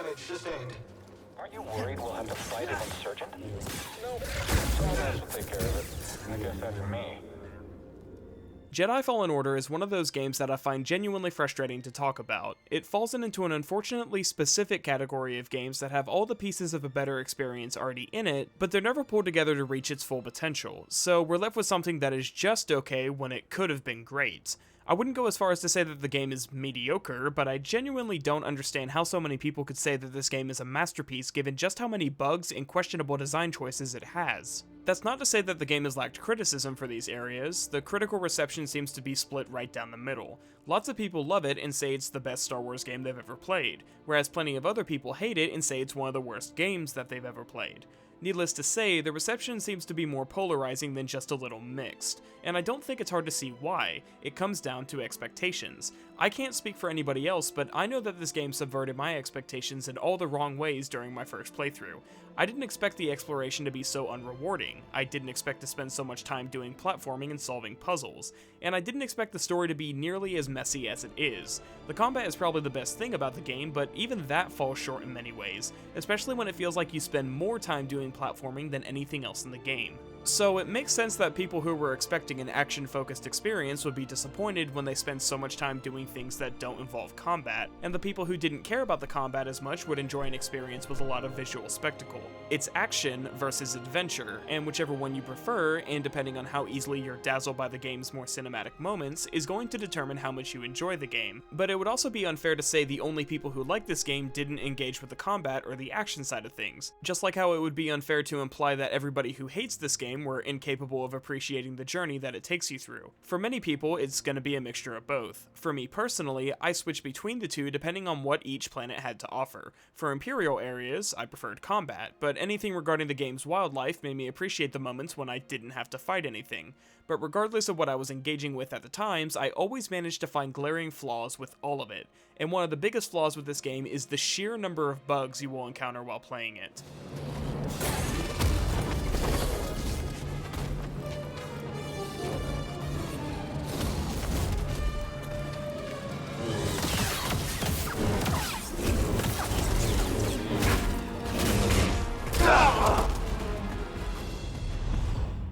damage sustained. Aren't you worried we'll have to fight an insurgent? Nope. Someone else will take care of it. I guess after me. Jedi Fallen Order is one of those games that I find genuinely frustrating to talk about. It falls into an unfortunately specific category of games that have all the pieces of a better experience already in it, but they're never pulled together to reach its full potential, so we're left with something that is just okay when it could have been great. I wouldn't go as far as to say that the game is mediocre, but I genuinely don't understand how so many people could say that this game is a masterpiece given just how many bugs and questionable design choices it has. That's not to say that the game has lacked criticism for these areas. The critical reception seems to be split right down the middle. Lots of people love it and say it's the best Star Wars game they've ever played, whereas plenty of other people hate it and say it's one of the worst games that they've ever played. Needless to say, the reception seems to be more polarizing than just a little mixed, and I don't think it's hard to see why. It comes down to expectations. I can't speak for anybody else, but I know that this game subverted my expectations in all the wrong ways during my first playthrough. I didn't expect the exploration to be so unrewarding, I didn't expect to spend so much time doing platforming and solving puzzles, and I didn't expect the story to be nearly as messy as it is. The combat is probably the best thing about the game, but even that falls short in many ways, especially when it feels like you spend more time doing platforming than anything else in the game. So it makes sense that people who were expecting an action-focused experience would be disappointed when they spend so much time doing things that don't involve combat, and the people who didn't care about the combat as much would enjoy an experience with a lot of visual spectacle. It's action versus adventure, and whichever one you prefer, and depending on how easily you're dazzled by the game's more cinematic moments, is going to determine how much you enjoy the game. But it would also be unfair to say the only people who like this game didn't engage with the combat or the action side of things, just like how it would be unfair to imply that everybody who hates this game were incapable of appreciating the journey that it takes you through. For many people, it's going to be a mixture of both. For me personally, I switched between the two depending on what each planet had to offer. For Imperial areas, I preferred combat, but anything regarding the game's wildlife made me appreciate the moments when I didn't have to fight anything. But regardless of what I was engaging with at the times, I always managed to find glaring flaws with all of it. And one of the biggest flaws with this game is the sheer number of bugs you will encounter while playing it.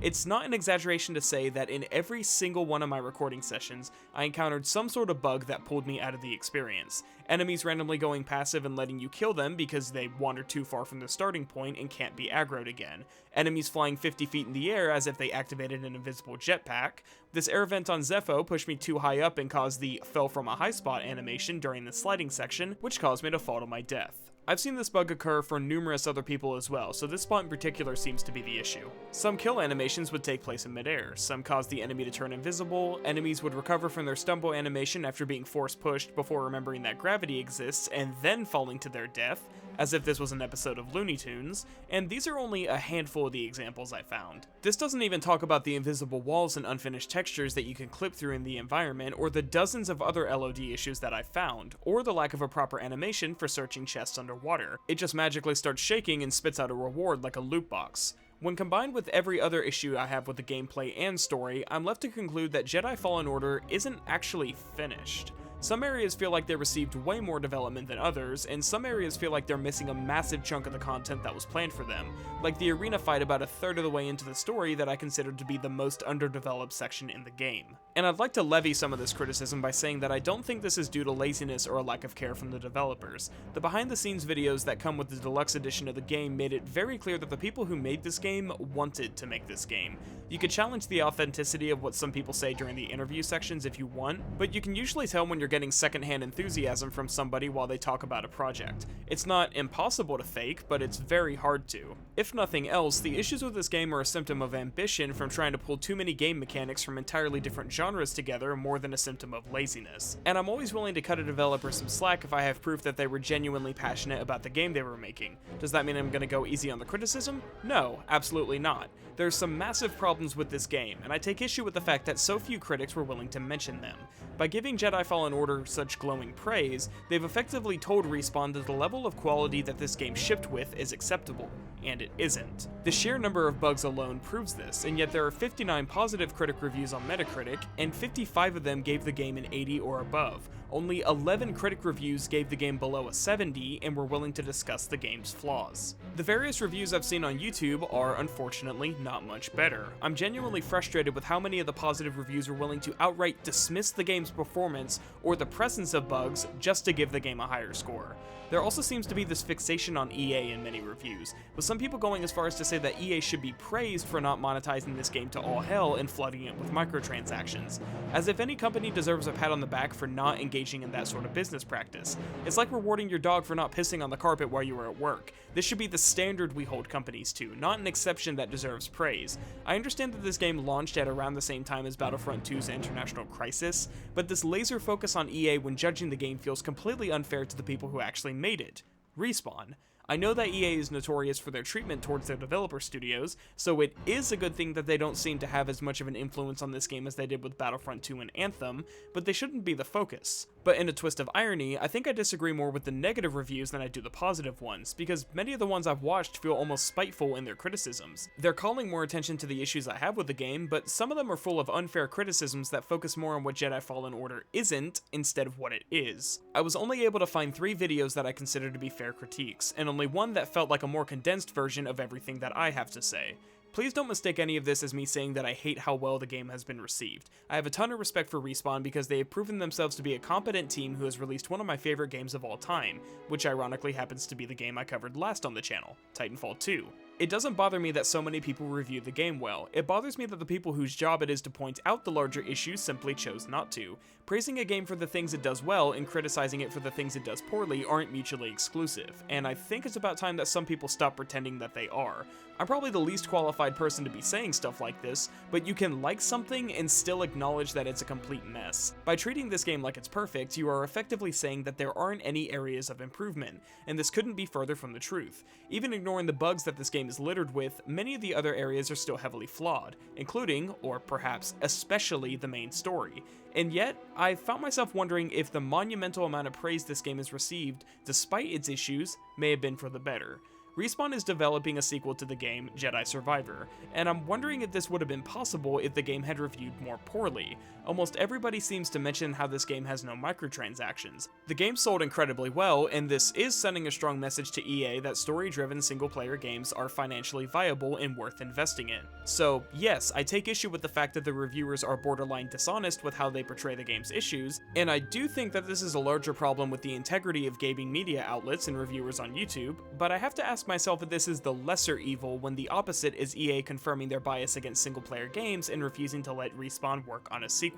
It's not an exaggeration to say that in every single one of my recording sessions, I encountered some sort of bug that pulled me out of the experience. Enemies randomly going passive and letting you kill them because they wandered too far from the starting point and can't be aggroed again. Enemies flying 50 feet in the air as if they activated an invisible jetpack. This air vent on Zepho pushed me too high up and caused the fell from a high spot animation during the sliding section, which caused me to fall to my death. I've seen this bug occur for numerous other people as well, so this spot in particular seems to be the issue. Some kill animations would take place in midair, some cause the enemy to turn invisible, enemies would recover from their stumble animation after being force pushed before remembering that gravity exists and then falling to their death, as if this was an episode of Looney Tunes, and these are only a handful of the examples I found. This doesn't even talk about the invisible walls and unfinished textures that you can clip through in the environment, or the dozens of other LOD issues that I've found, or the lack of a proper animation for searching chests underwater. It just magically starts shaking and spits out a reward like a loot box. When combined with every other issue I have with the gameplay and story, I'm left to conclude that Jedi Fallen Order isn't actually finished. Some areas feel like they received way more development than others, and some areas feel like they're missing a massive chunk of the content that was planned for them, like the arena fight about a third of the way into the story that I considered to be the most underdeveloped section in the game. And I'd like to levy some of this criticism by saying that I don't think this is due to laziness or a lack of care from the developers. The behind-the-scenes videos that come with the deluxe edition of the game made it very clear that the people who made this game wanted to make this game. You could challenge the authenticity of what some people say during the interview sections if you want, but you can usually tell when you're getting secondhand enthusiasm from somebody while they talk about a project. It's not impossible to fake, but it's very hard to. If nothing else, the issues with this game are a symptom of ambition from trying to pull too many game mechanics from entirely different genres together more than a symptom of laziness. And I'm always willing to cut a developer some slack if I have proof that they were genuinely passionate about the game they were making. Does that mean I'm gonna go easy on the criticism? No, absolutely not. There's some massive problems with this game, and I take issue with the fact that so few critics were willing to mention them. By giving Jedi Fallen Order such glowing praise, they've effectively told Respawn that the level of quality that this game shipped with is acceptable, and it isn't. The sheer number of bugs alone proves this, and yet there are 59 positive critic reviews on Metacritic, and 55 of them gave the game an 80 or above. Only 11 critic reviews gave the game below a 70 and were willing to discuss the game's flaws. The various reviews I've seen on YouTube are, unfortunately, not much better. I'm genuinely frustrated with how many of the positive reviews are willing to outright dismiss the game's performance or the presence of bugs just to give the game a higher score. There also seems to be this fixation on EA in many reviews, with some people going as far as to say that EA should be praised for not monetizing this game to all hell and flooding it with microtransactions, as if any company deserves a pat on the back for not engaging in that sort of business practice. It's like rewarding your dog for not pissing on the carpet while you were at work. This should be the standard we hold companies to, not an exception that deserves praise. I understand that this game launched at around the same time as Battlefront 2's International Crisis, but this laser focus on EA when judging the game feels completely unfair to the people who actually made it. Respawn. I know that EA is notorious for their treatment towards their developer studios, so it is a good thing that they don't seem to have as much of an influence on this game as they did with Battlefront 2 and Anthem, but they shouldn't be the focus. But in a twist of irony, I think I disagree more with the negative reviews than I do the positive ones, because many of the ones I've watched feel almost spiteful in their criticisms. They're calling more attention to the issues I have with the game, but some of them are full of unfair criticisms that focus more on what Jedi Fallen Order isn't, instead of what it is. I was only able to find 3 videos that I consider to be fair critiques, and only one that felt like a more condensed version of everything that I have to say. Please don't mistake any of this as me saying that I hate how well the game has been received. I have a ton of respect for Respawn because they have proven themselves to be a competent team who has released one of my favorite games of all time, which ironically happens to be the game I covered last on the channel, Titanfall 2. It doesn't bother me that so many people review the game well. It bothers me that the people whose job it is to point out the larger issues simply chose not to. Praising a game for the things it does well and criticizing it for the things it does poorly aren't mutually exclusive, and I think it's about time that some people stop pretending that they are. I'm probably the least qualified person to be saying stuff like this, but you can like something and still acknowledge that it's a complete mess. By treating this game like it's perfect, you are effectively saying that there aren't any areas of improvement, and this couldn't be further from the truth. Even ignoring the bugs that this game is littered with, many of the other areas are still heavily flawed, including, or perhaps especially, the main story. And yet, I found myself wondering if the monumental amount of praise this game has received, despite its issues, may have been for the better. Respawn is developing a sequel to the game, Jedi Survivor, and I'm wondering if this would have been possible if the game had reviewed more poorly. Almost everybody seems to mention how this game has no microtransactions. The game sold incredibly well, and this is sending a strong message to EA that story-driven single-player games are financially viable and worth investing in. So yes, I take issue with the fact that the reviewers are borderline dishonest with how they portray the game's issues, and I do think that this is a larger problem with the integrity of gaming media outlets and reviewers on YouTube, but I have to ask myself if this is the lesser evil when the opposite is EA confirming their bias against single-player games and refusing to let Respawn work on a sequel.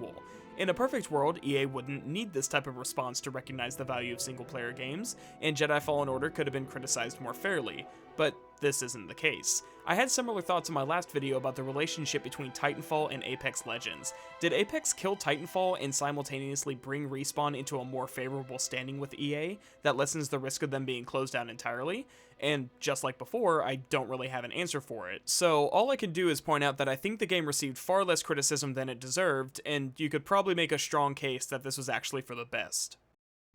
In a perfect world, EA wouldn't need this type of response to recognize the value of single-player games, and Jedi Fallen Order could have been criticized more fairly, but this isn't the case. I had similar thoughts in my last video about the relationship between Titanfall and Apex Legends. Did Apex kill Titanfall and simultaneously bring Respawn into a more favorable standing with EA that lessens the risk of them being closed down entirely? And just like before, I don't really have an answer for it. So all I can do is point out that I think the game received far less criticism than it deserved, and you could probably make a strong case that this was actually for the best.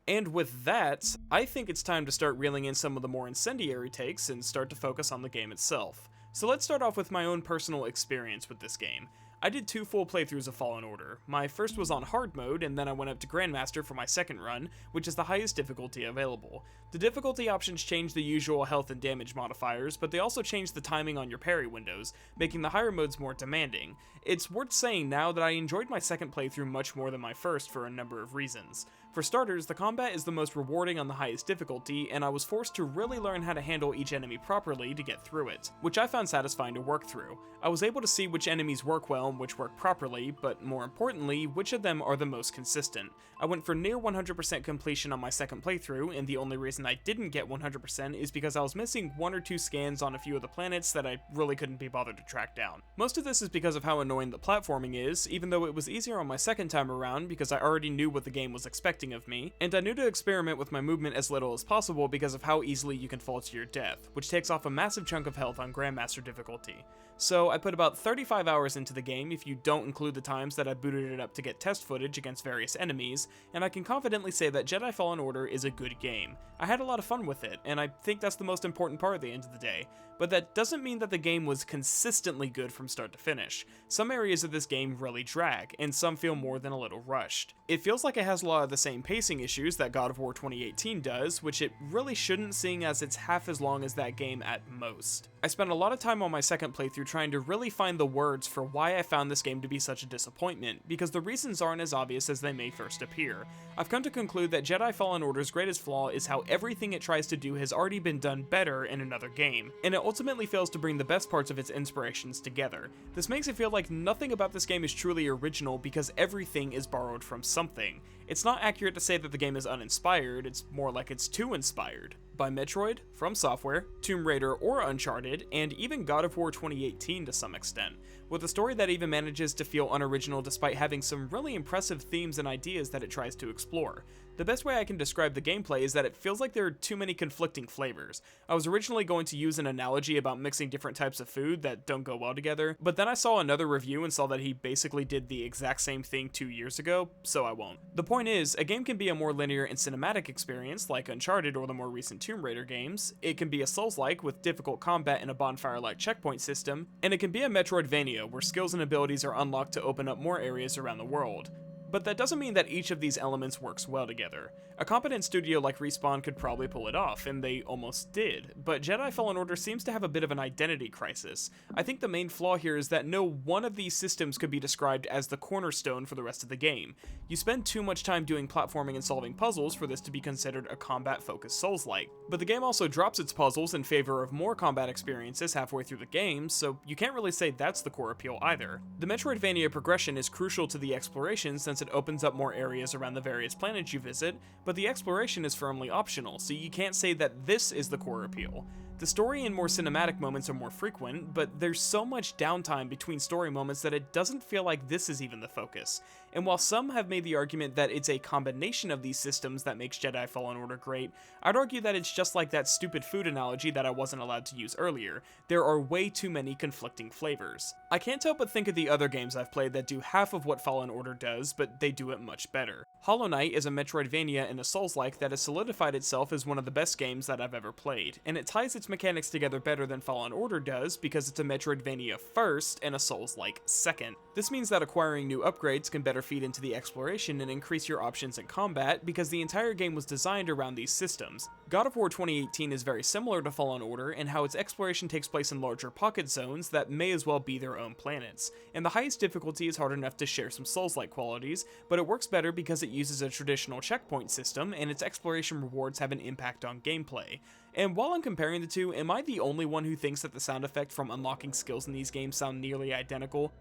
And with that, I think it's time to start reeling in some of the more incendiary takes and start to focus on the game itself. So let's start off with my own personal experience with this game. I did 2 full playthroughs of Fallen Order. My first was on hard mode, and then I went up to Grandmaster for my second run, which is the highest difficulty available. The difficulty options change the usual health and damage modifiers, but they also change the timing on your parry windows, making the higher modes more demanding. It's worth saying now that I enjoyed my second playthrough much more than my first for a number of reasons. For starters, the combat is the most rewarding on the highest difficulty, and I was forced to really learn how to handle each enemy properly to get through it, which I found satisfying to work through. I was able to see which enemies work well and which work properly, but more importantly, which of them are the most consistent. I went for near 100% completion on my second playthrough, and the only reason I didn't get 100% is because I was missing 1 or 2 scans on a few of the planets that I really couldn't be bothered to track down. Most of this is because of how annoying the platforming is, even though it was easier on my second time around because I already knew what the game was expecting of me, and I knew to experiment with my movement as little as possible because of how easily you can fall to your death, which takes off a massive chunk of health on Grandmaster difficulty. So I put about 35 hours into the game if you don't include the times that I booted it up to get test footage against various enemies, and I can confidently say that Jedi Fallen Order is a good game. I had a lot of fun with it, and I think that's the most important part at the end of the day. But that doesn't mean that the game was consistently good from start to finish. Some areas of this game really drag, and some feel more than a little rushed. It feels like it has a lot of the same pacing issues that God of War 2018 does, which it really shouldn't, seeing as it's half as long as that game at most. I spent a lot of time on my second playthrough trying to really find the words for why I found this game to be such a disappointment, because the reasons aren't as obvious as they may first appear. I've come to conclude that Jedi Fallen Order's greatest flaw is how everything it tries to do has already been done better in another game, and it ultimately fails to bring the best parts of its inspirations together. This makes it feel like nothing about this game is truly original because everything is borrowed from something. It's not accurate to say that the game is uninspired, it's more like it's too inspired. By Metroid, From Software, Tomb Raider or Uncharted, and even God of War 2018 to some extent, with a story that even manages to feel unoriginal despite having some really impressive themes and ideas that it tries to explore. The best way I can describe the gameplay is that it feels like there are too many conflicting flavors. I was originally going to use an analogy about mixing different types of food that don't go well together, but then I saw another review and saw that he basically did the exact same thing 2 years ago, so I won't. The point is, a game can be a more linear and cinematic experience, like Uncharted or the more recent Tomb Raider games. It can be a Souls-like with difficult combat and a bonfire-like checkpoint system, and it can be a Metroidvania where skills and abilities are unlocked to open up more areas around the world. But that doesn't mean that each of these elements works well together. A competent studio like Respawn could probably pull it off, and they almost did, but Jedi Fallen Order seems to have a bit of an identity crisis. I think the main flaw here is that no one of these systems could be described as the cornerstone for the rest of the game. You spend too much time doing platforming and solving puzzles for this to be considered a combat-focused Souls-like, but the game also drops its puzzles in favor of more combat experiences halfway through the game, so you can't really say that's the core appeal either. The Metroidvania progression is crucial to the exploration since it opens up more areas around the various planets you visit, but the exploration is firmly optional, so you can't say that this is the core appeal. The story and more cinematic moments are more frequent, but there's so much downtime between story moments that it doesn't feel like this is even the focus. And while some have made the argument that it's a combination of these systems that makes Jedi Fallen Order great, I'd argue that it's just like that stupid food analogy that I wasn't allowed to use earlier. There are way too many conflicting flavors. I can't help but think of the other games I've played that do half of what Fallen Order does, but they do it much better. Hollow Knight is a Metroidvania and a Souls-like that has solidified itself as one of the best games that I've ever played, and it ties its mechanics together better than Fallen Order does because it's a Metroidvania first and a Souls-like second. This means that acquiring new upgrades can better feed into the exploration and increase your options in combat because the entire game was designed around these systems. God of War 2018 is very similar to Fallen Order in how its exploration takes place in larger pocket zones that may as well be their own planets, and the highest difficulty is hard enough to share some Souls-like qualities, but it works better because it uses a traditional checkpoint system and its exploration rewards have an impact on gameplay. And while I'm comparing the two, am I the only one who thinks that the sound effect from unlocking skills in these games sound nearly identical?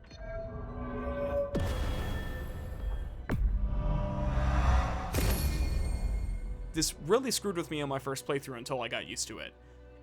This really screwed with me on my first playthrough until I got used to it.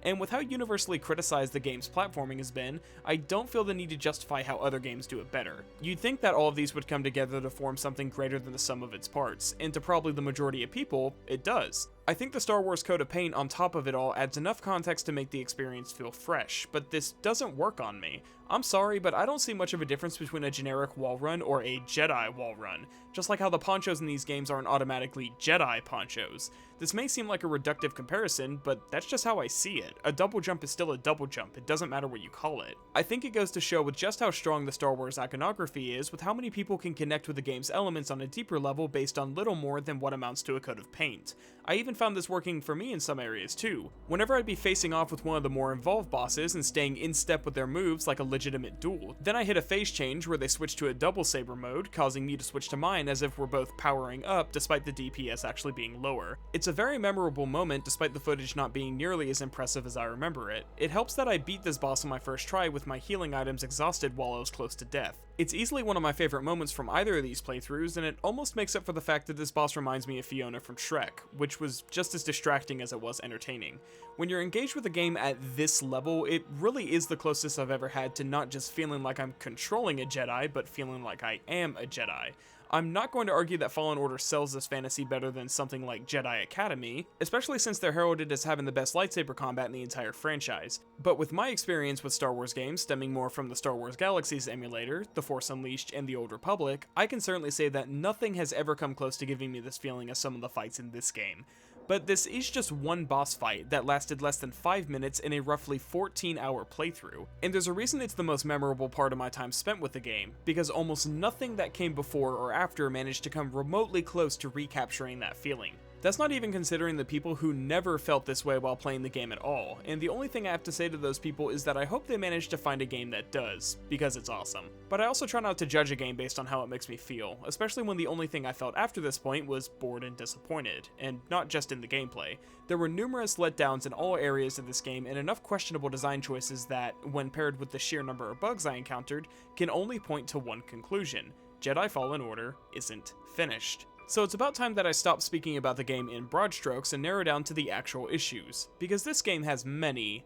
And with how universally criticized the game's platforming has been, I don't feel the need to justify how other games do it better. You'd think that all of these would come together to form something greater than the sum of its parts, and to probably the majority of people, it does. I think the Star Wars coat of paint on top of it all adds enough context to make the experience feel fresh, but this doesn't work on me. I'm sorry, but I don't see much of a difference between a generic wall run or a Jedi wall run, just like how the ponchos in these games aren't automatically Jedi ponchos. This may seem like a reductive comparison, but that's just how I see it. A double jump is still a double jump, it doesn't matter what you call it. I think it goes to show with just how strong the Star Wars iconography is with how many people can connect with the game's elements on a deeper level based on little more than what amounts to a coat of paint. I even found this working for me in some areas too. Whenever I'd be facing off with one of the more involved bosses and staying in step with their moves like a legitimate duel, then I hit a phase change where they switched to a double saber mode, causing me to switch to mine as if we're both powering up despite the DPS actually being lower. It's a very memorable moment despite the footage not being nearly as impressive as I remember it. It helps that I beat this boss on my first try with my healing items exhausted while I was close to death. It's easily one of my favorite moments from either of these playthroughs, and it almost makes up for the fact that this boss reminds me of Fiona from Shrek, which was just as distracting as it was entertaining. When you're engaged with a game at this level, it really is the closest I've ever had to not just feeling like I'm controlling a Jedi, but feeling like I am a Jedi. I'm not going to argue that Fallen Order sells this fantasy better than something like Jedi Academy, especially since they're heralded as having the best lightsaber combat in the entire franchise. But with my experience with Star Wars games stemming more from the Star Wars Galaxies emulator, The Force Unleashed, and The Old Republic, I can certainly say that nothing has ever come close to giving me this feeling as some of the fights in this game. But this is just one boss fight that lasted less than 5 minutes in a roughly 14-hour playthrough, and there's a reason it's the most memorable part of my time spent with the game, because almost nothing that came before or after managed to come remotely close to recapturing that feeling. That's not even considering the people who never felt this way while playing the game at all, and the only thing I have to say to those people is that I hope they manage to find a game that does, because it's awesome. But I also try not to judge a game based on how it makes me feel, especially when the only thing I felt after this point was bored and disappointed, and not just in the gameplay. There were numerous letdowns in all areas of this game and enough questionable design choices that, when paired with the sheer number of bugs I encountered, can only point to one conclusion: Jedi Fallen Order isn't finished. So it's about time that I stop speaking about the game in broad strokes and narrow down to the actual issues, because this game has many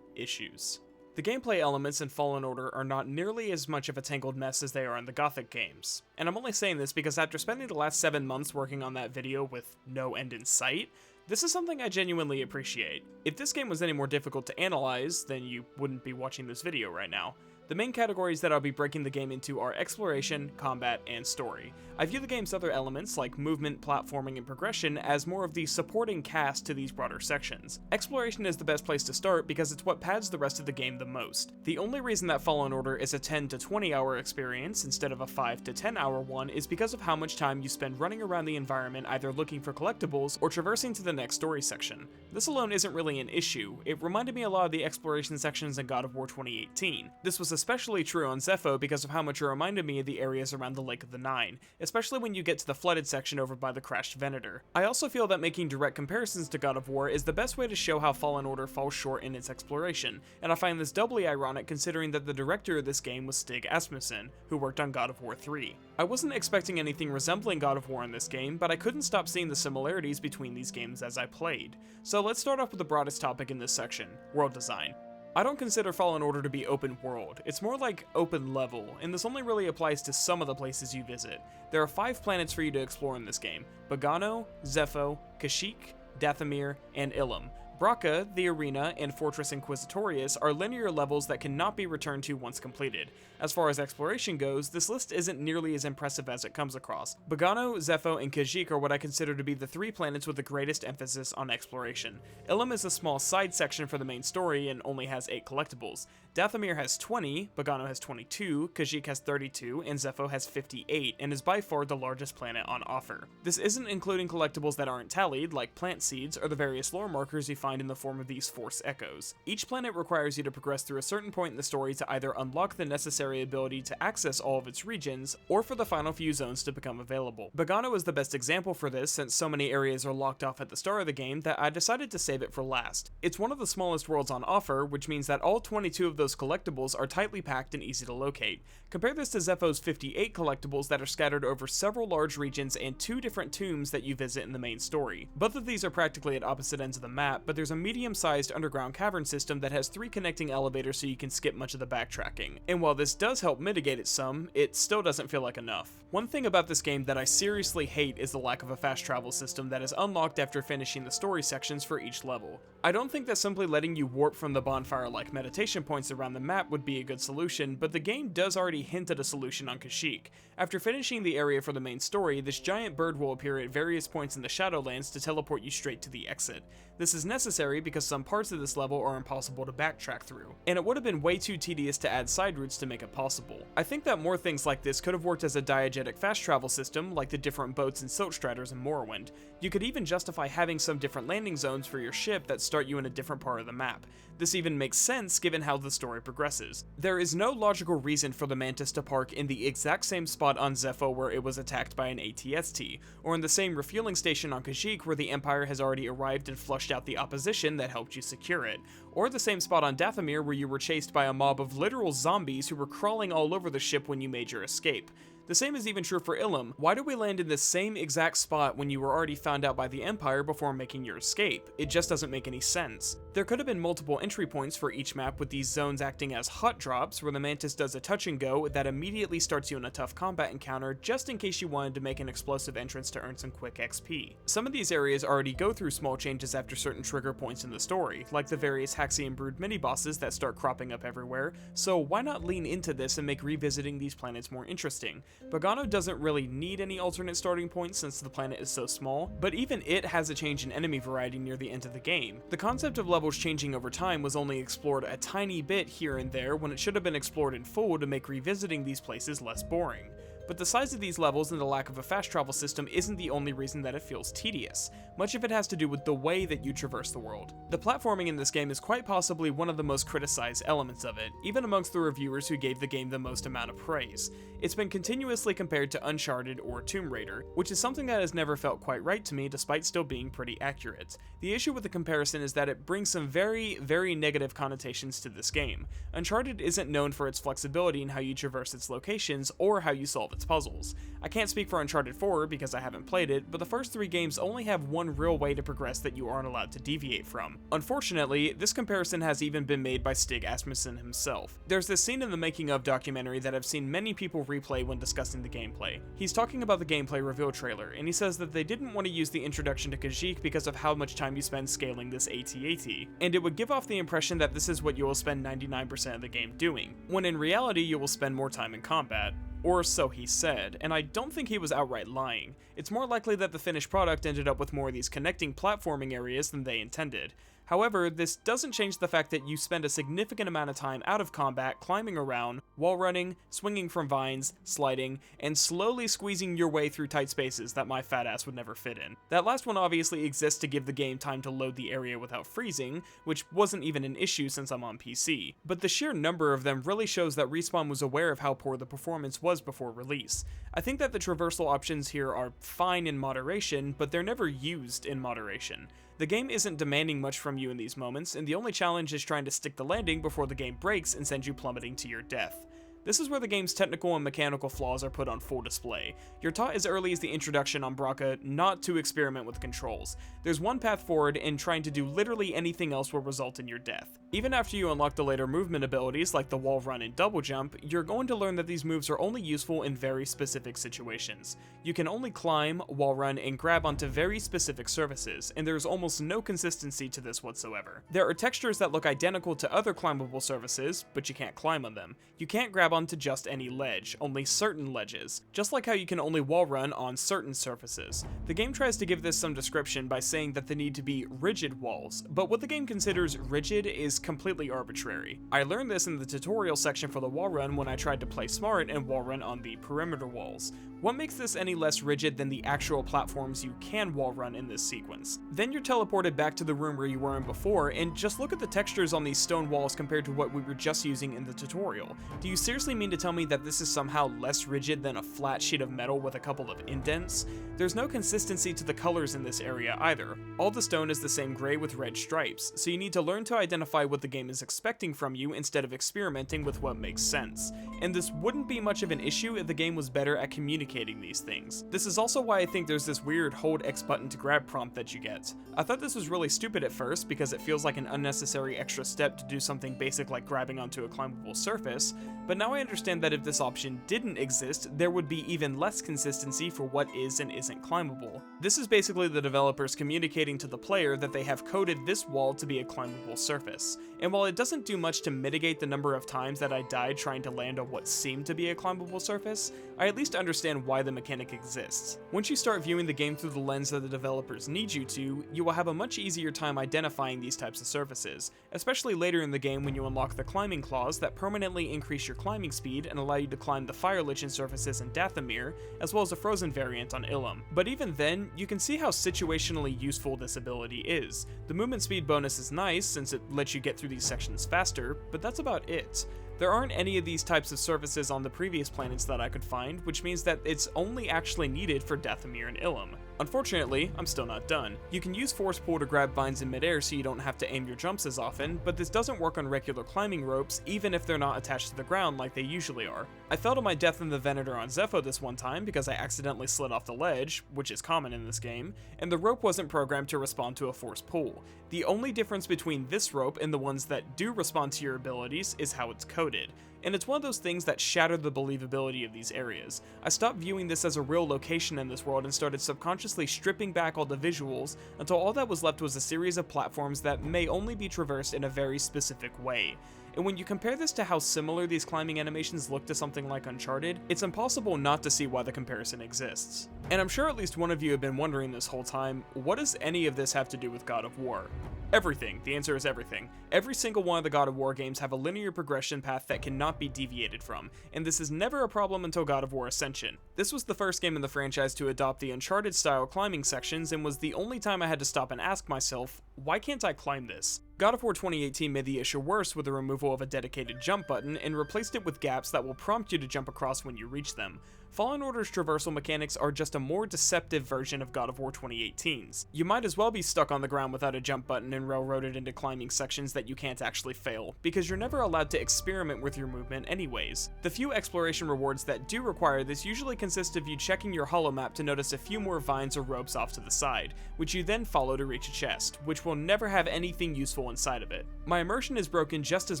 issues. The gameplay elements in Fallen Order are not nearly as much of a tangled mess as they are in the Gothic games. And I'm only saying this because after spending the last 7 months working on that video with no end in sight, this is something I genuinely appreciate. If this game was any more difficult to analyze, then you wouldn't be watching this video right now. The main categories that I'll be breaking the game into are exploration, combat, and story. I view the game's other elements, like movement, platforming, and progression, as more of the supporting cast to these broader sections. Exploration is the best place to start because it's what pads the rest of the game the most. The only reason that Fallen Order is a 10 to 20 hour experience instead of a 5 to 10 hour one is because of how much time you spend running around the environment either looking for collectibles or traversing to the next story section. This alone isn't really an issue. It reminded me a lot of the exploration sections in God of War 2018. This was especially true on Zepho because of how much it reminded me of the areas around the Lake of the Nine, especially when you get to the flooded section over by the crashed Venator. I also feel that making direct comparisons to God of War is the best way to show how Fallen Order falls short in its exploration, and I find this doubly ironic considering that the director of this game was Stig Asmussen, who worked on God of War 3. I wasn't expecting anything resembling God of War in this game, but I couldn't stop seeing the similarities between these games as I played. So let's start off with the broadest topic in this section: world design. I don't consider Fallen Order to be open world, it's more like open level, and this only really applies to some of the places you visit. There are 5 planets for you to explore in this game: Bogano, Zepho, Kashyyyk, Dathomir, and Ilum. Braca, the Arena, and Fortress Inquisitorius are linear levels that cannot be returned to once completed. As far as exploration goes, this list isn't nearly as impressive as it comes across. Bogano, Zepho, and Kashyyyk are what I consider to be the 3 planets with the greatest emphasis on exploration. Ilum is a small side section for the main story and only has 8 collectibles. Dathomir has 20, Bogano has 22, Kashyyyk has 32, and Zepho has 58, and is by far the largest planet on offer. This isn't including collectibles that aren't tallied, like plant seeds or the various lore markers you find in the form of these Force Echoes. Each planet requires you to progress through a certain point in the story to either unlock the necessary ability to access all of its regions, or for the final few zones to become available. Bogano is the best example for this, since so many areas are locked off at the start of the game that I decided to save it for last. It's one of the smallest worlds on offer, which means that all 22 of those collectibles are tightly packed and easy to locate. Compare this to Zepho's 58 collectibles that are scattered over several large regions and 2 different tombs that you visit in the main story. Both of these are practically at opposite ends of the map, but there's a medium-sized underground cavern system that has 3 connecting elevators so you can skip much of the backtracking. And while this does help mitigate it some, it still doesn't feel like enough. One thing about this game that I seriously hate is the lack of a fast travel system that is unlocked after finishing the story sections for each level. I don't think that simply letting you warp from the bonfire-like meditation points around the map would be a good solution, but the game does already hint at a solution on Kashyyyk. After finishing the area for the main story, this giant bird will appear at various points in the Shadowlands to teleport you straight to the exit. This is necessary because some parts of this level are impossible to backtrack through, and it would have been way too tedious to add side routes to make it possible. I think that more things like this could have worked as a diegetic fast travel system, like the different boats and silt striders in Morrowind. You could even justify having some different landing zones for your ship that start you in a different part of the map. This even makes sense given how the story progresses. There is no logical reason for the Mantis to park in the exact same spot on Zepho where it was attacked by an ATST, or in the same refueling station on Kashyyyk where the Empire has already arrived and flushed out the opposition that helped you secure it, or the same spot on Dathomir where you were chased by a mob of literal zombies who were crawling all over the ship when you made your escape. The same is even true for Ilum. Why do we land in the same exact spot when you were already found out by the Empire before making your escape? It just doesn't make any sense. There could have been multiple entry points for each map, with these zones acting as hot drops where the Mantis does a touch and go that immediately starts you in a tough combat encounter just in case you wanted to make an explosive entrance to earn some quick XP. Some of these areas already go through small changes after certain trigger points in the story, like the various Haxian Brood mini-bosses that start cropping up everywhere, so why not lean into this and make revisiting these planets more interesting? Bogano doesn't really need any alternate starting points since the planet is so small, but even it has a change in enemy variety near the end of the game. The concept of levels changing over time was only explored a tiny bit here and there when it should have been explored in full to make revisiting these places less boring. But the size of these levels and the lack of a fast travel system isn't the only reason that it feels tedious. Much of it has to do with the way that you traverse the world. The platforming in this game is quite possibly one of the most criticized elements of it, even amongst the reviewers who gave the game the most amount of praise. It's been continuously compared to Uncharted or Tomb Raider, which is something that has never felt quite right to me despite still being pretty accurate. The issue with the comparison is that it brings some very, very negative connotations to this game. Uncharted isn't known for its flexibility in how you traverse its locations or how you solve its puzzles. I can't speak for Uncharted 4 because I haven't played it, but the first 3 games only have one real way to progress that you aren't allowed to deviate from. Unfortunately, this comparison has even been made by Stig Asmussen himself. There's this scene in the making of documentary that I've seen many people replay when discussing the gameplay. He's talking about the gameplay reveal trailer, and he says that they didn't want to use the introduction to Kashyyyk because of how much time you spend scaling this AT-AT, and it would give off the impression that this is what you will spend 99% of the game doing, when in reality you will spend more time in combat. Or so he said, and I don't think he was outright lying. It's more likely that the finished product ended up with more of these connecting platforming areas than they intended. However, this doesn't change the fact that you spend a significant amount of time out of combat climbing around, wall running, swinging from vines, sliding, and slowly squeezing your way through tight spaces that my fat ass would never fit in. That last one obviously exists to give the game time to load the area without freezing, which wasn't even an issue since I'm on PC, but the sheer number of them really shows that Respawn was aware of how poor the performance was before release. I think that the traversal options here are fine in moderation, but they're never used in moderation. The game isn't demanding much from you in these moments, and the only challenge is trying to stick the landing before the game breaks and sends you plummeting to your death. This is where the game's technical and mechanical flaws are put on full display. You're taught as early as the introduction on Bracca not to experiment with controls. There's one path forward, and trying to do literally anything else will result in your death. Even after you unlock the later movement abilities like the wall run and double jump, you're going to learn that these moves are only useful in very specific situations. You can only climb, wall run, and grab onto very specific surfaces, and there's almost no consistency to this whatsoever. There are textures that look identical to other climbable surfaces, but you can't climb on them. You can't grab onto just any ledge, only certain ledges, just like how you can only wall run on certain surfaces. The game tries to give this some description by saying that they need to be rigid walls, but what the game considers rigid is completely arbitrary. I learned this in the tutorial section for the wall run when I tried to play smart and wall run on the perimeter walls. What makes this any less rigid than the actual platforms you can wall run in this sequence? Then you're teleported back to the room where you were in before, and just look at the textures on these stone walls compared to what we were just using in the tutorial. Do you seriously mean to tell me that this is somehow less rigid than a flat sheet of metal with a couple of indents? There's no consistency to the colors in this area either. All the stone is the same gray with red stripes, so you need to learn to identify what the game is expecting from you instead of experimenting with what makes sense. And this wouldn't be much of an issue if the game was better at communicating these things. This is also why I think there's this weird hold X button to grab prompt that you get. I thought this was really stupid at first because it feels like an unnecessary extra step to do something basic like grabbing onto a climbable surface, but now I understand that if this option didn't exist, there would be even less consistency for what is and isn't climbable. This is basically the developers communicating to the player that they have coded this wall to be a climbable surface. And while it doesn't do much to mitigate the number of times that I died trying to land on what seemed to be a climbable surface, I at least understand why the mechanic exists. Once you start viewing the game through the lens that the developers need you to, you will have a much easier time identifying these types of surfaces, especially later in the game when you unlock the climbing claws that permanently increase your climbing speed and allow you to climb the fire lichen surfaces in Dathomir, as well as a frozen variant on Ilum. But even then, you can see how situationally useful this ability is. The movement speed bonus is nice since it lets you get through these sections faster, but that's about it. There aren't any of these types of surfaces on the previous planets that I could find, which means that it's only actually needed for Dathomir and Ilum. Unfortunately, I'm still not done. You can use force pull to grab vines in midair so you don't have to aim your jumps as often, but this doesn't work on regular climbing ropes even if they're not attached to the ground like they usually are. I fell to my death in the Venator on Zepho this one time because I accidentally slid off the ledge, which is common in this game, and the rope wasn't programmed to respond to a force pull. The only difference between this rope and the ones that do respond to your abilities is how it's coded. And it's one of those things that shatter the believability of these areas. I stopped viewing this as a real location in this world and started subconsciously stripping back all the visuals until all that was left was a series of platforms that may only be traversed in a very specific way. and when you compare this to how similar these climbing animations look to something like Uncharted, it's impossible not to see why the comparison exists. And I'm sure at least one of you have been wondering this whole time, what does any of this have to do with God of War? Everything. The answer is everything. Every single one of the God of War games have a linear progression path that cannot be deviated from, and this is never a problem until God of War Ascension. This was the first game in the franchise to adopt the Uncharted-style climbing sections, and was the only time I had to stop and ask myself, why can't I climb this? God of War 2018 made the issue worse with the removal of a dedicated jump button, and replaced it with gaps that will prompt you to jump across when you reach them. Fallen Order's traversal mechanics are just a more deceptive version of God of War 2018's. You might as well be stuck on the ground without a jump button and railroaded into climbing sections that you can't actually fail, because you're never allowed to experiment with your movement anyways. The few exploration rewards that do require this usually consist of you checking your holomap to notice a few more vines or ropes off to the side, which you then follow to reach a chest, which will never have anything useful inside of it. My immersion is broken just as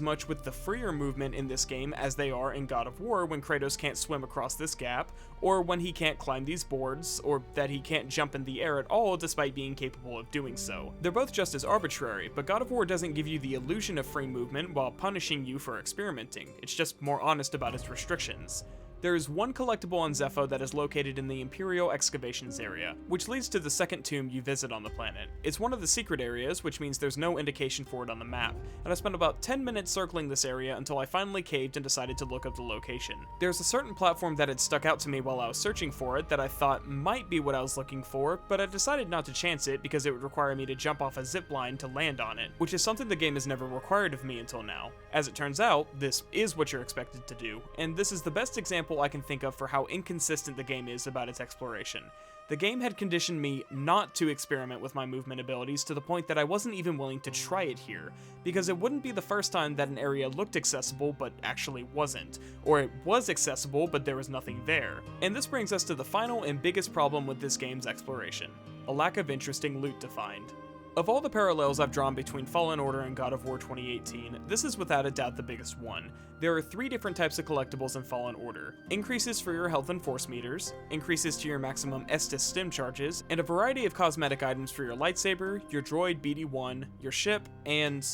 much with the freer movement in this game as they are in God of War when Kratos can't swim across this gap, or when he can't climb these boards, or that he can't jump in the air at all despite being capable of doing so. They're both just as arbitrary, but God of War doesn't give you the illusion of free movement while punishing you for experimenting. It's just more honest about its restrictions. There is one collectible on Zepho that is located in the Imperial Excavations area, which leads to the second tomb you visit on the planet. It's one of the secret areas, which means there's no indication for it on the map, and I spent about 10 minutes circling this area until I finally caved and decided to look up the location. There's a certain platform that had stuck out to me while I was searching for it that I thought might be what I was looking for, but I decided not to chance it because it would require me to jump off a zip line to land on it, which is something the game has never required of me until now. As it turns out, this is what you're expected to do, and this is the best example I can think of for how inconsistent the game is about its exploration. The game had conditioned me not to experiment with my movement abilities to the point that I wasn't even willing to try it here, because it wouldn't be the first time that an area looked accessible but actually wasn't, or it was accessible but there was nothing there. And this brings us to the final and biggest problem with this game's exploration: a lack of interesting loot to find. Of all the parallels I've drawn between Fallen Order and God of War 2018, this is without a doubt the biggest one. There are 3 different types of collectibles in Fallen Order: increases for your health and force meters, increases to your maximum Estus stim charges, and a variety of cosmetic items for your lightsaber, your droid BD-1, your ship, and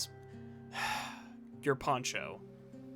your poncho.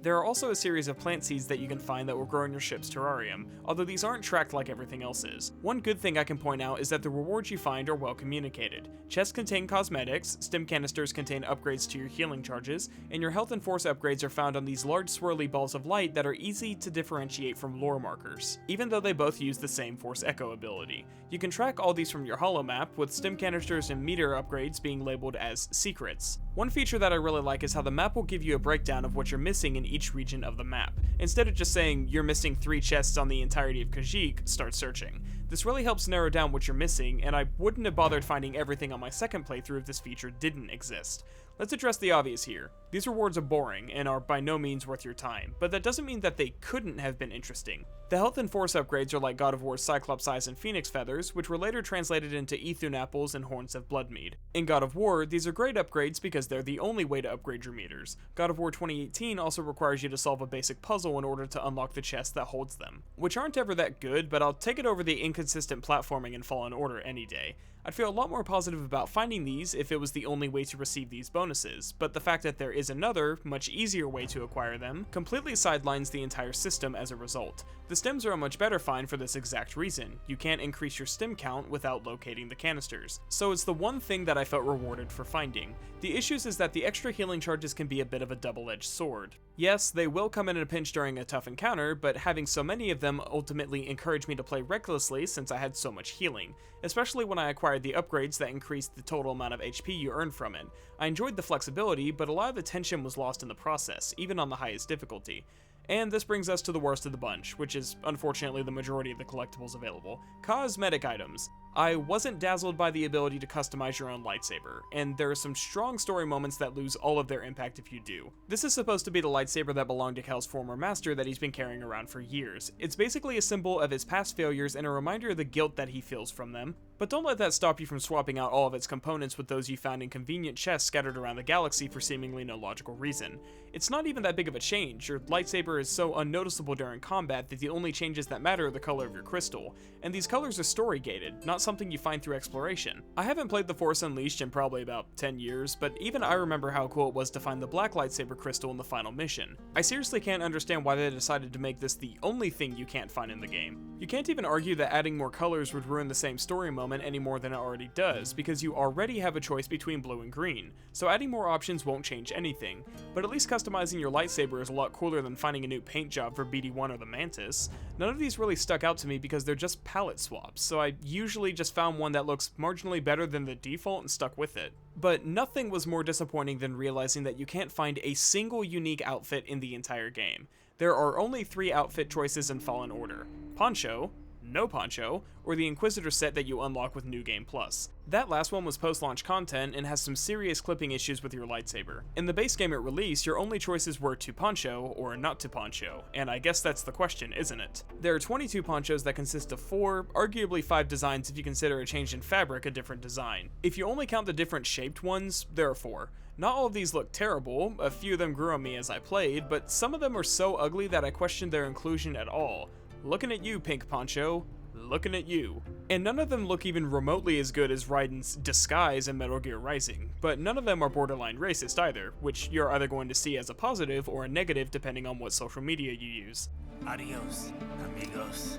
There are also a series of plant seeds that you can find that will grow in your ship's terrarium, although these aren't tracked like everything else is. One good thing I can point out is that the rewards you find are well communicated. Chests contain cosmetics, stim canisters contain upgrades to your healing charges, and your health and force upgrades are found on these large swirly balls of light that are easy to differentiate from lore markers, even though they both use the same Force Echo ability. You can track all these from your holomap, with stim canisters and meter upgrades being labeled as secrets. One feature that I really like is how the map will give you a breakdown of what you're missing in each region of the map. Instead of just saying, you're missing 3 chests on the entirety of Kashyyyk, start searching. This really helps narrow down what you're missing, and I wouldn't have bothered finding everything on my second playthrough if this feature didn't exist. Let's address the obvious here. These rewards are boring, and are by no means worth your time, but that doesn't mean that they couldn't have been interesting. The health and force upgrades are like God of War's Cyclops Eyes and Phoenix Feathers, which were later translated into Ethun Apples and Horns of Bloodmead. In God of War, these are great upgrades because they're the only way to upgrade your meters. God of War 2018 also requires you to solve a basic puzzle in order to unlock the chest that holds them, which aren't ever that good, but I'll take it over the inconsistent platforming in Fallen Order any day. I'd feel a lot more positive about finding these if it was the only way to receive these bonuses, but the fact that there is another, much easier way to acquire them completely sidelines the entire system as a result. The stims are a much better find for this exact reason. You can't increase your stim count without locating the canisters, so it's the one thing that I felt rewarded for finding. The issues is that the extra healing charges can be a bit of a double-edged sword. Yes, they will come in a pinch during a tough encounter, but having so many of them ultimately encouraged me to play recklessly since I had so much healing, especially when I acquired the upgrades that increased the total amount of HP you earn from it. I enjoyed the flexibility, but a lot of the tension was lost in the process, even on the highest difficulty. And this brings us to the worst of the bunch, which is unfortunately the majority of the collectibles available: cosmetic items. I wasn't dazzled by the ability to customize your own lightsaber, and there are some strong story moments that lose all of their impact if you do. This is supposed to be the lightsaber that belonged to Kel's former master that he's been carrying around for years. It's basically a symbol of his past failures and a reminder of the guilt that he feels from them, but don't let that stop you from swapping out all of its components with those you found in convenient chests scattered around the galaxy for seemingly no logical reason. It's not even that big of a change. Your lightsaber is so unnoticeable during combat that the only changes that matter are the color of your crystal, and these colors are story gated, not not something you find through exploration. I haven't played The Force Unleashed in probably about 10 years, but even I remember how cool it was to find the black lightsaber crystal in the final mission. I seriously can't understand why they decided to make this the only thing you can't find in the game. You can't even argue that adding more colors would ruin the same story moment any more than it already does, because you already have a choice between blue and green, so adding more options won't change anything, but at least customizing your lightsaber is a lot cooler than finding a new paint job for BD-1 or the Mantis. None of these really stuck out to me because they're just palette swaps, so I usually just found one that looks marginally better than the default and stuck with it. But nothing was more disappointing than realizing that you can't find a single unique outfit in the entire game. There are only 3 outfit choices in Fallen Order: Poncho, no Poncho, or the Inquisitor set that you unlock with New Game Plus. That last one was post-launch content and has some serious clipping issues with your lightsaber. In the base game at release, your only choices were to Poncho or not to Poncho, and I guess that's the question, isn't it? There are 22 Ponchos that consist of 4, arguably 5 designs if you consider a change in fabric a different design. If you only count the different shaped ones, there are 4. Not all of these look terrible, a few of them grew on me as I played, but some of them are so ugly that I questioned their inclusion at all. Looking at you, Pink Poncho. Looking at you. And none of them look even remotely as good as Raiden's disguise in Metal Gear Rising, but none of them are borderline racist either, which you're either going to see as a positive or a negative depending on what social media you use. Adios, amigos.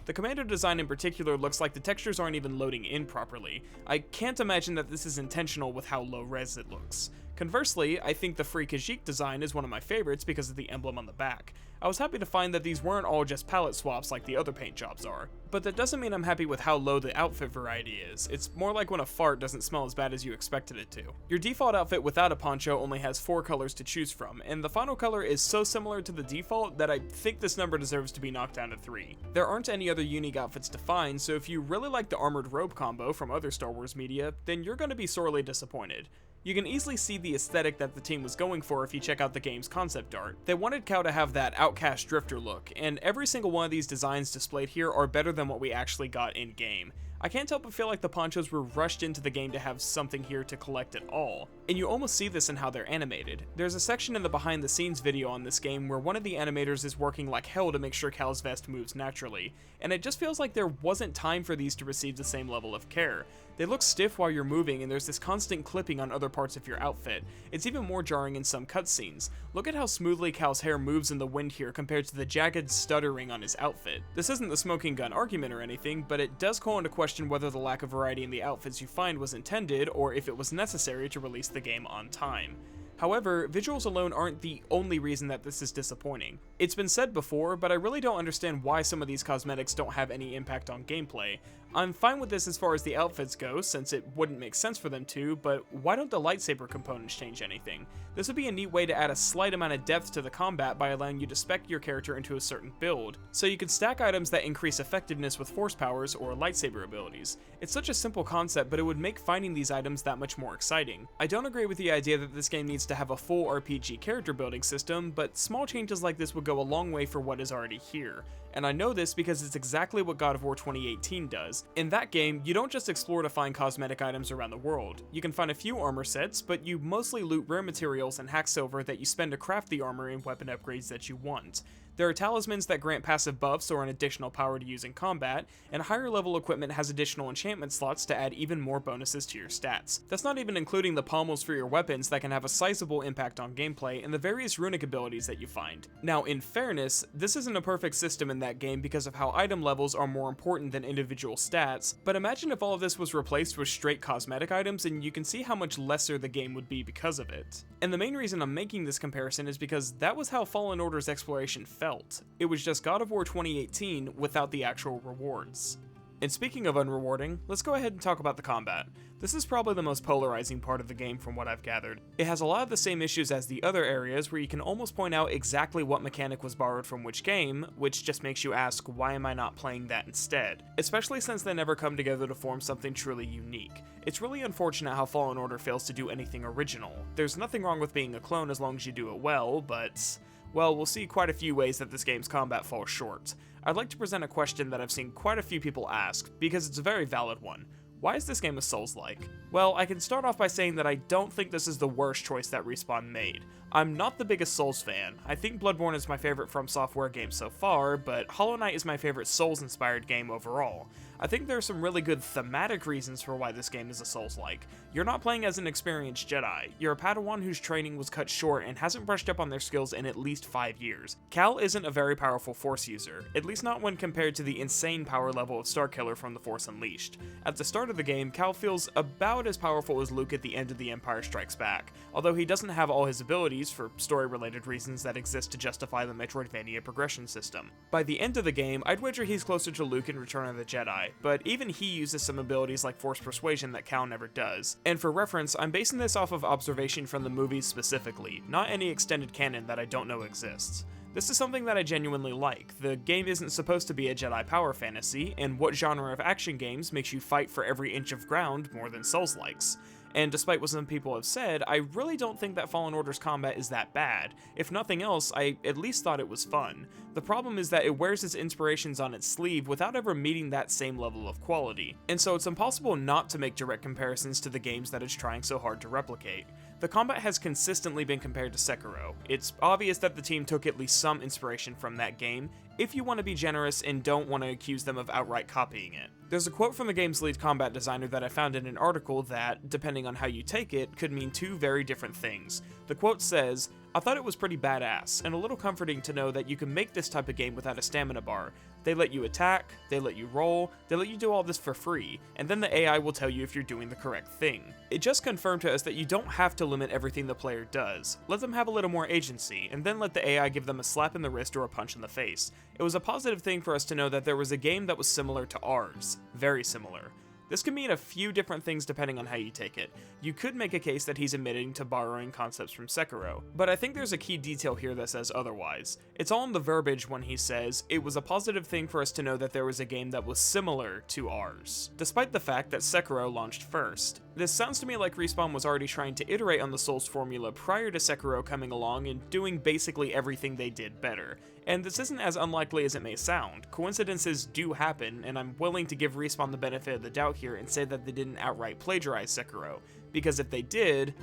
The Commando design in particular looks like the textures aren't even loading in properly. I can't imagine that this is intentional with how low res it looks. Conversely, I think the Free Kashyyyk design is one of my favorites because of the emblem on the back. I was happy to find that these weren't all just palette swaps like the other paint jobs are. But that doesn't mean I'm happy with how low the outfit variety is. It's more like when a fart doesn't smell as bad as you expected it to. Your default outfit without a poncho only has 4 colors to choose from, and the final color is so similar to the default that I think this number deserves to be knocked down to 3. There aren't any other unique outfits to find, so if you really like the armored robe combo from other Star Wars media, then you're going to be sorely disappointed. You can easily see the aesthetic that the team was going for if you check out the game's concept art. They wanted Cal to have that outcast drifter look, and every single one of these designs displayed here are better than what we actually got in-game. I can't help but feel like the ponchos were rushed into the game to have something here to collect at all, and you almost see this in how they're animated. There's a section in the behind the scenes video on this game where one of the animators is working like hell to make sure Cal's vest moves naturally, and it just feels like there wasn't time for these to receive the same level of care. They look stiff while you're moving, and there's this constant clipping on other parts of your outfit. It's even more jarring in some cutscenes. Look at how smoothly Cal's hair moves in the wind here compared to the jagged stuttering on his outfit. This isn't the smoking gun argument or anything, but it does call into question whether the lack of variety in the outfits you find was intended, or if it was necessary to release the game on time. However, visuals alone aren't the only reason that this is disappointing. It's been said before, but I really don't understand why some of these cosmetics don't have any impact on gameplay. I'm fine with this as far as the outfits go, since it wouldn't make sense for them to, but why don't the lightsaber components change anything? This would be a neat way to add a slight amount of depth to the combat by allowing you to spec your character into a certain build, so you could stack items that increase effectiveness with force powers or lightsaber abilities. It's such a simple concept, but it would make finding these items that much more exciting. I don't agree with the idea that this game needs to have a full RPG character building system, but small changes like this would go a long way for what is already here. And I know this because it's exactly what God of War 2018 does. In that game, you don't just explore to find cosmetic items around the world. You can find a few armor sets, but you mostly loot rare materials and hack silver that you spend to craft the armor and weapon upgrades that you want. There are talismans that grant passive buffs or an additional power to use in combat, and higher level equipment has additional enchantment slots to add even more bonuses to your stats. That's not even including the pommels for your weapons that can have a sizable impact on gameplay and the various runic abilities that you find. Now, in fairness, this isn't a perfect system in that game because of how item levels are more important than individual stats, but imagine if all of this was replaced with straight cosmetic items, and you can see how much lesser the game would be because of it. And the main reason I'm making this comparison is because that was how Fallen Order's exploration felt. It was just God of War 2018 without the actual rewards. And speaking of unrewarding, let's go ahead and talk about the combat. This is probably the most polarizing part of the game from what I've gathered. It has a lot of the same issues as the other areas where you can almost point out exactly what mechanic was borrowed from which game, which just makes you ask, why am I not playing that instead? Especially since they never come together to form something truly unique. It's really unfortunate how Fallen Order fails to do anything original. There's nothing wrong with being a clone as long as you do it well, but well, we'll see quite a few ways that this game's combat falls short. I'd like to present a question that I've seen quite a few people ask, because it's a very valid one. Why is this game a Souls-like? Well, I can start off by saying that I don't think this is the worst choice that Respawn made. I'm not the biggest Souls fan. I think Bloodborne is my favorite From Software game so far, but Hollow Knight is my favorite Souls-inspired game overall. I think there are some really good thematic reasons for why this game is a Souls-like. You're not playing as an experienced Jedi. You're a Padawan whose training was cut short and hasn't brushed up on their skills in at least 5 years. Cal isn't a very powerful Force user, at least not when compared to the insane power level of Starkiller from The Force Unleashed. At the start of the game, Cal feels about as powerful as Luke at the end of The Empire Strikes Back, although he doesn't have all his abilities for story-related reasons that exist to justify the Metroidvania progression system. By the end of the game, I'd wager he's closer to Luke in Return of the Jedi, but even he uses some abilities like Force Persuasion that Cal never does. And for reference, I'm basing this off of observation from the movies specifically, not any extended canon that I don't know exists. This is something that I genuinely like. The game isn't supposed to be a Jedi power fantasy, and what genre of action games makes you fight for every inch of ground more than Souls-likes? And despite what some people have said, I really don't think that Fallen Order's combat is that bad. If nothing else, I at least thought it was fun. The problem is that it wears its inspirations on its sleeve without ever meeting that same level of quality, and so it's impossible not to make direct comparisons to the games that it's trying so hard to replicate. The combat has consistently been compared to Sekiro. It's obvious that the team took at least some inspiration from that game, if you want to be generous and don't want to accuse them of outright copying it. There's a quote from the game's lead combat designer that I found in an article that, depending on how you take it, could mean two very different things. The quote says, "I thought it was pretty badass, and a little comforting to know that you can make this type of game without a stamina bar. They let you attack, they let you roll, they let you do all this for free, and then the AI will tell you if you're doing the correct thing." It just confirmed to us that you don't have to limit everything the player does. Let them have a little more agency, and then let the AI give them a slap in the wrist or a punch in the face. It was a positive thing for us to know that there was a game that was similar to ours. Very similar. This could mean a few different things depending on how you take it. You could make a case that he's admitting to borrowing concepts from Sekiro, but I think there's a key detail here that says otherwise. It's all in the verbiage when he says, "It was a positive thing for us to know that there was a game that was similar to ours," despite the fact that Sekiro launched first. This sounds to me like Respawn was already trying to iterate on the Souls formula prior to Sekiro coming along and doing basically everything they did better. And this isn't as unlikely as it may sound. Coincidences do happen, and I'm willing to give Respawn the benefit of the doubt here and say that they didn't outright plagiarize Sekiro, because if they did,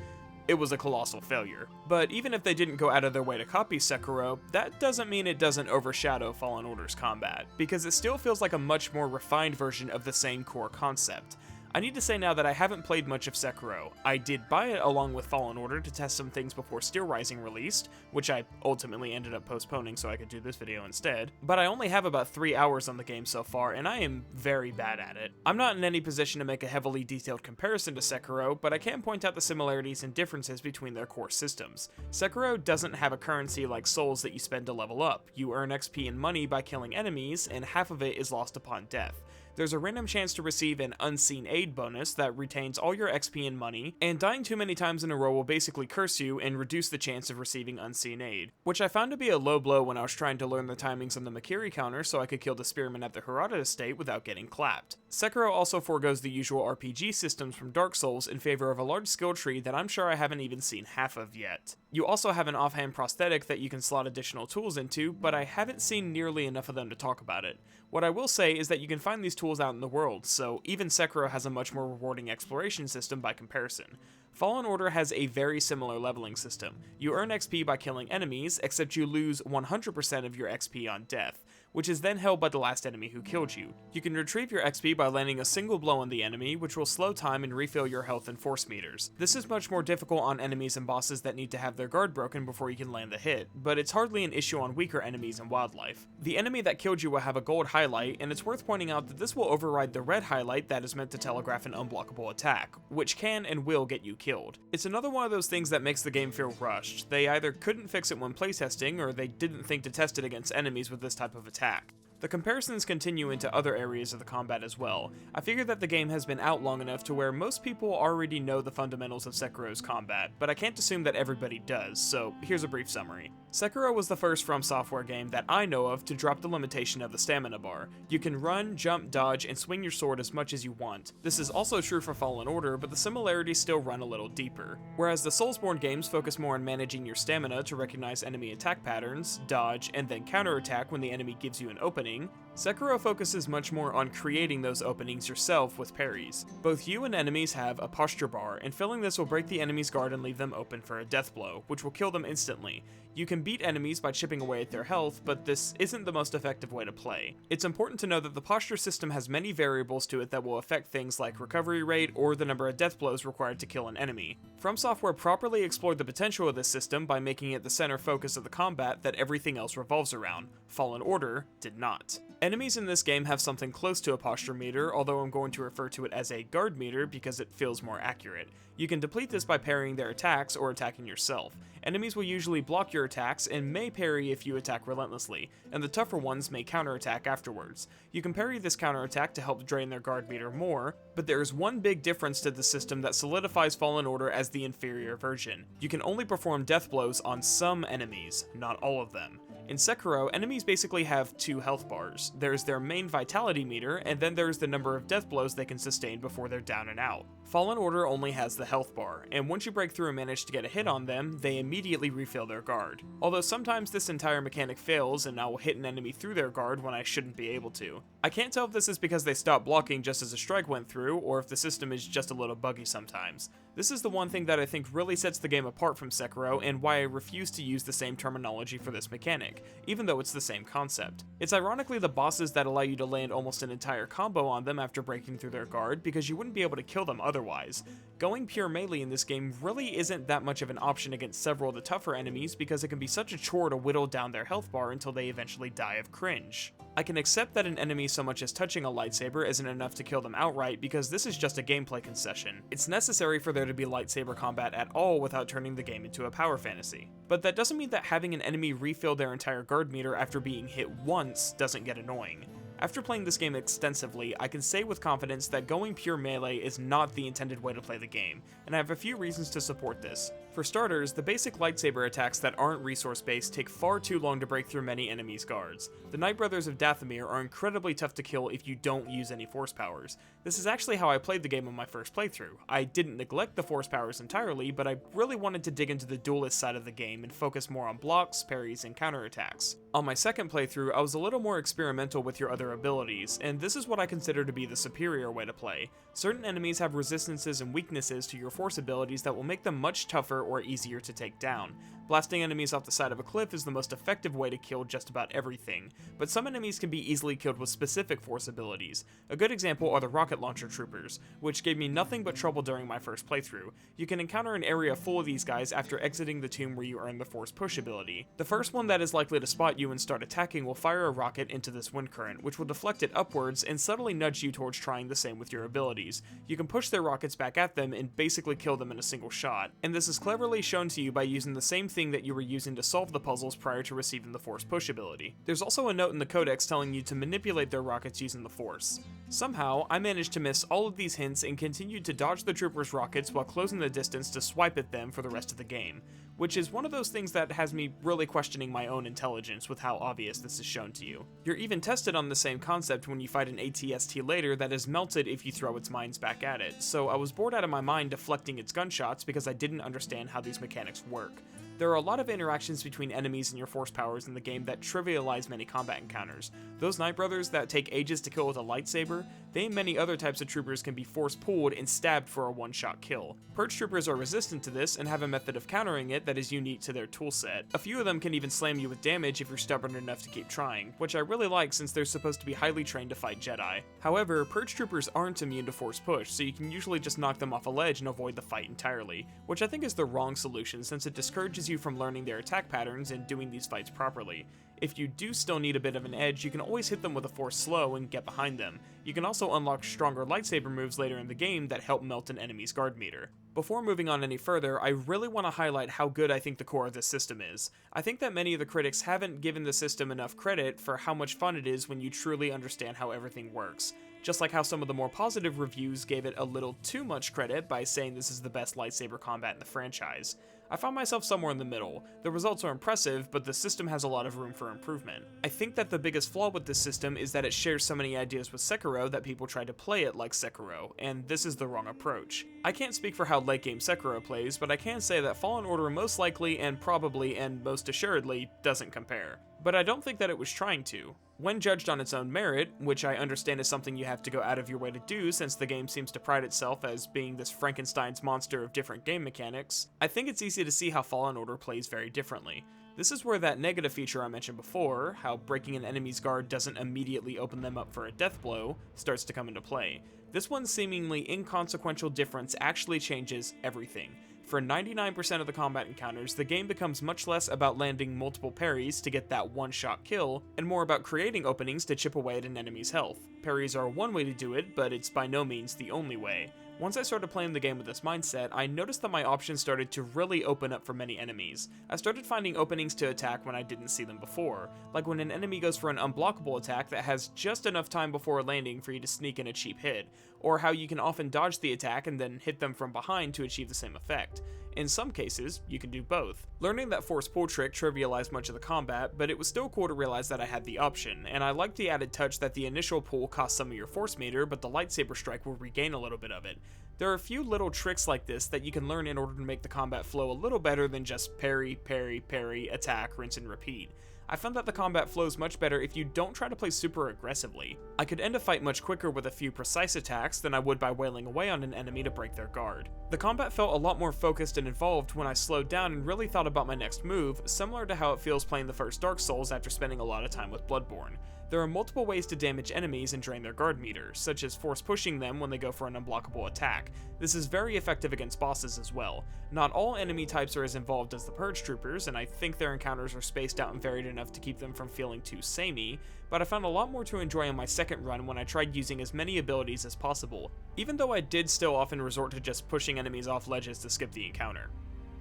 it was a colossal failure. But even if they didn't go out of their way to copy Sekiro, that doesn't mean it doesn't overshadow Fallen Order's combat, because it still feels like a much more refined version of the same core concept. I need to say now that I haven't played much of Sekiro. I did buy it along with Fallen Order to test some things before Steel Rising released, which I ultimately ended up postponing so I could do this video instead, but I only have about 3 hours on the game so far, and I am very bad at it. I'm not in any position to make a heavily detailed comparison to Sekiro, but I can point out the similarities and differences between their core systems. Sekiro doesn't have a currency like Souls that you spend to level up. You earn XP and money by killing enemies, and half of it is lost upon death. There's a random chance to receive an Unseen Aid bonus that retains all your XP and money, and dying too many times in a row will basically curse you and reduce the chance of receiving Unseen Aid, which I found to be a low blow when I was trying to learn the timings on the Makiri counter so I could kill the spearman at the Harada estate without getting clapped. Sekiro also forgoes the usual RPG systems from Dark Souls in favor of a large skill tree that I'm sure I haven't even seen half of yet. You also have an offhand prosthetic that you can slot additional tools into, but I haven't seen nearly enough of them to talk about it. What I will say is that you can find these tools out in the world, so even Sekiro has a much more rewarding exploration system by comparison. Fallen Order has a very similar leveling system. You earn XP by killing enemies, except you lose 100% of your XP on death, which is then held by the last enemy who killed you. You can retrieve your XP by landing a single blow on the enemy, which will slow time and refill your health and force meters. This is much more difficult on enemies and bosses that need to have their guard broken before you can land the hit, but it's hardly an issue on weaker enemies and wildlife. The enemy that killed you will have a gold highlight, and it's worth pointing out that this will override the red highlight that is meant to telegraph an unblockable attack, which can and will get you killed. It's another one of those things that makes the game feel rushed. They either couldn't fix it when playtesting, or they didn't think to test it against enemies with this type of attack. The comparisons continue into other areas of the combat as well. I figure that the game has been out long enough to where most people already know the fundamentals of Sekiro's combat, but I can't assume that everybody does, so here's a brief summary. Sekiro was the first From Software game that I know of to drop the limitation of the stamina bar. You can run, jump, dodge, and swing your sword as much as you want. This is also true for Fallen Order, but the similarities still run a little deeper. Whereas the Soulsborne games focus more on managing your stamina to recognize enemy attack patterns, dodge, and then counterattack when the enemy gives you an opening, Sekiro focuses much more on creating those openings yourself with parries. Both you and enemies have a posture bar, and filling this will break the enemy's guard and leave them open for a death blow, which will kill them instantly. You can beat enemies by chipping away at their health, but this isn't the most effective way to play. It's important to know that the posture system has many variables to it that will affect things like recovery rate or the number of death blows required to kill an enemy. From Software properly explored the potential of this system by making it the center focus of the combat that everything else revolves around. Fallen Order did not. Enemies in this game have something close to a posture meter, although I'm going to refer to it as a guard meter because it feels more accurate. You can deplete this by parrying their attacks or attacking yourself. Enemies will usually block your attacks and may parry if you attack relentlessly, and the tougher ones may counterattack afterwards. You can parry this counterattack to help drain their guard meter more, but there is one big difference to the system that solidifies Fallen Order as the inferior version. You can only perform death blows on some enemies, not all of them. In Sekiro, enemies basically have two health bars. There's their main vitality meter, and then there's the number of death blows they can sustain before they're down and out. Fallen Order only has the health bar, and once you break through and manage to get a hit on them, they immediately refill their guard. Although sometimes this entire mechanic fails and I will hit an enemy through their guard when I shouldn't be able to. I can't tell if this is because they stopped blocking just as a strike went through, or if the system is just a little buggy sometimes. This is the one thing that I think really sets the game apart from Sekiro, and why I refuse to use the same terminology for this mechanic, even though it's the same concept. It's ironically the bosses that allow you to land almost an entire combo on them after breaking through their guard, because you wouldn't be able to kill them otherwise. Going pure melee in this game really isn't that much of an option against several of the tougher enemies because it can be such a chore to whittle down their health bar until they eventually die of cringe. I can accept that an enemy so much as touching a lightsaber isn't enough to kill them outright because this is just a gameplay concession. It's necessary for there to be lightsaber combat at all without turning the game into a power fantasy. But that doesn't mean that having an enemy refill their entire guard meter after being hit once doesn't get annoying. After playing this game extensively, I can say with confidence that going pure melee is not the intended way to play the game, and I have a few reasons to support this. For starters, the basic lightsaber attacks that aren't resource-based take far too long to break through many enemies' guards. The Night Brothers of Dathomir are incredibly tough to kill if you don't use any force powers. This is actually how I played the game on my first playthrough. I didn't neglect the force powers entirely, but I really wanted to dig into the duelist side of the game and focus more on blocks, parries, and counterattacks. On my second playthrough, I was a little more experimental with your other abilities, and this is what I consider to be the superior way to play. Certain enemies have resistances and weaknesses to your force abilities that will make them much tougher or easier to take down. Blasting enemies off the side of a cliff is the most effective way to kill just about everything, but some enemies can be easily killed with specific force abilities. A good example are the rocket launcher troopers, which gave me nothing but trouble during my first playthrough. You can encounter an area full of these guys after exiting the tomb where you earn the force push ability. The first one that is likely to spot you and start attacking will fire a rocket into this wind current, which will deflect it upwards and subtly nudge you towards trying the same with your abilities. You can push their rockets back at them and basically kill them in a single shot, and this is cleverly shown to you by using the same thing that you were using to solve the puzzles prior to receiving the force push ability. There's also a note in the codex telling you to manipulate their rockets using the force. Somehow, I managed to miss all of these hints and continued to dodge the troopers' rockets while closing the distance to swipe at them for the rest of the game, which is one of those things that has me really questioning my own intelligence with how obvious this is shown to you. You're even tested on the same concept when you fight an ATST later that is melted if you throw its mines back at it, so I was bored out of my mind deflecting its gunshots because I didn't understand how these mechanics work. There are a lot of interactions between enemies and your force powers in the game that trivialize many combat encounters. Those Night Brothers that take ages to kill with a lightsaber, they and many other types of troopers can be force pulled and stabbed for a one-shot kill. Purge troopers are resistant to this and have a method of countering it that is unique to their toolset. A few of them can even slam you with damage if you're stubborn enough to keep trying, which I really like since they're supposed to be highly trained to fight Jedi. However, Purge troopers aren't immune to force push, so you can usually just knock them off a ledge and avoid the fight entirely, which I think is the wrong solution since it discourages you from learning their attack patterns and doing these fights properly. If you do still need a bit of an edge, you can always hit them with a force slow and get behind them. You can also unlock stronger lightsaber moves later in the game that help melt an enemy's guard meter. Before moving on any further, I really want to highlight how good I think the core of this system is. I think that many of the critics haven't given the system enough credit for how much fun it is when you truly understand how everything works. Just like how some of the more positive reviews gave it a little too much credit by saying this is the best lightsaber combat in the franchise. I found myself somewhere in the middle. The results are impressive, but the system has a lot of room for improvement. I think that the biggest flaw with this system is that it shares so many ideas with Sekiro that people try to play it like Sekiro, and this is the wrong approach. I can't speak for how late game Sekiro plays, but I can say that Fallen Order most likely and probably and most assuredly doesn't compare. but I don't think that it was trying to. When judged on its own merit, which I understand is something you have to go out of your way to do since the game seems to pride itself as being this Frankenstein's monster of different game mechanics, I think it's easy to see how Fallen Order plays very differently. This is where that negative feature I mentioned before, how breaking an enemy's guard doesn't immediately open them up for a death blow, starts to come into play. This one's seemingly inconsequential difference actually changes everything. For 99% of the combat encounters, the game becomes much less about landing multiple parries to get that one-shot kill, and more about creating openings to chip away at an enemy's health. Parries are one way to do it, but it's by no means the only way. Once I started playing the game with this mindset, I noticed that my options started to really open up for many enemies. I started finding openings to attack when I didn't see them before, like when an enemy goes for an unblockable attack that has just enough time before landing for you to sneak in a cheap hit, or how you can often dodge the attack and then hit them from behind to achieve the same effect. In some cases, you can do both. Learning that force pull trick trivialized much of the combat, but it was still cool to realize that I had the option, and I liked the added touch that the initial pull cost some of your force meter, but the lightsaber strike will regain a little bit of it. There are a few little tricks like this that you can learn in order to make the combat flow a little better than just parry, parry, parry, attack, rinse and repeat. I found that the combat flows much better if you don't try to play super aggressively. I could end a fight much quicker with a few precise attacks than I would by wailing away on an enemy to break their guard. The combat felt a lot more focused and involved when I slowed down and really thought about my next move, similar to how it feels playing the first Dark Souls after spending a lot of time with Bloodborne. There are multiple ways to damage enemies and drain their guard meter, such as force pushing them when they go for an unblockable attack. This is very effective against bosses as well. Not all enemy types are as involved as the Purge Troopers, and I think their encounters are spaced out and varied enough to keep them from feeling too samey, but I found a lot more to enjoy on my second run when I tried using as many abilities as possible, even though I did still often resort to just pushing enemies off ledges to skip the encounter,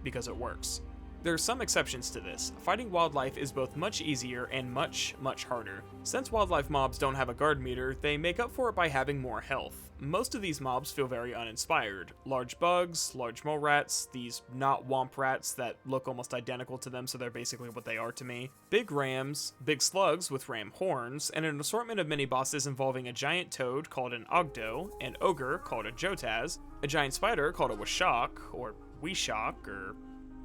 because it works. There are some exceptions to this. Fighting wildlife is both much easier and much harder. Since wildlife mobs don't have a guard meter, they make up for it by having more health. Most of these mobs feel very uninspired. Large bugs, large mole rats, these not womp rats that look almost identical to them so they're basically what they are to me, big rams, big slugs with ram horns, and an assortment of mini-bosses involving a giant toad called an Ogdo, an ogre called a Jotaz, a giant spider called a Washak, or Wishak, or...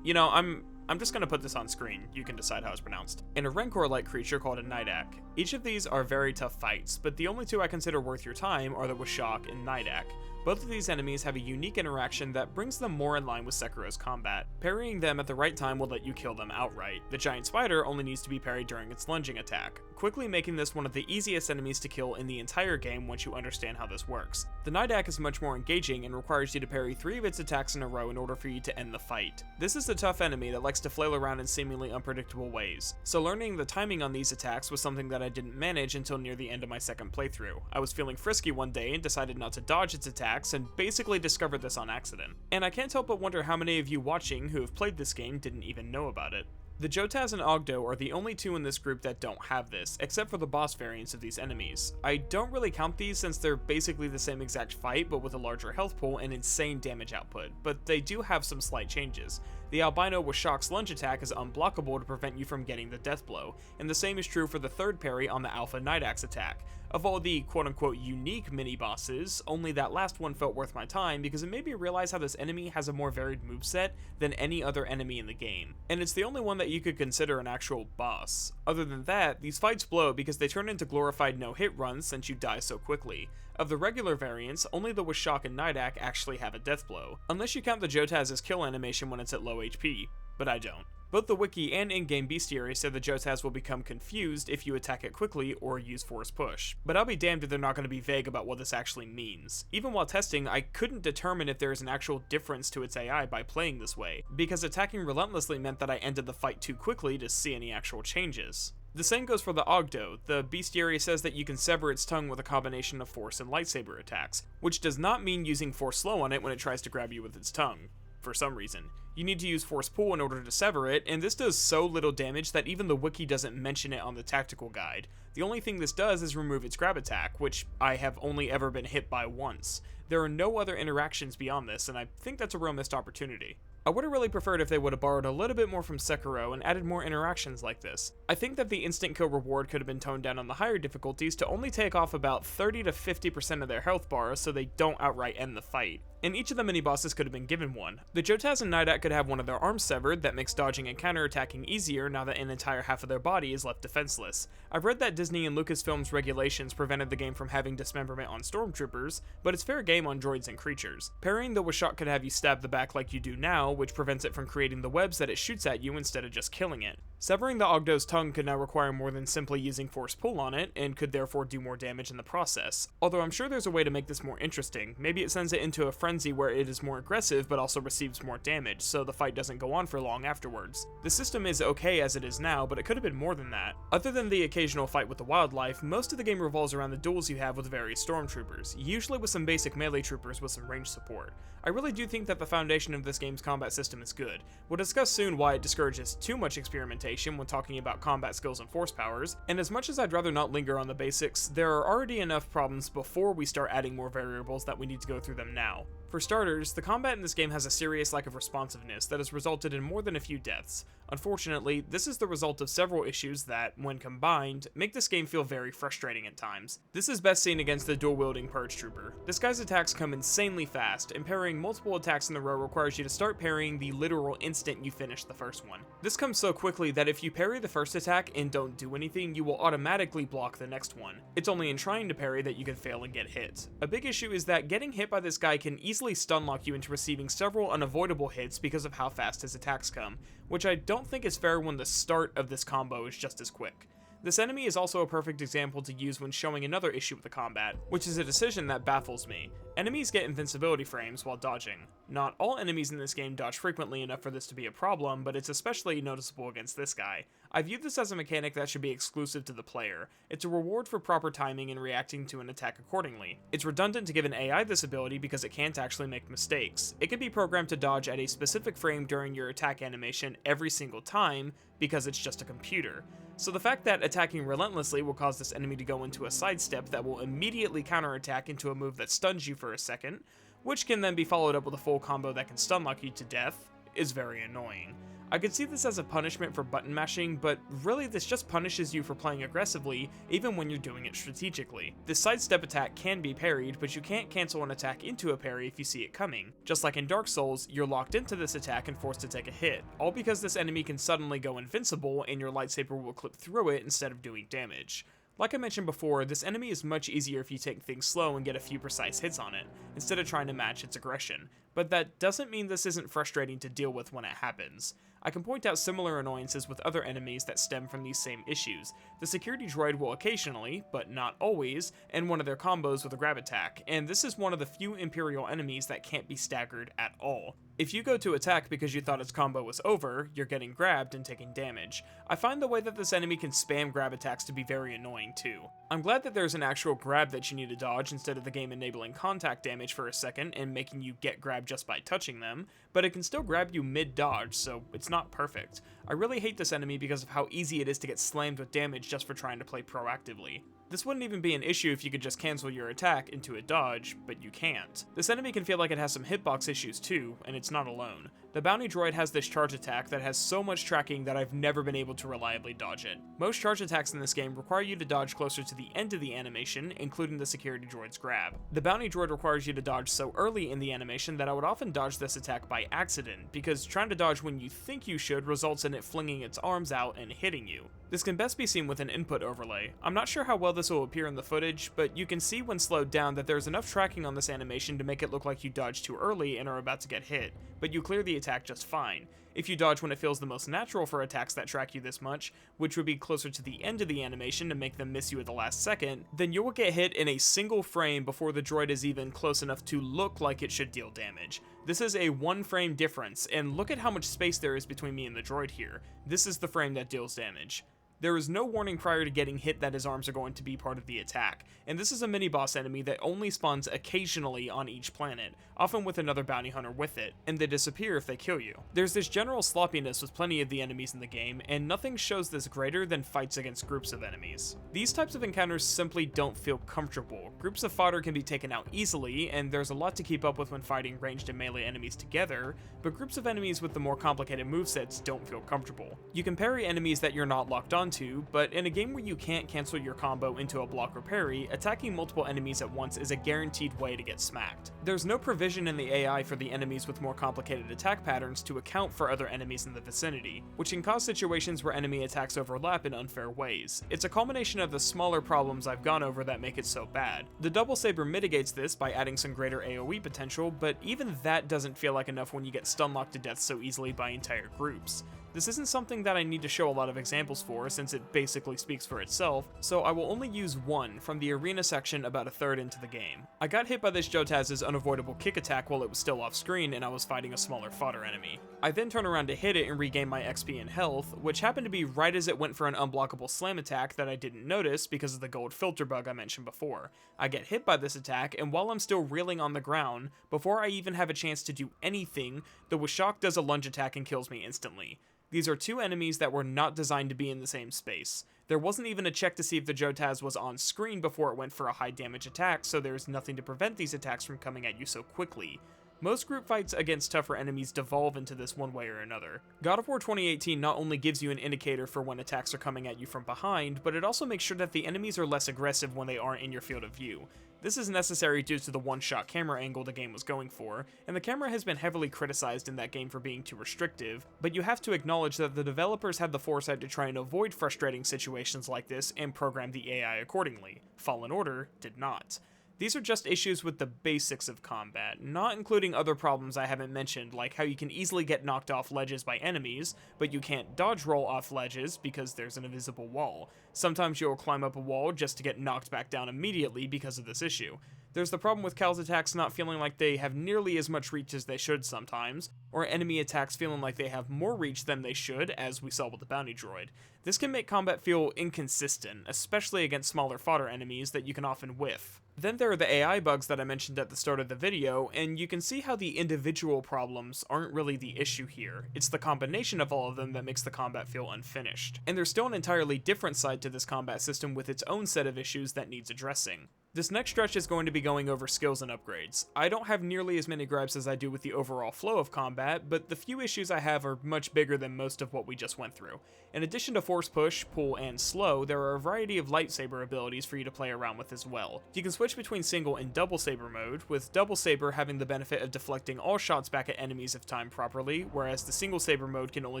You know, I'm just gonna put this on screen, you can decide how it's pronounced. And a Rancor-like creature called a Nidak. Each of these are very tough fights, but the only two I consider worth your time are the Washak and Nidak. Both of these enemies have a unique interaction that brings them more in line with Sekiro's combat. Parrying them at the right time will let you kill them outright. The giant spider only needs to be parried during its lunging attack, quickly making this one of the easiest enemies to kill in the entire game once you understand how this works. The Nidak is much more engaging and requires you to parry 3 of its attacks in a row in order for you to end the fight. This is a tough enemy that likes to flail around in seemingly unpredictable ways, so learning the timing on these attacks was something that I didn't manage until near the end of my second playthrough. I was feeling frisky one day and decided not to dodge its attacks, and basically discovered this on accident. And I can't help but wonder how many of you watching who have played this game didn't even know about it. The Jotaz and Ogdo are the only two in this group that don't have this, except for the boss variants of these enemies. I don't really count these since they're basically the same exact fight, but with a larger health pool and insane damage output, but they do have some slight changes. The albino Washak's lunge attack is unblockable to prevent you from getting the death blow, and the same is true for the third parry on the Alpha Nidak's attack. Of all the quote-unquote unique mini-bosses, only that last one felt worth my time because it made me realize how this enemy has a more varied moveset than any other enemy in the game, and it's the only one that you could consider an actual boss. Other than that, these fights blow because they turn into glorified no-hit runs since you die so quickly. Of the regular variants, only the Washak and Nidak actually have a death blow, unless you count the Jotaz's kill animation when it's at low HP, but I don't. Both the wiki and in-game bestiary said the Jotaz will become confused if you attack it quickly or use force push, but I'll be damned if they're not going to be vague about what this actually means. Even while testing, I couldn't determine if there is an actual difference to its AI by playing this way, because attacking relentlessly meant that I ended the fight too quickly to see any actual changes. The same goes for the Ogdo. The bestiary says that you can sever its tongue with a combination of force and lightsaber attacks, which does not mean using force slow on it when it tries to grab you with its tongue, for some reason. You need to use force pull in order to sever it, and this does so little damage that even the wiki doesn't mention it on the tactical guide. The only thing this does is remove its grab attack, which I have only ever been hit by once. There are no other interactions beyond this, and I think that's a real missed opportunity. I would have really preferred if they would have borrowed a little bit more from Sekiro and added more interactions like this. I think that the instant kill reward could have been toned down on the higher difficulties to only take off about 30 to 50% of their health bar so they don't outright end the fight. And each of the mini-bosses could have been given one. The Jotaz and Nidak could have one of their arms severed that makes dodging and counterattacking easier now that an entire half of their body is left defenseless. I've read that Disney and Lucasfilm's regulations prevented the game from having dismemberment on stormtroopers, but it's fair game on droids and creatures. Parrying the Washot could have you stab the back like you do now, which prevents it from creating the webs that it shoots at you instead of just killing it. Severing the Ogdo's tongue could now require more than simply using force pull on it, and could therefore do more damage in the process. Although I'm sure there's a way to make this more interesting. Maybe it sends it into a frenzy where it is more aggressive but also receives more damage, so the fight doesn't go on for long afterwards. The system is okay as it is now, but it could have been more than that. Other than the occasional fight with the wildlife, most of the game revolves around the duels you have with various stormtroopers, usually with some basic melee troopers with some range support. I really do think that the foundation of this game's combat system is good. We'll discuss soon why it discourages too much experimentation when talking about combat skills and force powers, and as much as I'd rather not linger on the basics, there are already enough problems before we start adding more variables that we need to go through them now. For starters, the combat in this game has a serious lack of responsiveness that has resulted in more than a few deaths. Unfortunately, this is the result of several issues that, when combined, make this game feel very frustrating at times. This is best seen against the dual-wielding Purge Trooper. This guy's attacks come insanely fast, and parrying multiple attacks in a row requires you to start parrying the literal instant you finish the first one. This comes so quickly that if you parry the first attack and don't do anything, you will automatically block the next one. It's only in trying to parry that you can fail and get hit. A big issue is that getting hit by this guy can easily stun lock you into receiving several unavoidable hits because of how fast his attacks come, which I don't think is fair when the start of this combo is just as quick. This enemy is also a perfect example to use when showing another issue with the combat, which is a decision that baffles me. Enemies get invincibility frames while dodging. Not all enemies in this game dodge frequently enough for this to be a problem, but it's especially noticeable against this guy. I view this as a mechanic that should be exclusive to the player. It's a reward for proper timing and reacting to an attack accordingly. It's redundant to give an AI this ability because it can't actually make mistakes. It can be programmed to dodge at a specific frame during your attack animation every single time because it's just a computer. So the fact that attacking relentlessly will cause this enemy to go into a sidestep that will immediately counterattack into a move that stuns you for a second, which can then be followed up with a full combo that can stun lock you to death, is very annoying. I could see this as a punishment for button mashing, but really this just punishes you for playing aggressively, even when you're doing it strategically. This sidestep attack can be parried, but you can't cancel an attack into a parry if you see it coming. Just like in Dark Souls, you're locked into this attack and forced to take a hit, all because this enemy can suddenly go invincible and your lightsaber will clip through it instead of doing damage. Like I mentioned before, this enemy is much easier if you take things slow and get a few precise hits on it, instead of trying to match its aggression, but that doesn't mean this isn't frustrating to deal with when it happens. I can point out similar annoyances with other enemies that stem from these same issues. The security droid will occasionally, but not always, end one of their combos with a grab attack, and this is one of the few Imperial enemies that can't be staggered at all. If you go to attack because you thought its combo was over, you're getting grabbed and taking damage. I find the way that this enemy can spam grab attacks to be very annoying too. I'm glad that there's an actual grab that you need to dodge instead of the game enabling contact damage for a second and making you get grabbed just by touching them, but it can still grab you mid-dodge, so it's not perfect. I really hate this enemy because of how easy it is to get slammed with damage just for trying to play proactively. This wouldn't even be an issue if you could just cancel your attack into a dodge, but you can't. This enemy can feel like it has some hitbox issues too, and it's not alone. The bounty droid has this charge attack that has so much tracking that I've never been able to reliably dodge it. Most charge attacks in this game require you to dodge closer to the end of the animation, including the security droid's grab. The bounty droid requires you to dodge so early in the animation that I would often dodge this attack by accident, because trying to dodge when you think you should results in it flinging its arms out and hitting you. This can best be seen with an input overlay. I'm not sure how well this will appear in the footage, but you can see when slowed down that there's enough tracking on this animation to make it look like you dodged too early and are about to get hit, but you clear the attack just fine. If you dodge when it feels the most natural for attacks that track you this much, which would be closer to the end of the animation to make them miss you at the last second, then you will get hit in a single frame before the droid is even close enough to look like it should deal damage. This is a 1 frame difference, and look at how much space there is between me and the droid here. This is the frame that deals damage. There is no warning prior to getting hit that his arms are going to be part of the attack, and this is a mini-boss enemy that only spawns occasionally on each planet, often with another bounty hunter with it, and they disappear if they kill you. There's this general sloppiness with plenty of the enemies in the game, and nothing shows this greater than fights against groups of enemies. These types of encounters simply don't feel comfortable. Groups of fodder can be taken out easily, and there's a lot to keep up with when fighting ranged and melee enemies together, but groups of enemies with the more complicated movesets don't feel comfortable. You can parry enemies that you're not locked onto, but in a game where you can't cancel your combo into a block or parry, attacking multiple enemies at once is a guaranteed way to get smacked. There's no provision in the AI for the enemies with more complicated attack patterns to account for other enemies in the vicinity, which can cause situations where enemy attacks overlap in unfair ways. It's a culmination of the smaller problems I've gone over that make it so bad. The double saber mitigates this by adding some greater AoE potential, but even that doesn't feel like enough when you get stun locked to death so easily by entire groups. This isn't something that I need to show a lot of examples for, since it basically speaks for itself, so I will only use one from the arena section about a third into the game. I got hit by this Jotaz's unavoidable kick attack while it was still off screen and I was fighting a smaller fodder enemy. I then turn around to hit it and regain my XP and health, which happened to be right as it went for an unblockable slam attack that I didn't notice because of the gold filter bug I mentioned before. I get hit by this attack, and while I'm still reeling on the ground, before I even have a chance to do anything, the Washok does a lunge attack and kills me instantly. These are two enemies that were not designed to be in the same space. There wasn't even a check to see if the Jotaz was on screen before it went for a high damage attack, so there's nothing to prevent these attacks from coming at you so quickly. Most group fights against tougher enemies devolve into this one way or another. God of War 2018 not only gives you an indicator for when attacks are coming at you from behind, but it also makes sure that the enemies are less aggressive when they aren't in your field of view. This is necessary due to the one-shot camera angle the game was going for, and the camera has been heavily criticized in that game for being too restrictive, but you have to acknowledge that the developers had the foresight to try and avoid frustrating situations like this and program the AI accordingly. Fallen Order did not. These are just issues with the basics of combat, not including other problems I haven't mentioned, like how you can easily get knocked off ledges by enemies, but you can't dodge roll off ledges because there's an invisible wall. Sometimes you'll climb up a wall just to get knocked back down immediately because of this issue. There's the problem with Cal's attacks not feeling like they have nearly as much reach as they should sometimes, or enemy attacks feeling like they have more reach than they should, as we saw with the bounty droid. This can make combat feel inconsistent, especially against smaller fodder enemies that you can often whiff. Then there are the AI bugs that I mentioned at the start of the video, and you can see how the individual problems aren't really the issue here. It's the combination of all of them that makes the combat feel unfinished. And there's still an entirely different side to this combat system with its own set of issues that needs addressing. This next stretch is going to be going over skills and upgrades. I don't have nearly as many gripes as I do with the overall flow of combat, but the few issues I have are much bigger than most of what we just went through. In addition to force push, pull, and slow, there are a variety of lightsaber abilities for you to play around with as well. You can switch between single and double saber mode, with double saber having the benefit of deflecting all shots back at enemies if timed properly, whereas the single saber mode can only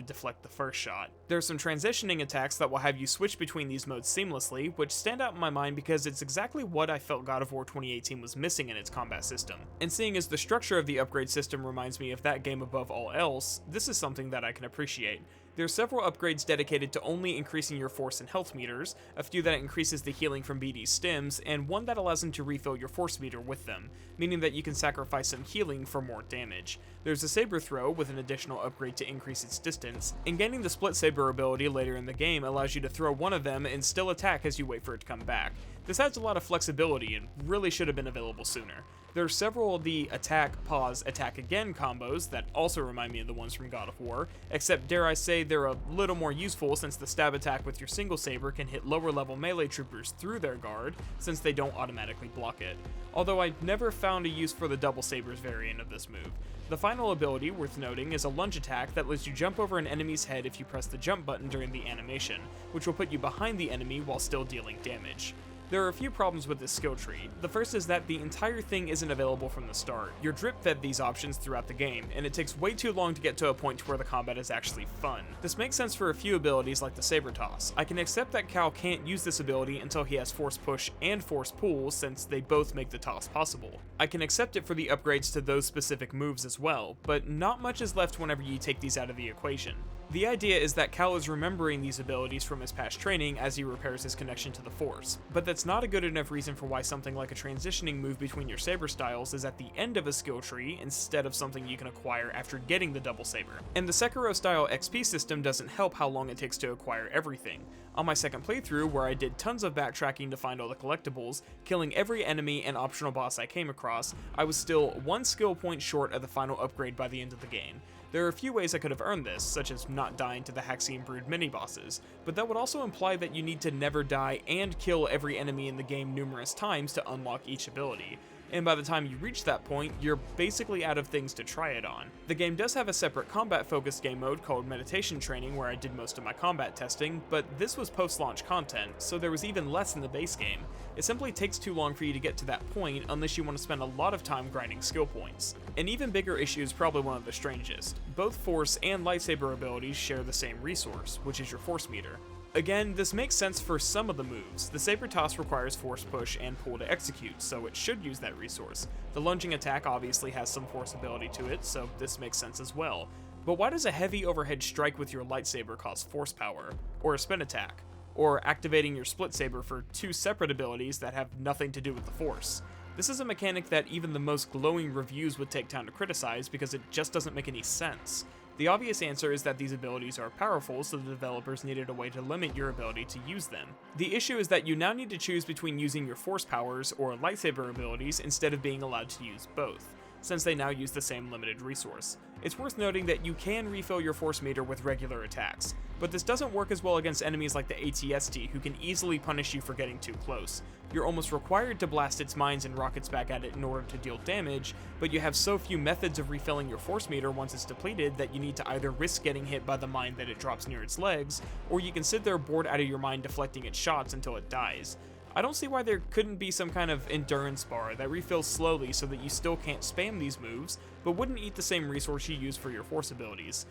deflect the first shot. There are some transitioning attacks that will have you switch between these modes seamlessly, which stand out in my mind because it's exactly what I felt God of War 2018 was missing in its combat system. And seeing as the structure of the upgrade system reminds me of that game above all else, this is something that I can appreciate. There are several upgrades dedicated to only increasing your force and health meters, a few that increases the healing from BD's stims, and one that allows them to refill your force meter with them, meaning that you can sacrifice some healing for more damage. There's a saber throw with an additional upgrade to increase its distance, and gaining the split saber ability later in the game allows you to throw one of them and still attack as you wait for it to come back. This adds a lot of flexibility and really should have been available sooner. There are several of the attack, pause, attack again combos that also remind me of the ones from God of War, except dare I say they're a little more useful since the stab attack with your single saber can hit lower level melee troopers through their guard since they don't automatically block it, although I never found a use for the double sabers variant of this move. The final ability, worth noting, is a lunge attack that lets you jump over an enemy's head if you press the jump button during the animation, which will put you behind the enemy while still dealing damage. There are a few problems with this skill tree. The first is that the entire thing isn't available from the start. You're drip-fed these options throughout the game, and it takes way too long to get to a point where the combat is actually fun. This makes sense for a few abilities like the saber toss. I can accept that Cal can't use this ability until he has force push and force pull since they both make the toss possible. I can accept it for the upgrades to those specific moves as well, but not much is left whenever you take these out of the equation. The idea is that Cal is remembering these abilities from his past training as he repairs his connection to the Force, but that's not a good enough reason for why something like a transitioning move between your saber styles is at the end of a skill tree instead of something you can acquire after getting the double saber. And the Sekiro style XP system doesn't help how long it takes to acquire everything. On my second playthrough, where I did tons of backtracking to find all the collectibles, killing every enemy and optional boss I came across, I was still 1 skill point short of the final upgrade by the end of the game. There are a few ways I could have earned this, such as not dying to the Haxian Brood mini-bosses, but that would also imply that you need to never die and kill every enemy in the game numerous times to unlock each ability. And by the time you reach that point, you're basically out of things to try it on. The game does have a separate combat-focused game mode called Meditation Training where I did most of my combat testing, but this was post-launch content, so there was even less in the base game. It simply takes too long for you to get to that point unless you want to spend a lot of time grinding skill points. An even bigger issue is probably one of the strangest. Both Force and lightsaber abilities share the same resource, which is your Force meter. Again, this makes sense for some of the moves. The Saber Toss requires Force Push and Pull to execute, so it should use that resource. The lunging attack obviously has some Force ability to it, so this makes sense as well. But why does a heavy overhead strike with your lightsaber cost Force power? Or a spin attack? Or activating your split saber for 2 separate abilities that have nothing to do with the Force? This is a mechanic that even the most glowing reviews would take time to criticize because it just doesn't make any sense. The obvious answer is that these abilities are powerful, so the developers needed a way to limit your ability to use them. The issue is that you now need to choose between using your Force powers or lightsaber abilities instead of being allowed to use both, since they now use the same limited resource. It's worth noting that you can refill your Force meter with regular attacks, but this doesn't work as well against enemies like the ATST who can easily punish you for getting too close. You're almost required to blast its mines and rockets back at it in order to deal damage, but you have so few methods of refilling your Force meter once it's depleted that you need to either risk getting hit by the mine that it drops near its legs, or you can sit there bored out of your mind deflecting its shots until it dies. I don't see why there couldn't be some kind of endurance bar that refills slowly so that you still can't spam these moves, but wouldn't eat the same resource you use for your Force abilities.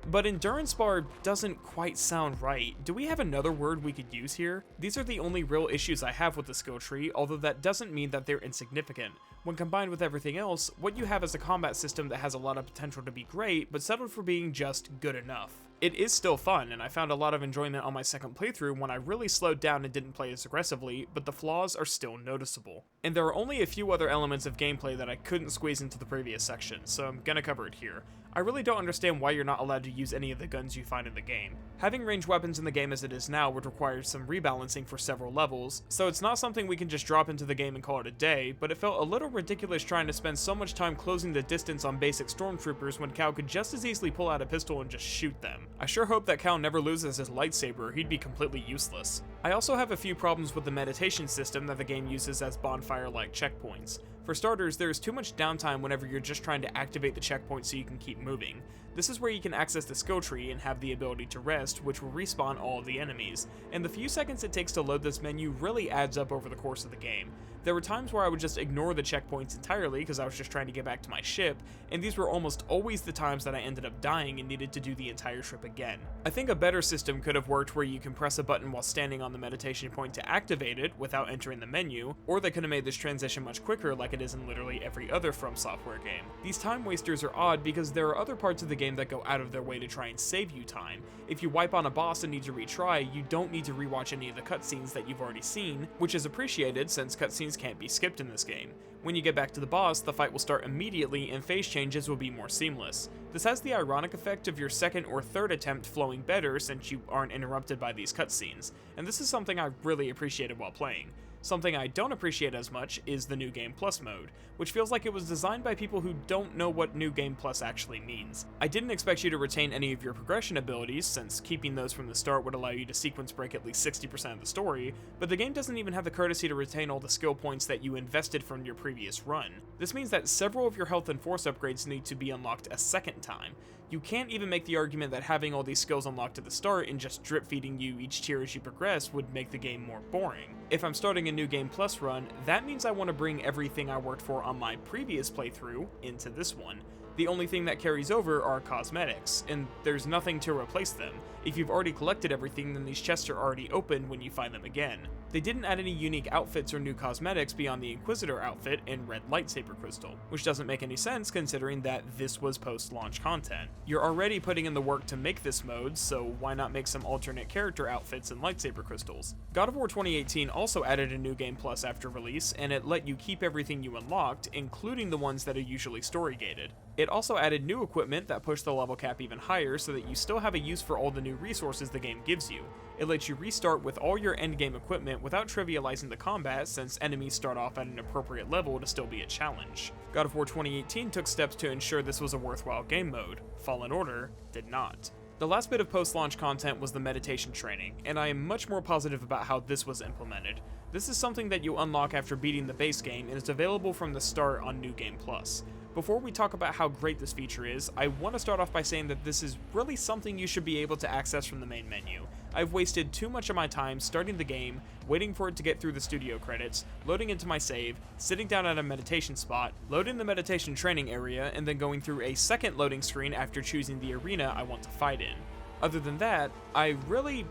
But endurance bar doesn't quite sound right. Do we have another word we could use here? These are the only real issues I have with the skill tree, although that doesn't mean that they're insignificant. When combined with everything else, what you have is a combat system that has a lot of potential to be great, but settled for being just good enough. It is still fun, and I found a lot of enjoyment on my second playthrough when I really slowed down and didn't play as aggressively, but the flaws are still noticeable. And there are only a few other elements of gameplay that I couldn't squeeze into the previous section, so I'm gonna cover it here. I really don't understand why you're not allowed to use any of the guns you find in the game. Having ranged weapons in the game as it is now would require some rebalancing for several levels, so it's not something we can just drop into the game and call it a day, but it felt a little ridiculous trying to spend so much time closing the distance on basic stormtroopers when Cal could just as easily pull out a pistol and just shoot them. I sure hope that Cal never loses his lightsaber, or he'd be completely useless. I also have a few problems with the meditation system that the game uses as bonfire-like checkpoints. For starters, there is too much downtime whenever you're just trying to activate the checkpoint so you can keep moving. This is where you can access the skill tree and have the ability to rest, which will respawn all of the enemies, and the few seconds it takes to load this menu really adds up over the course of the game. There were times where I would just ignore the checkpoints entirely because I was just trying to get back to my ship, and these were almost always the times that I ended up dying and needed to do the entire trip again. I think a better system could have worked where you can press a button while standing on the meditation point to activate it without entering the menu, or they could have made this transition much quicker like it is in literally every other From Software game. These time wasters are odd because there are other parts of the game that go out of their way to try and save you time. If you wipe on a boss and need to retry, you don't need to rewatch any of the cutscenes that you've already seen, which is appreciated since cutscenes can't be skipped in this game. When you get back to the boss, the fight will start immediately and phase changes will be more seamless. This has the ironic effect of your second or third attempt flowing better since you aren't interrupted by these cutscenes, and this is something I really appreciated while playing. Something I don't appreciate as much is the New Game Plus mode, which feels like it was designed by people who don't know what New Game Plus actually means. I didn't expect you to retain any of your progression abilities, since keeping those from the start would allow you to sequence break at least 60% of the story, but the game doesn't even have the courtesy to retain all the skill points that you invested from your previous run. This means that several of your health and force upgrades need to be unlocked a second time. You can't even make the argument that having all these skills unlocked at the start and just drip feeding you each tier as you progress would make the game more boring. If I'm starting a New Game Plus run, that means I want to bring everything I worked for on my previous playthrough into this one. The only thing that carries over are cosmetics, and there's nothing to replace them. If you've already collected everything, then these chests are already open when you find them again. They didn't add any unique outfits or new cosmetics beyond the Inquisitor outfit and red lightsaber crystal, which doesn't make any sense considering that this was post-launch content. You're already putting in the work to make this mode, so why not make some alternate character outfits and lightsaber crystals? God of War 2018 also added a new game plus after release, and it let you keep everything you unlocked, including the ones that are usually story-gated. It also added new equipment that pushed the level cap even higher so that you still have a use for all the new resources the game gives you. It lets you restart with all your endgame equipment without trivializing the combat, since enemies start off at an appropriate level to still be a challenge. God of War 2018 took steps to ensure this was a worthwhile game mode. Fallen Order did not. The last bit of post-launch content was the meditation training, and I am much more positive about how this was implemented. This is something that you unlock after beating the base game, and it's available from the start on New Game Plus. Before we talk about how great this feature is, I want to start off by saying that this is really something you should be able to access from the main menu. I've wasted too much of my time starting the game, waiting for it to get through the studio credits, loading into my save, sitting down at a meditation spot, loading the meditation training area, and then going through a second loading screen after choosing the arena I want to fight in. Other than that, I really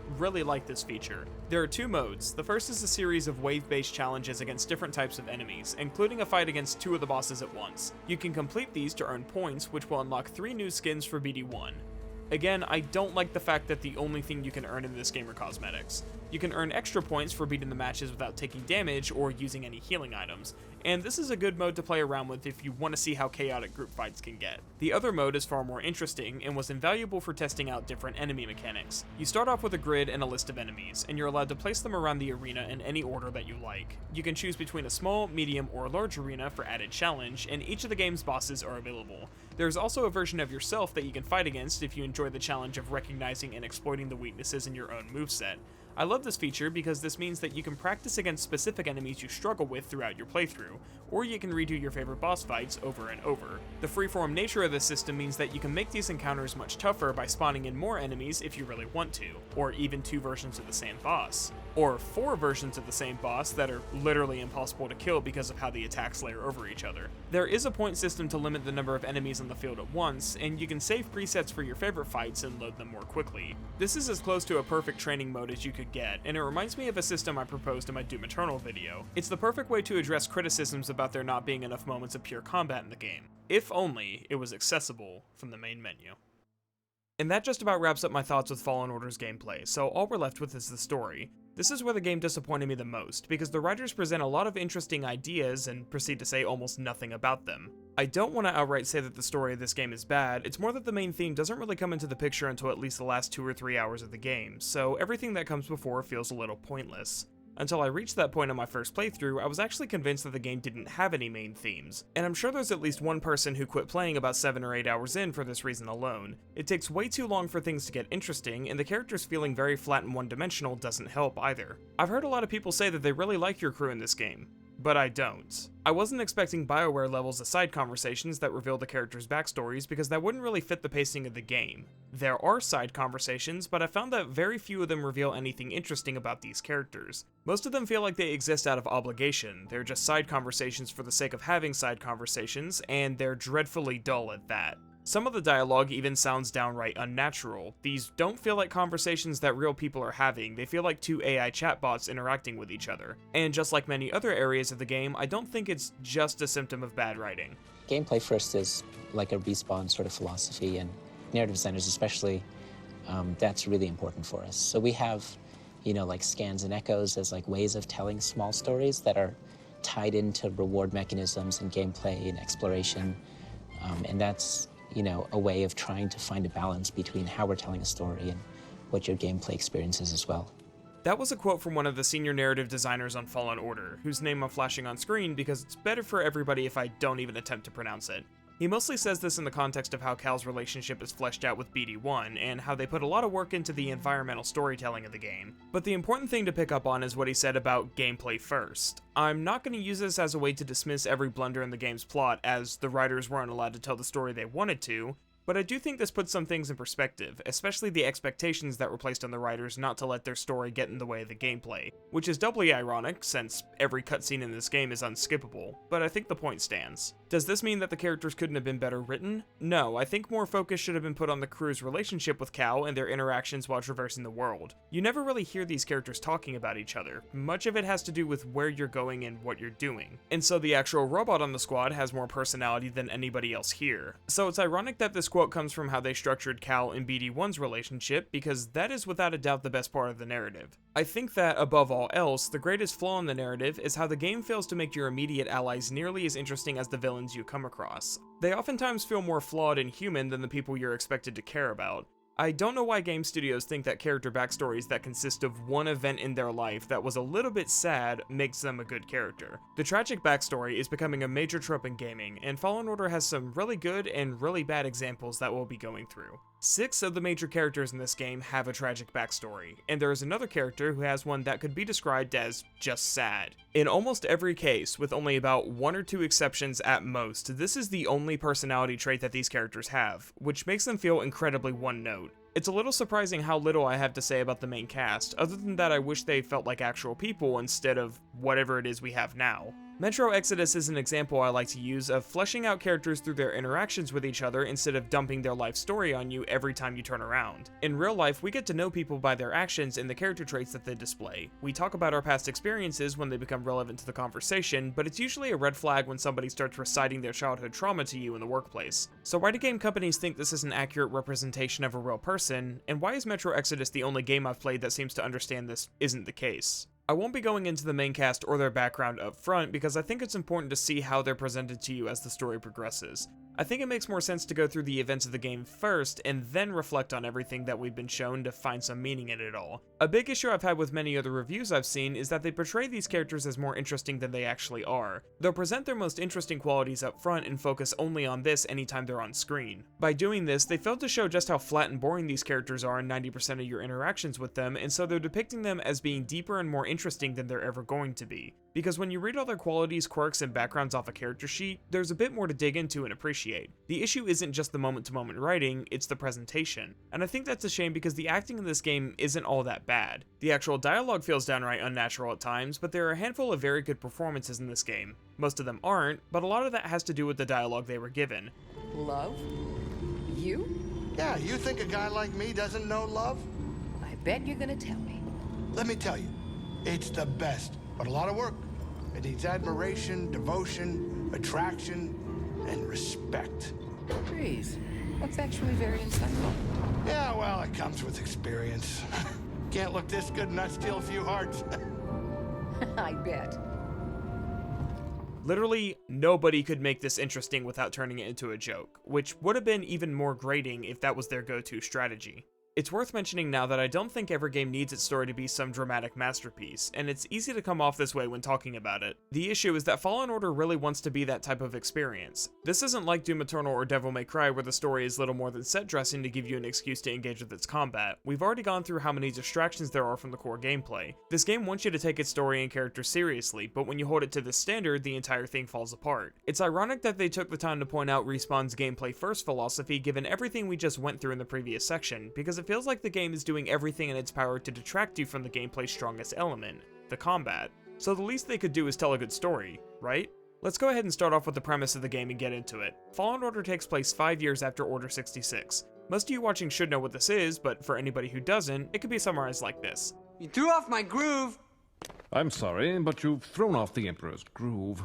like this feature. There are two modes. The first is a series of wave-based challenges against different types of enemies, including a fight against 2 of the bosses at once. You can complete these to earn points, which will unlock 3 new skins for BD1. Again, I don't like the fact that the only thing you can earn in this game are cosmetics. You can earn extra points for beating the matches without taking damage or using any healing items, and this is a good mode to play around with if you want to see how chaotic group fights can get. The other mode is far more interesting and was invaluable for testing out different enemy mechanics. You start off with a grid and a list of enemies, and you're allowed to place them around the arena in any order that you like. You can choose between a small, medium, or large arena for added challenge, and each of the game's bosses are available. There's also a version of yourself that you can fight against if you enjoy the challenge of recognizing and exploiting the weaknesses in your own moveset. I love this feature because this means that you can practice against specific enemies you struggle with throughout your playthrough, or you can redo your favorite boss fights over and over. The freeform nature of this system means that you can make these encounters much tougher by spawning in more enemies if you really want to, or even 2 versions of the same boss, or 4 versions of the same boss that are literally impossible to kill because of how the attacks layer over each other. There is a point system to limit the number of enemies on the field at once, and you can save presets for your favorite fights and load them more quickly. This is as close to a perfect training mode as you could get, and it reminds me of a system I proposed in my Doom Eternal video. It's the perfect way to address criticisms about there not being enough moments of pure combat in the game. If only it was accessible from the main menu. And that just about wraps up my thoughts with Fallen Order's gameplay, so all we're left with is the story. This is where the game disappointed me the most, because the writers present a lot of interesting ideas and proceed to say almost nothing about them. I don't want to outright say that the story of this game is bad, it's more that the main theme doesn't really come into the picture until at least the last 2 or 3 hours of the game, so everything that comes before feels a little pointless. Until I reached that point in my first playthrough, I was actually convinced that the game didn't have any main themes, and I'm sure there's at least one person who quit playing about 7 or 8 hours in for this reason alone. It takes way too long for things to get interesting, and the characters feeling very flat and one-dimensional doesn't help either. I've heard a lot of people say that they really like your crew in this game, but I don't. I wasn't expecting BioWare levels of side conversations that reveal the characters' backstories because that wouldn't really fit the pacing of the game. There are side conversations, but I found that very few of them reveal anything interesting about these characters. Most of them feel like they exist out of obligation, they're just side conversations for the sake of having side conversations, and they're dreadfully dull at that. Some of the dialogue even sounds downright unnatural. These don't feel like conversations that real people are having, they feel like 2 AI chatbots interacting with each other. And just like many other areas of the game, I don't think it's just a symptom of bad writing. Gameplay first is like a Respawn sort of philosophy, and narrative designers especially, that's really important for us. So we have, like scans and echoes as like ways of telling small stories that are tied into reward mechanisms and gameplay and exploration, and that's a way of trying to find a balance between how we're telling a story and what your gameplay experience is as well. That was a quote from one of the senior narrative designers on Fallen Order, whose name I'm flashing on screen because it's better for everybody if I don't even attempt to pronounce it. He mostly says this in the context of how Cal's relationship is fleshed out with BD1, and how they put a lot of work into the environmental storytelling of the game. But the important thing to pick up on is what he said about gameplay first. I'm not going to use this as a way to dismiss every blunder in the game's plot, as the writers weren't allowed to tell the story they wanted to. But I do think this puts some things in perspective, especially the expectations that were placed on the writers not to let their story get in the way of the gameplay, which is doubly ironic since every cutscene in this game is unskippable, but I think the point stands. Does this mean that the characters couldn't have been better written? No, I think more focus should have been put on the crew's relationship with Cal and their interactions while traversing the world. You never really hear these characters talking about each other. Much of it has to do with where you're going and what you're doing. And so the actual robot on the squad has more personality than anybody else here. So it's ironic that this quote comes from how they structured Cal and BD1's relationship, because that is without a doubt the best part of the narrative. I think that, above all else, the greatest flaw in the narrative is how the game fails to make your immediate allies nearly as interesting as the villains you come across. They oftentimes feel more flawed and human than the people you're expected to care about. I don't know why game studios think that character backstories that consist of one event in their life that was a little bit sad makes them a good character. The tragic backstory is becoming a major trope in gaming, and Fallen Order has some really good and really bad examples that we'll be going through. 6 of the major characters in this game have a tragic backstory, and there is another character who has one that could be described as just sad. In almost every case, with only about 1 or 2 exceptions at most, this is the only personality trait that these characters have, which makes them feel incredibly one-note. It's a little surprising how little I have to say about the main cast, other than that I wish they felt like actual people instead of whatever it is we have now. Metro Exodus is an example I like to use of fleshing out characters through their interactions with each other instead of dumping their life story on you every time you turn around. In real life, we get to know people by their actions and the character traits that they display. We talk about our past experiences when they become relevant to the conversation, but it's usually a red flag when somebody starts reciting their childhood trauma to you in the workplace. So why do game companies think this is an accurate representation of a real person, and why is Metro Exodus the only game I've played that seems to understand this isn't the case? I won't be going into the main cast or their background up front because I think it's important to see how they're presented to you as the story progresses. I think it makes more sense to go through the events of the game first and then reflect on everything that we've been shown to find some meaning in it all. A big issue I've had with many other reviews I've seen is that they portray these characters as more interesting than they actually are. They'll present their most interesting qualities up front and focus only on this anytime they're on screen. By doing this, they fail to show just how flat and boring these characters are in 90% of your interactions with them, and so they're depicting them as being deeper and more interesting than they're ever going to be. Because when you read all their qualities, quirks, and backgrounds off a character sheet, there's a bit more to dig into and appreciate. The issue isn't just the moment-to-moment writing, it's the presentation. And I think that's a shame because the acting in this game isn't all that bad. The actual dialogue feels downright unnatural at times, but there are a handful of very good performances in this game. Most of them aren't, but a lot of that has to do with the dialogue they were given. Love? You? Yeah, you think a guy like me doesn't know love? I bet you're gonna tell me. Let me tell you, it's the best, but a lot of work. It needs admiration, devotion, attraction, and respect. Please. That's actually very insightful. Yeah, well, it comes with experience. Can't look this good and not steal a few hearts. I bet. Literally, nobody could make this interesting without turning it into a joke, which would have been even more grating if that was their go-to strategy. It's worth mentioning now that I don't think every game needs its story to be some dramatic masterpiece, and it's easy to come off this way when talking about it. The issue is that Fallen Order really wants to be that type of experience. This isn't like Doom Eternal or Devil May Cry where the story is little more than set dressing to give you an excuse to engage with its combat. We've already gone through how many distractions there are from the core gameplay. This game wants you to take its story and characters seriously, but when you hold it to this standard, the entire thing falls apart. It's ironic that they took the time to point out Respawn's gameplay first philosophy given everything we just went through in the previous section, because it feels like the game is doing everything in its power to detract you from the gameplay's strongest element, the combat. So the least they could do is tell a good story, right? Let's go ahead and start off with the premise of the game and get into it. Fallen Order takes place 5 years after Order 66. Most of you watching should know what this is, but for anybody who doesn't, it could be summarized like this. You threw off my groove! I'm sorry, but you've thrown off the Emperor's groove.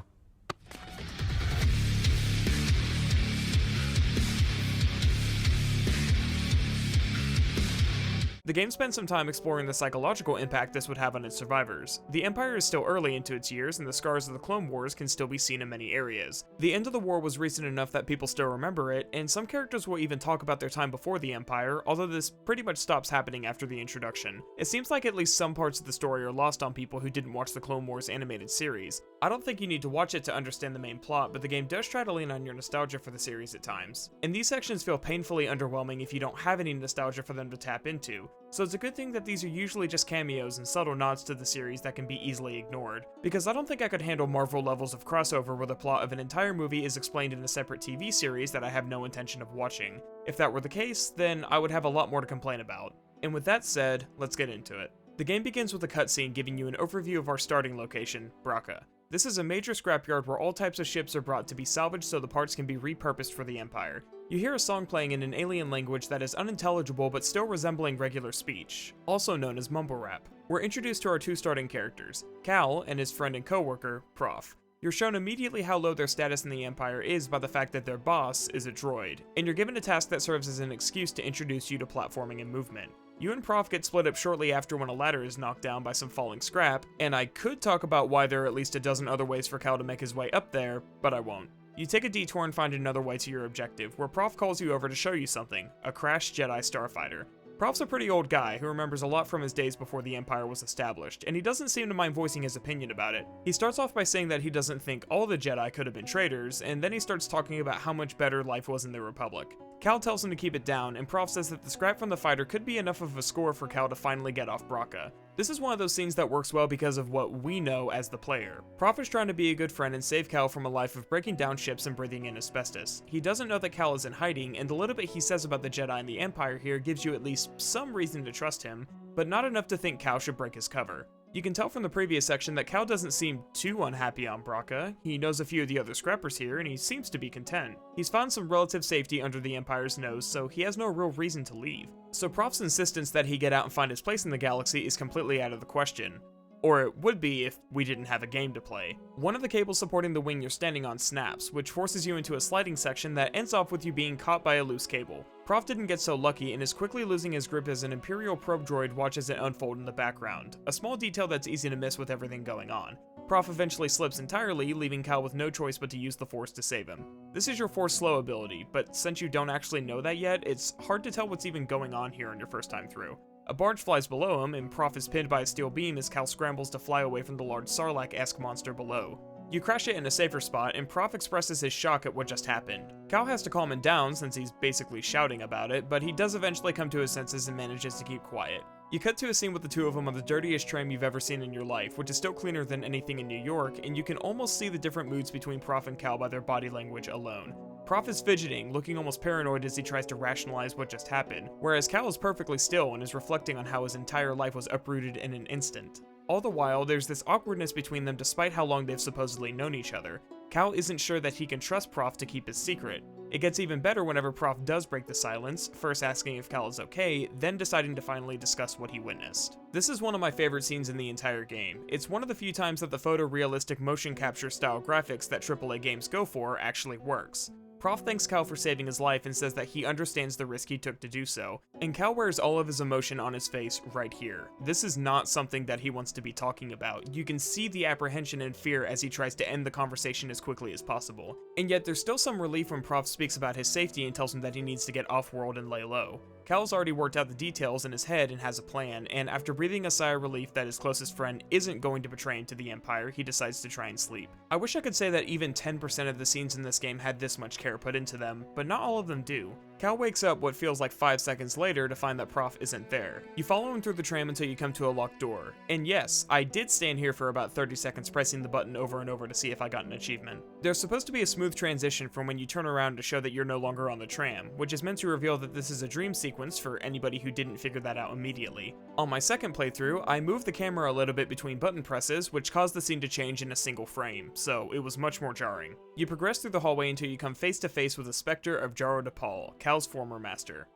The game spends some time exploring the psychological impact this would have on its survivors. The Empire is still early into its years, and the scars of the Clone Wars can still be seen in many areas. The end of the war was recent enough that people still remember it, and some characters will even talk about their time before the Empire, although this pretty much stops happening after the introduction. It seems like at least some parts of the story are lost on people who didn't watch the Clone Wars animated series. I don't think you need to watch it to understand the main plot, but the game does try to lean on your nostalgia for the series at times. And these sections feel painfully underwhelming if you don't have any nostalgia for them to tap into. so it's a good thing that these are usually just cameos and subtle nods to the series that can be easily ignored, because I don't think I could handle Marvel levels of crossover where the plot of an entire movie is explained in a separate TV series that I have no intention of watching. If that were the case, then I would have a lot more to complain about. And with that said, let's get into it. The game begins with a cutscene giving you an overview of our starting location, Bracca. This is a major scrapyard where all types of ships are brought to be salvaged so the parts can be repurposed for the Empire. You hear a song playing in an alien language that is unintelligible but still resembling regular speech, also known as mumble rap. We're introduced to our two starting characters, Cal and his friend and co-worker, Prof. You're shown immediately how low their status in the Empire is by the fact that their boss is a droid, and you're given a task that serves as an excuse to introduce you to platforming and movement. You and Prof get split up shortly after when a ladder is knocked down by some falling scrap, and I could talk about why there are at least a dozen other ways for Cal to make his way up there, but I won't. You take a detour and find another way to your objective, where Prof calls you over to show you something, a crashed Jedi starfighter. Prof's a pretty old guy who remembers a lot from his days before the Empire was established, and he doesn't seem to mind voicing his opinion about it. He starts off by saying that he doesn't think all the Jedi could have been traitors, and then he starts talking about how much better life was in the Republic. Cal tells him to keep it down, and Prof says that the scrap from the fighter could be enough of a score for Cal to finally get off Bracca. This is one of those scenes that works well because of what we know as the player. Prof is trying to be a good friend and save Cal from a life of breaking down ships and breathing in asbestos. He doesn't know that Cal is in hiding, and the little bit he says about the Jedi and the Empire here gives you at least some reason to trust him, but not enough to think Cal should break his cover. You can tell from the previous section that Cal doesn't seem too unhappy on Bracca. He knows a few of the other scrappers here, and he seems to be content. He's found some relative safety under the Empire's nose, so he has no real reason to leave. So Prof's insistence that he get out and find his place in the galaxy is completely out of the question. Or it would be if we didn't have a game to play. One of the cables supporting the wing you're standing on snaps, which forces you into a sliding section that ends off with you being caught by a loose cable. Prof didn't get so lucky and is quickly losing his grip as an Imperial probe droid watches it unfold in the background, a small detail that's easy to miss with everything going on. Prof eventually slips entirely, leaving Cal with no choice but to use the Force to save him. This is your Force slow ability, but since you don't actually know that yet, it's hard to tell what's even going on here on your first time through. A barge flies below him, and Prof is pinned by a steel beam as Cal scrambles to fly away from the large Sarlacc-esque monster below. You crash it in a safer spot, and Prof expresses his shock at what just happened. Cal has to calm him down since he's basically shouting about it, but he does eventually come to his senses and manages to keep quiet. You cut to a scene with the two of them on the dirtiest tram you've ever seen in your life, which is still cleaner than anything in New York, and you can almost see the different moods between Prof and Cal by their body language alone. Prof is fidgeting, looking almost paranoid as he tries to rationalize what just happened, whereas Cal is perfectly still and is reflecting on how his entire life was uprooted in an instant. All the while, there's this awkwardness between them despite how long they've supposedly known each other. Cal isn't sure that he can trust Prof to keep his secret. It gets even better whenever Prof does break the silence, first asking if Cal is okay, then deciding to finally discuss what he witnessed. This is one of my favorite scenes in the entire game. It's one of the few times that the photorealistic motion capture style graphics that AAA games go for actually works. Prof thanks Cal for saving his life and says that he understands the risk he took to do so, and Cal wears all of his emotion on his face right here. This is not something that he wants to be talking about. You can see the apprehension and fear as he tries to end the conversation as quickly as possible. And yet there's still some relief when Prof speaks about his safety and tells him that he needs to get off-world and lay low. Cal's already worked out the details in his head and has a plan, and after breathing a sigh of relief that his closest friend isn't going to betray him to the Empire, he decides to try and sleep. I wish I could say that even 10% of the scenes in this game had this much care put into them, but not all of them do. Cal wakes up what feels like 5 seconds later to find that Prof isn't there. You follow him through the tram until you come to a locked door. And yes, I did stand here for about 30 seconds pressing the button over and over to see if I got an achievement. There's supposed to be a smooth transition from when you turn around to show that you're no longer on the tram, which is meant to reveal that this is a dream sequence for anybody who didn't figure that out immediately. On my second playthrough, I moved the camera a little bit between button presses, which caused the scene to change in a single frame, so it was much more jarring. You progress through the hallway until you come face to face with the specter of Jaro DePaul, Cal's former master.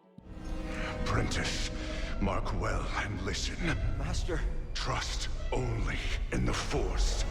Apprentice, mark well and listen. Master. Trust only in the Force.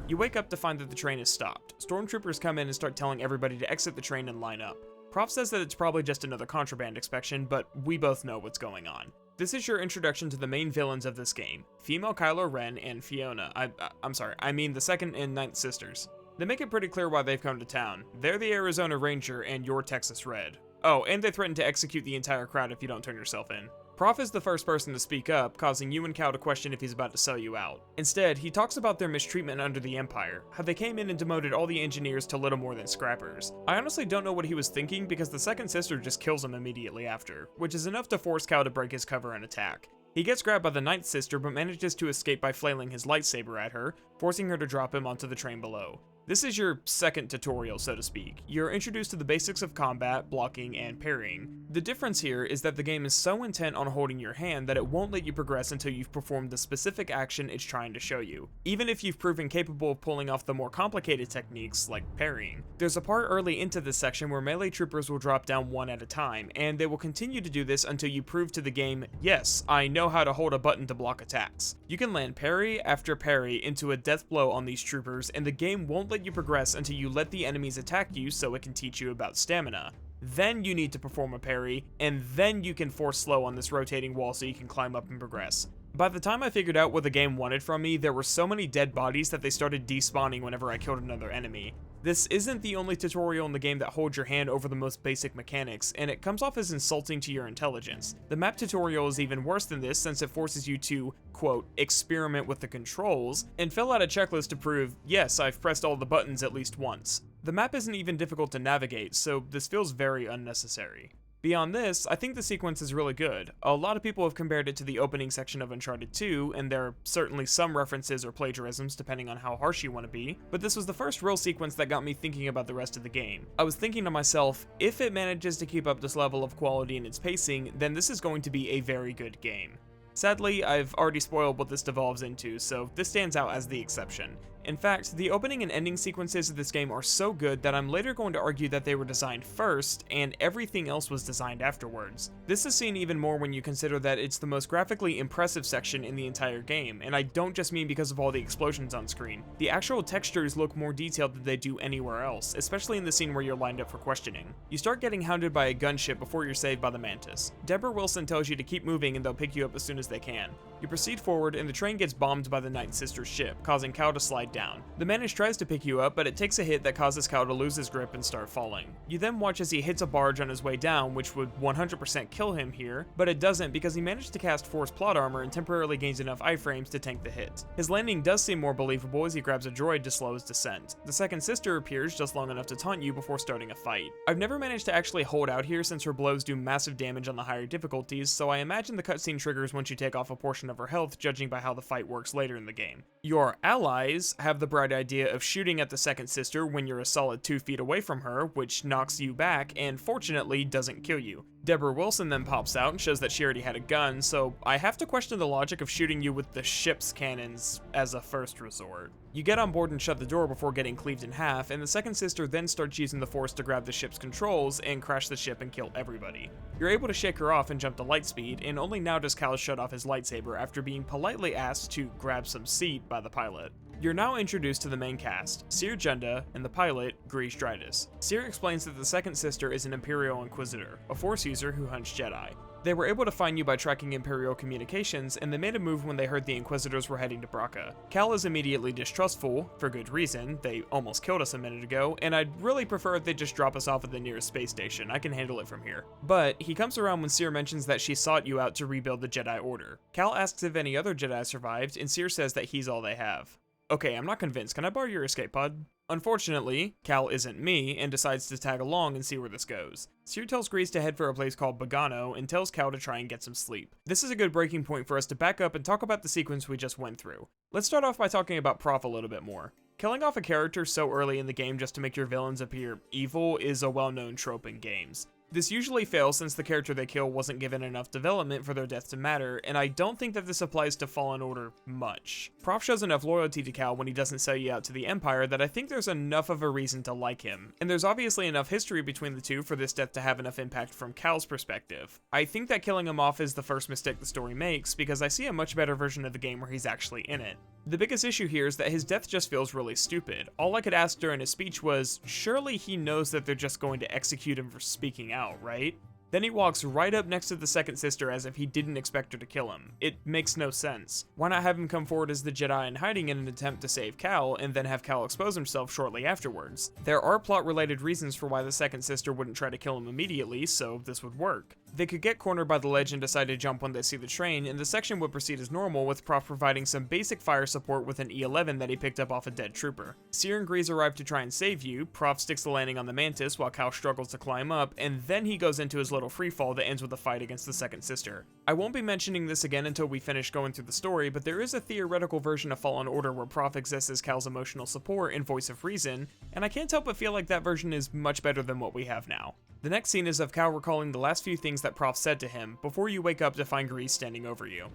You wake up to find that the train is stopped. Stormtroopers come in and start telling everybody to exit the train and line up. Prof says that it's probably just another contraband inspection, but we both know what's going on. This is your introduction to the main villains of this game, female Kylo Ren and Fiona. I mean the second and ninth sisters. They make it pretty clear why they've come to town. They're the Arizona Ranger and you're Texas Red. Oh, and they threaten to execute the entire crowd if you don't turn yourself in. Prof is the first person to speak up, causing you and Cal to question if he's about to sell you out. Instead, he talks about their mistreatment under the Empire, how they came in and demoted all the engineers to little more than scrappers. I honestly don't know what he was thinking because the second sister just kills him immediately after, which is enough to force Cal to break his cover and attack. He gets grabbed by the ninth sister but manages to escape by flailing his lightsaber at her, forcing her to drop him onto the train below. This is your second tutorial, so to speak. You're introduced to the basics of combat, blocking, and parrying. The difference here is that the game is so intent on holding your hand that it won't let you progress until you've performed the specific action it's trying to show you, even if you've proven capable of pulling off the more complicated techniques like parrying. There's a part early into this section where melee troopers will drop down one at a time, and they will continue to do this until you prove to the game, yes, I know how to hold a button to block attacks. You can land parry after parry into a death blow on these troopers, and the game won't let you progress until you let the enemies attack you so it can teach you about stamina. Then you need to perform a parry, and then you can force slow on this rotating wall so you can climb up and progress. By the time I figured out what the game wanted from me, there were so many dead bodies that they started despawning whenever I killed another enemy. This isn't the only tutorial in the game that holds your hand over the most basic mechanics, and it comes off as insulting to your intelligence. The map tutorial is even worse than this since it forces you to, quote, experiment with the controls, and fill out a checklist to prove, yes, I've pressed all the buttons at least once. The map isn't even difficult to navigate, so this feels very unnecessary. Beyond this, I think the sequence is really good. A lot of people have compared it to the opening section of Uncharted 2, and there are certainly some references or plagiarisms depending on how harsh you want to be, but this was the first real sequence that got me thinking about the rest of the game. I was thinking to myself, if it manages to keep up this level of quality in its pacing, then this is going to be a very good game. Sadly, I've already spoiled what this devolves into, so this stands out as the exception. In fact, the opening and ending sequences of this game are so good that I'm later going to argue that they were designed first, and everything else was designed afterwards. This is seen even more when you consider that it's the most graphically impressive section in the entire game, and I don't just mean because of all the explosions on screen. The actual textures look more detailed than they do anywhere else, especially in the scene where you're lined up for questioning. You start getting hounded by a gunship before you're saved by the Mantis. Deborah Wilson tells you to keep moving and they'll pick you up as soon as they can. You proceed forward and the train gets bombed by the Ninth Sister's ship, causing Cal to slide down. The Mantis tries to pick you up, but it takes a hit that causes Cal to lose his grip and start falling. You then watch as he hits a barge on his way down, which would 100% kill him here, but it doesn't because he managed to cast Force Plot Armor and temporarily gains enough iframes to tank the hit. His landing does seem more believable as he grabs a droid to slow his descent. The Second Sister appears just long enough to taunt you before starting a fight. I've never managed to actually hold out here since her blows do massive damage on the higher difficulties, so I imagine the cutscene triggers once you take off a portion of her health, judging by how the fight works later in the game. Your allies have the bright idea of shooting at the Second Sister when you're a solid 2 feet away from her, which knocks you back and fortunately doesn't kill you. Deborah Wilson then pops out and shows that she already had a gun, so I have to question the logic of shooting you with the ship's cannons as a first resort. You get on board and shut the door before getting cleaved in half, and the Second Sister then starts using the Force to grab the ship's controls and crash the ship and kill everybody. You're able to shake her off and jump to lightspeed, and only now does Cal shut off his lightsaber after being politely asked to grab some seat by the pilot. You're now introduced to the main cast, Cere Junda and the pilot, Grease Dritus. Cere explains that the Second Sister is an Imperial Inquisitor, a Force user who hunts Jedi. They were able to find you by tracking Imperial communications, and they made a move when they heard the Inquisitors were heading to Bracca. Cal is immediately distrustful, for good reason, they almost killed us a minute ago, and I'd really prefer if they just drop us off at the nearest space station, I can handle it from here. But he comes around when Cere mentions that she sought you out to rebuild the Jedi Order. Cal asks if any other Jedi survived, and Cere says that he's all they have. Okay, I'm not convinced, can I borrow your escape pod? Unfortunately, Cal isn't me, and decides to tag along and see where this goes. Cere tells Grease to head for a place called Bogano, and tells Cal to try and get some sleep. This is a good breaking point for us to back up and talk about the sequence we just went through. Let's start off by talking about Prof a little bit more. Killing off a character so early in the game just to make your villains appear evil is a well-known trope in games. This usually fails since the character they kill wasn't given enough development for their death to matter, and I don't think that this applies to Fallen Order much. Prof shows enough loyalty to Cal when he doesn't sell you out to the Empire that I think there's enough of a reason to like him, and there's obviously enough history between the two for this death to have enough impact from Cal's perspective. I think that killing him off is the first mistake the story makes, because I see a much better version of the game where he's actually in it. The biggest issue here is that his death just feels really stupid. All I could ask during his speech was, surely he knows that they're just going to execute him for speaking out, right? Then he walks right up next to the Second Sister as if he didn't expect her to kill him. It makes no sense. Why not have him come forward as the Jedi in hiding in an attempt to save Cal, and then have Cal expose himself shortly afterwards? There are plot-related reasons for why the Second Sister wouldn't try to kill him immediately, so this would work. They could get cornered by the ledge and decide to jump when they see the train, and the section would proceed as normal, with Prof providing some basic fire support with an E11 that he picked up off a dead trooper. Seer and Grease arrive to try and save you, Prof sticks the landing on the Mantis while Cal struggles to climb up, and then he goes into his little freefall that ends with a fight against the second sister. I won't be mentioning this again until we finish going through the story, but there is a theoretical version of Fallen Order where Prof exists as Cal's emotional support and voice of reason, and I can't help but feel like that version is much better than what we have now. The next scene is of Cal recalling the last few things that Prof said to him before you wake up to find Grease standing over you.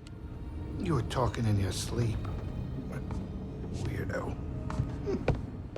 You were talking in your sleep. Weirdo.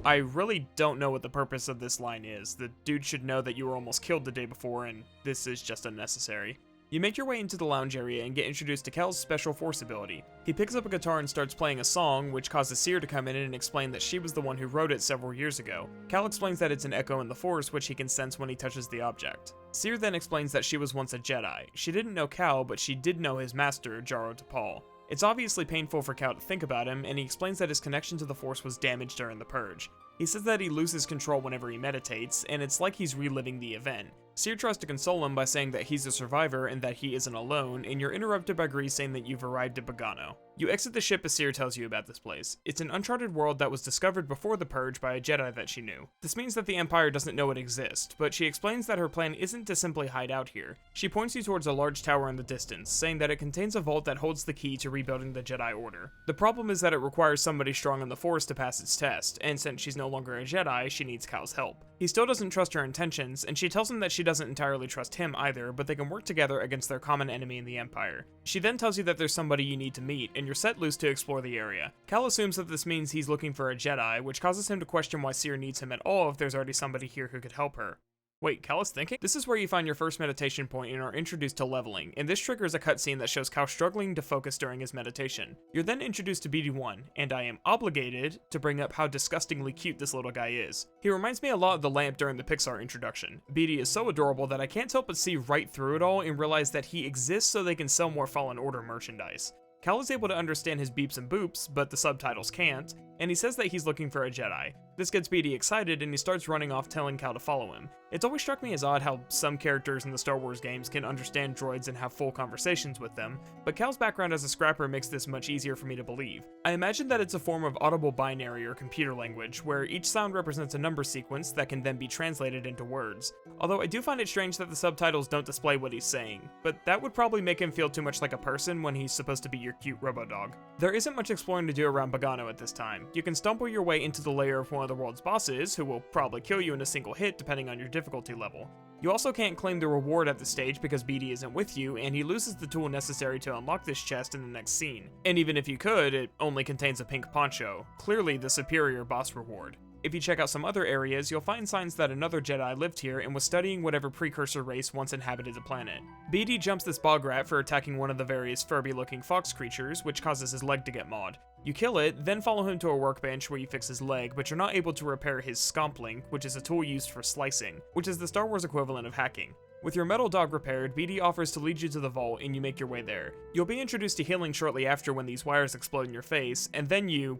I really don't know what the purpose of this line is. The dude should know that you were almost killed the day before, and this is just unnecessary. You make your way into the lounge area and get introduced to Cal's special force ability. He picks up a guitar and starts playing a song, which causes Seer to come in and explain that she was the one who wrote it several years ago. Cal explains that it's an echo in the force, which he can sense when he touches the object. Seer then explains that she was once a Jedi. She didn't know Cal, but she did know his master, Jaro Tapal. It's obviously painful for Cal to think about him, and he explains that his connection to the Force was damaged during the Purge. He says that he loses control whenever he meditates, and it's like he's reliving the event. Seer tries to console him by saying that he's a survivor and that he isn't alone, and you're interrupted by Grease saying that you've arrived at Bogano. You exit the ship as Seer tells you about this place. It's an uncharted world that was discovered before the Purge by a Jedi that she knew. This means that the Empire doesn't know it exists, but she explains that her plan isn't to simply hide out here. She points you towards a large tower in the distance, saying that it contains a vault that holds the key to rebuilding the Jedi Order. The problem is that it requires somebody strong in the Force to pass its test, and since she's no longer a Jedi, she needs Cal's help. He still doesn't trust her intentions, and she tells him that she doesn't entirely trust him either, but they can work together against their common enemy in the Empire. She then tells you that there's somebody you need to meet, and you're set loose to explore the area. Cal assumes that this means he's looking for a Jedi, which causes him to question why Seer needs him at all if there's already somebody here who could help her. Wait, Cal is thinking? This is where you find your first meditation point and are introduced to leveling, and this triggers a cutscene that shows Cal struggling to focus during his meditation. You're then introduced to BD1, and I am obligated to bring up how disgustingly cute this little guy is. He reminds me a lot of the lamp during the Pixar introduction. BD is so adorable that I can't help but see right through it all and realize that he exists so they can sell more Fallen Order merchandise. Cal is able to understand his beeps and boops, but the subtitles can't, and he says that he's looking for a Jedi. This gets BD excited, and he starts running off telling Cal to follow him. It's always struck me as odd how some characters in the Star Wars games can understand droids and have full conversations with them, but Cal's background as a scrapper makes this much easier for me to believe. I imagine that it's a form of audible binary or computer language, where each sound represents a number sequence that can then be translated into words. Although I do find it strange that the subtitles don't display what he's saying, but that would probably make him feel too much like a person when he's supposed to be your cute robo-dog. There isn't much exploring to do around Bogano at this time. You can stumble your way into the lair of one of the world's bosses, who will probably kill you in a single hit depending on your difficulty level. You also can't claim the reward at this stage because BD isn't with you, and he loses the tool necessary to unlock this chest in the next scene. And even if you could, it only contains a pink poncho, clearly the superior boss reward. If you check out some other areas, you'll find signs that another Jedi lived here and was studying whatever precursor race once inhabited the planet. BD jumps this bog rat for attacking one of the various Furby-looking fox creatures, which causes his leg to get mauled. You kill it, then follow him to a workbench where you fix his leg, but you're not able to repair his scomp link, which is a tool used for slicing, which is the Star Wars equivalent of hacking. With your metal dog repaired, BD offers to lead you to the vault, and you make your way there. You'll be introduced to healing shortly after when these wires explode in your face, and then you...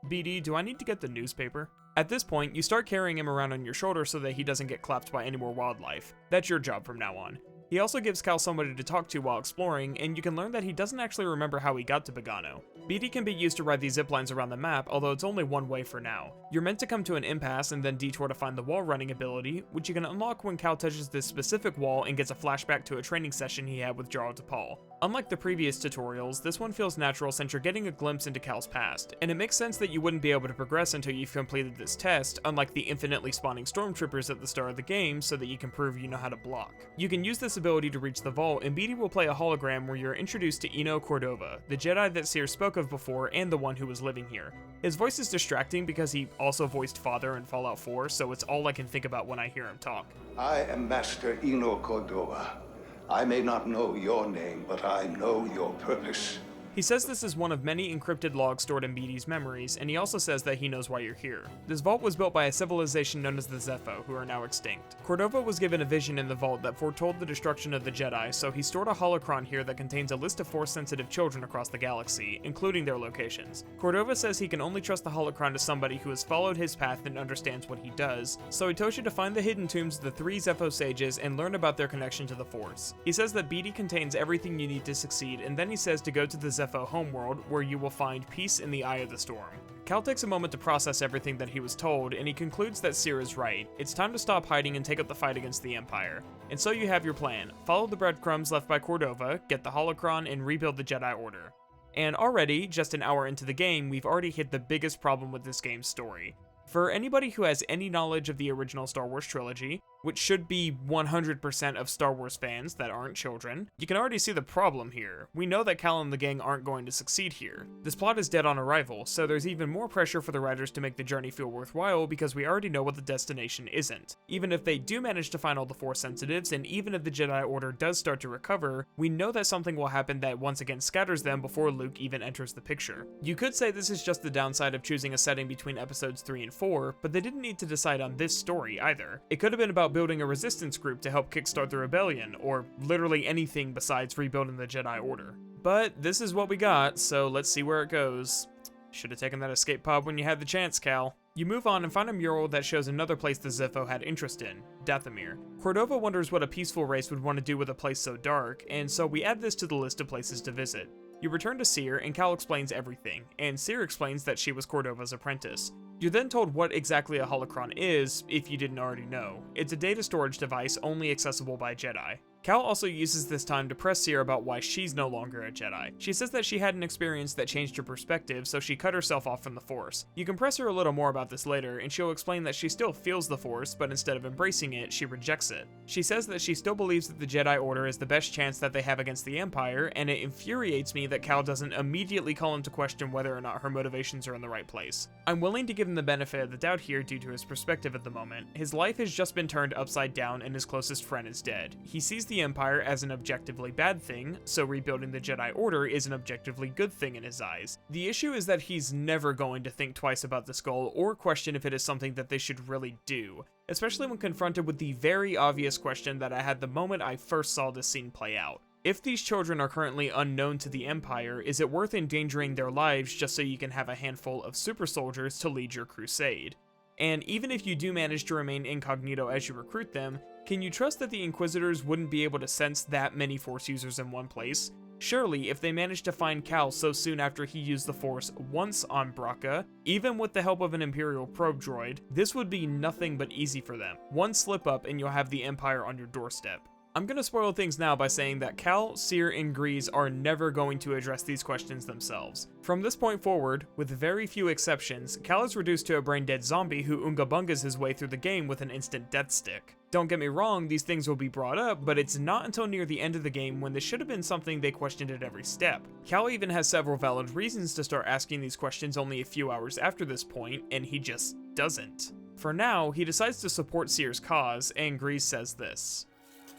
BD, do I need to get the newspaper? At this point, you start carrying him around on your shoulder so that he doesn't get clapped by any more wildlife. That's your job from now on. He also gives Cal somebody to talk to while exploring, and you can learn that he doesn't actually remember how he got to Bogano. BD can be used to ride these ziplines around the map, although it's only one way for now. You're meant to come to an impasse and then detour to find the wall running ability, which you can unlock when Cal touches this specific wall and gets a flashback to a training session he had with Jaro Tapal. Unlike the previous tutorials, this one feels natural since you're getting a glimpse into Cal's past, and it makes sense that you wouldn't be able to progress until you've completed this test, unlike the infinitely spawning stormtroopers at the start of the game, so that you can prove you know how to block. You can use this ability to reach the vault, and BD will play a hologram where you're introduced to Eno Cordova, the Jedi that Seer spoke of before and the one who was living here. His voice is distracting because he also voiced Father in Fallout 4, so it's all I can think about when I hear him talk. I am Master Eno Cordova. I may not know your name, but I know your purpose. He says this is one of many encrypted logs stored in BD's memories, and he also says that he knows why you're here. This vault was built by a civilization known as the Zepho, who are now extinct. Cordova was given a vision in the vault that foretold the destruction of the Jedi, so he stored a holocron here that contains a list of Force-sensitive children across the galaxy, including their locations. Cordova says he can only trust the holocron to somebody who has followed his path and understands what he does, so he tells you to find the hidden tombs of the 3 Zepho sages and learn about their connection to the Force. He says that BD contains everything you need to succeed, and then he says to go to the Zepho homeworld, where you will find peace in the eye of the storm. Cal takes a moment to process everything that he was told, and he concludes that Seer is right. It's time to stop hiding and take up the fight against the Empire. And so you have your plan. Follow the breadcrumbs left by Cordova, get the holocron, and rebuild the Jedi Order. And already, just an hour into the game, we've already hit the biggest problem with this game's story. For anybody who has any knowledge of the original Star Wars trilogy, which should be 100% of Star Wars fans that aren't children, you can already see the problem here. We know that Cal and the gang aren't going to succeed here. This plot is dead on arrival, so there's even more pressure for the writers to make the journey feel worthwhile because we already know what the destination isn't. Even if they do manage to find all the Force sensitives, and even if the Jedi Order does start to recover, we know that something will happen that once again scatters them before Luke even enters the picture. You could say this is just the downside of choosing a setting between episodes 3 and 4, but they didn't need to decide on this story either. It could have been about building a resistance group to help kickstart the rebellion, or literally anything besides rebuilding the Jedi Order. But this is what we got, so let's see where it goes. Should have taken that escape pod when you had the chance, Cal. You move on and find a mural that shows another place the Zepho had interest in, Dathomir. Cordova wonders what a peaceful race would want to do with a place so dark, and so we add this to the list of places to visit. You return to Seer, and Cal explains everything, and Seer explains that she was Cordova's apprentice. You're then told what exactly a holocron is, if you didn't already know. It's a data storage device only accessible by Jedi. Cal also uses this time to press Seer about why she's no longer a Jedi. She says that she had an experience that changed her perspective, so she cut herself off from the Force. You can press her a little more about this later, and she'll explain that she still feels the Force, but instead of embracing it, she rejects it. She says that she still believes that the Jedi Order is the best chance that they have against the Empire, and it infuriates me that Cal doesn't immediately call into question whether or not her motivations are in the right place. I'm willing to give him the benefit of the doubt here due to his perspective at the moment. His life has just been turned upside down and his closest friend is dead. He sees the Empire as an objectively bad thing, so rebuilding the Jedi Order is an objectively good thing in his eyes. The issue is that he's never going to think twice about this goal or question if it is something that they should really do, especially when confronted with the very obvious question that I had the moment I first saw this scene play out. If these children are currently unknown to the Empire, is it worth endangering their lives just so you can have a handful of super soldiers to lead your crusade? And even if you do manage to remain incognito as you recruit them, can you trust that the Inquisitors wouldn't be able to sense that many Force users in one place? Surely, if they managed to find Cal so soon after he used the Force once on Braca, even with the help of an Imperial probe droid, this would be nothing but easy for them. One slip up and you'll have the Empire on your doorstep. I'm gonna spoil things now by saying that Cal, Seer, and Grease are never going to address these questions themselves. From this point forward, with very few exceptions, Cal is reduced to a brain-dead zombie who unga-bungas his way through the game with an instant death stick. Don't get me wrong, these things will be brought up, but it's not until near the end of the game when this should have been something they questioned at every step. Cal even has several valid reasons to start asking these questions only a few hours after this point, and he just doesn't. For now, he decides to support Seer's cause, and Grease says this.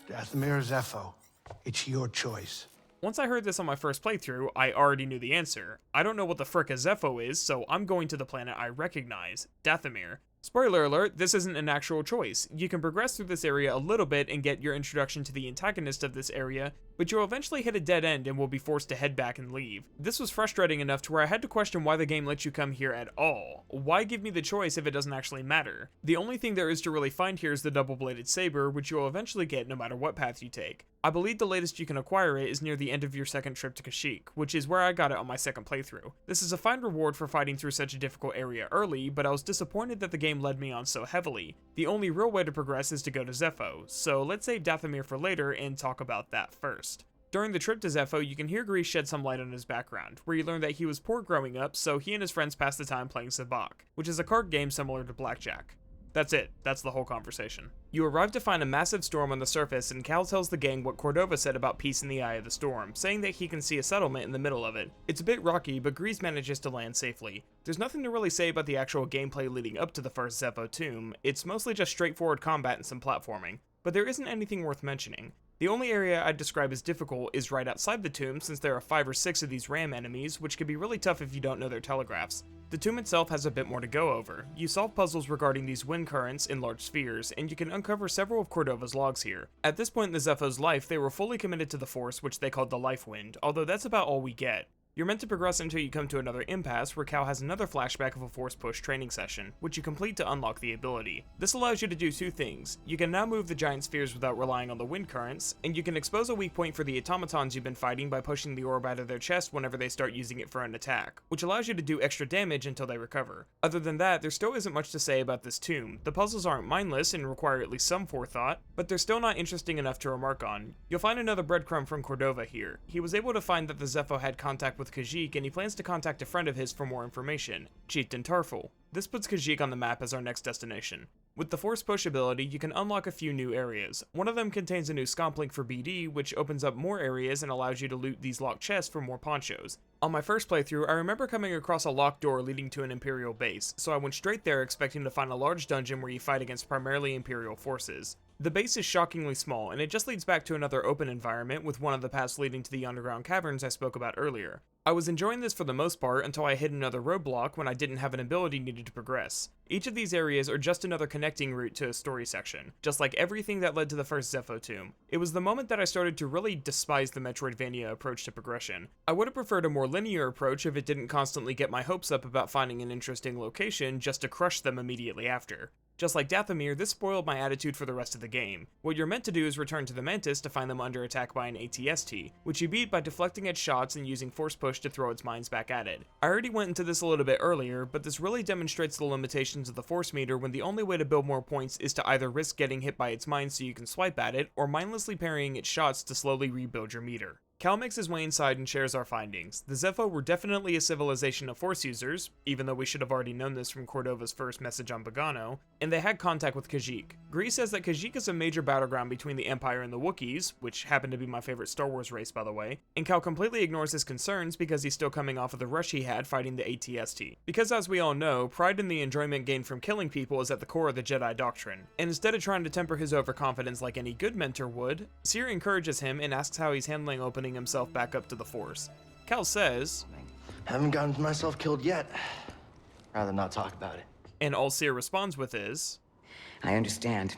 Dathomir Zepho. It's your choice. Once I heard this on my first playthrough, I already knew the answer. I don't know what the frick a Zepho is, so I'm going to the planet I recognize, Dathomir. Spoiler alert, this isn't an actual choice. You can progress through this area a little bit and get your introduction to the antagonist of this area, but you'll eventually hit a dead end and will be forced to head back and leave. This was frustrating enough to where I had to question why the game lets you come here at all. Why give me the choice if it doesn't actually matter? The only thing there is to really find here is the double-bladed saber, which you'll eventually get no matter what path you take. I believe the latest you can acquire it is near the end of your second trip to Kashyyyk, which is where I got it on my second playthrough. This is a fine reward for fighting through such a difficult area early, but I was disappointed that the game led me on so heavily. The only real way to progress is to go to Zepho, so let's save Dathomir for later and talk about that first. During the trip to Zepho, you can hear Grease shed some light on his background, where you learn that he was poor growing up, so he and his friends passed the time playing Sabacc, which is a card game similar to Blackjack. That's it. That's the whole conversation. You arrive to find a massive storm on the surface, and Cal tells the gang what Cordova said about peace in the eye of the storm, saying that he can see a settlement in the middle of it. It's a bit rocky, but Grease manages to land safely. There's nothing to really say about the actual gameplay leading up to the first Zepho tomb. It's mostly just straightforward combat and some platforming. But there isn't anything worth mentioning. The only area I'd describe as difficult is right outside the tomb, since there are 5 or 6 of these ram enemies, which can be really tough if you don't know their telegraphs. The tomb itself has a bit more to go over. You solve puzzles regarding these wind currents in large spheres, and you can uncover several of Cordova's logs here. At this point in the Zepho's life, they were fully committed to the Force, which they called the Life Wind, although that's about all we get. You're meant to progress until you come to another impasse where Cal has another flashback of a Force Push training session, which you complete to unlock the ability. This allows you to do 2 things. You can now move the giant spheres without relying on the wind currents, and you can expose a weak point for the automatons you've been fighting by pushing the orb out of their chest whenever they start using it for an attack, which allows you to do extra damage until they recover. Other than that, there still isn't much to say about this tomb. The puzzles aren't mindless and require at least some forethought, but they're still not interesting enough to remark on. You'll find another breadcrumb from Cordova here. He was able to find that the Zepho had contact with Kashyyyk, and he plans to contact a friend of his for more information, Chieftain Tarful. This puts Kashyyyk on the map as our next destination. With the Force Push ability, you can unlock a few new areas. One of them contains a new scomp link for BD, which opens up more areas and allows you to loot these locked chests for more ponchos. On my first playthrough, I remember coming across a locked door leading to an Imperial base, so I went straight there expecting to find a large dungeon where you fight against primarily Imperial forces. The base is shockingly small, and it just leads back to another open environment with one of the paths leading to the underground caverns I spoke about earlier. I was enjoying this for the most part until I hit another roadblock when I didn't have an ability needed to progress. Each of these areas are just another connecting route to a story section, just like everything that led to the first Zepho tomb. It was the moment that I started to really despise the Metroidvania approach to progression. I would have preferred a more linear approach if it didn't constantly get my hopes up about finding an interesting location just to crush them immediately after. Just like Dathomir, this spoiled my attitude for the rest of the game. What you're meant to do is return to the Mantis to find them under attack by an ATST, which you beat by deflecting its shots and using Force Push to throw its mines back at it. I already went into this a little bit earlier, but this really demonstrates the limitations of the Force meter when the only way to build more points is to either risk getting hit by its mines so you can swipe at it, or mindlessly parrying its shots to slowly rebuild your meter. Cal makes his way inside and shares our findings. The Zepho were definitely a civilization of Force users, even though we should have already known this from Cordova's first message on Bogano, and they had contact with Kashyyyk. Grease says that Kashyyyk is a major battleground between the Empire and the Wookiees, which happen to be my favorite Star Wars race by the way, and Cal completely ignores his concerns because he's still coming off of the rush he had fighting the ATST. Because as we all know, pride in the enjoyment gained from killing people is at the core of the Jedi doctrine, and instead of trying to temper his overconfidence like any good mentor would, Seer encourages him and asks how he's handling opening himself back up to the Force. Cal says, Haven't gotten myself killed yet. Rather not talk about it. And all Seer responds with is, I understand.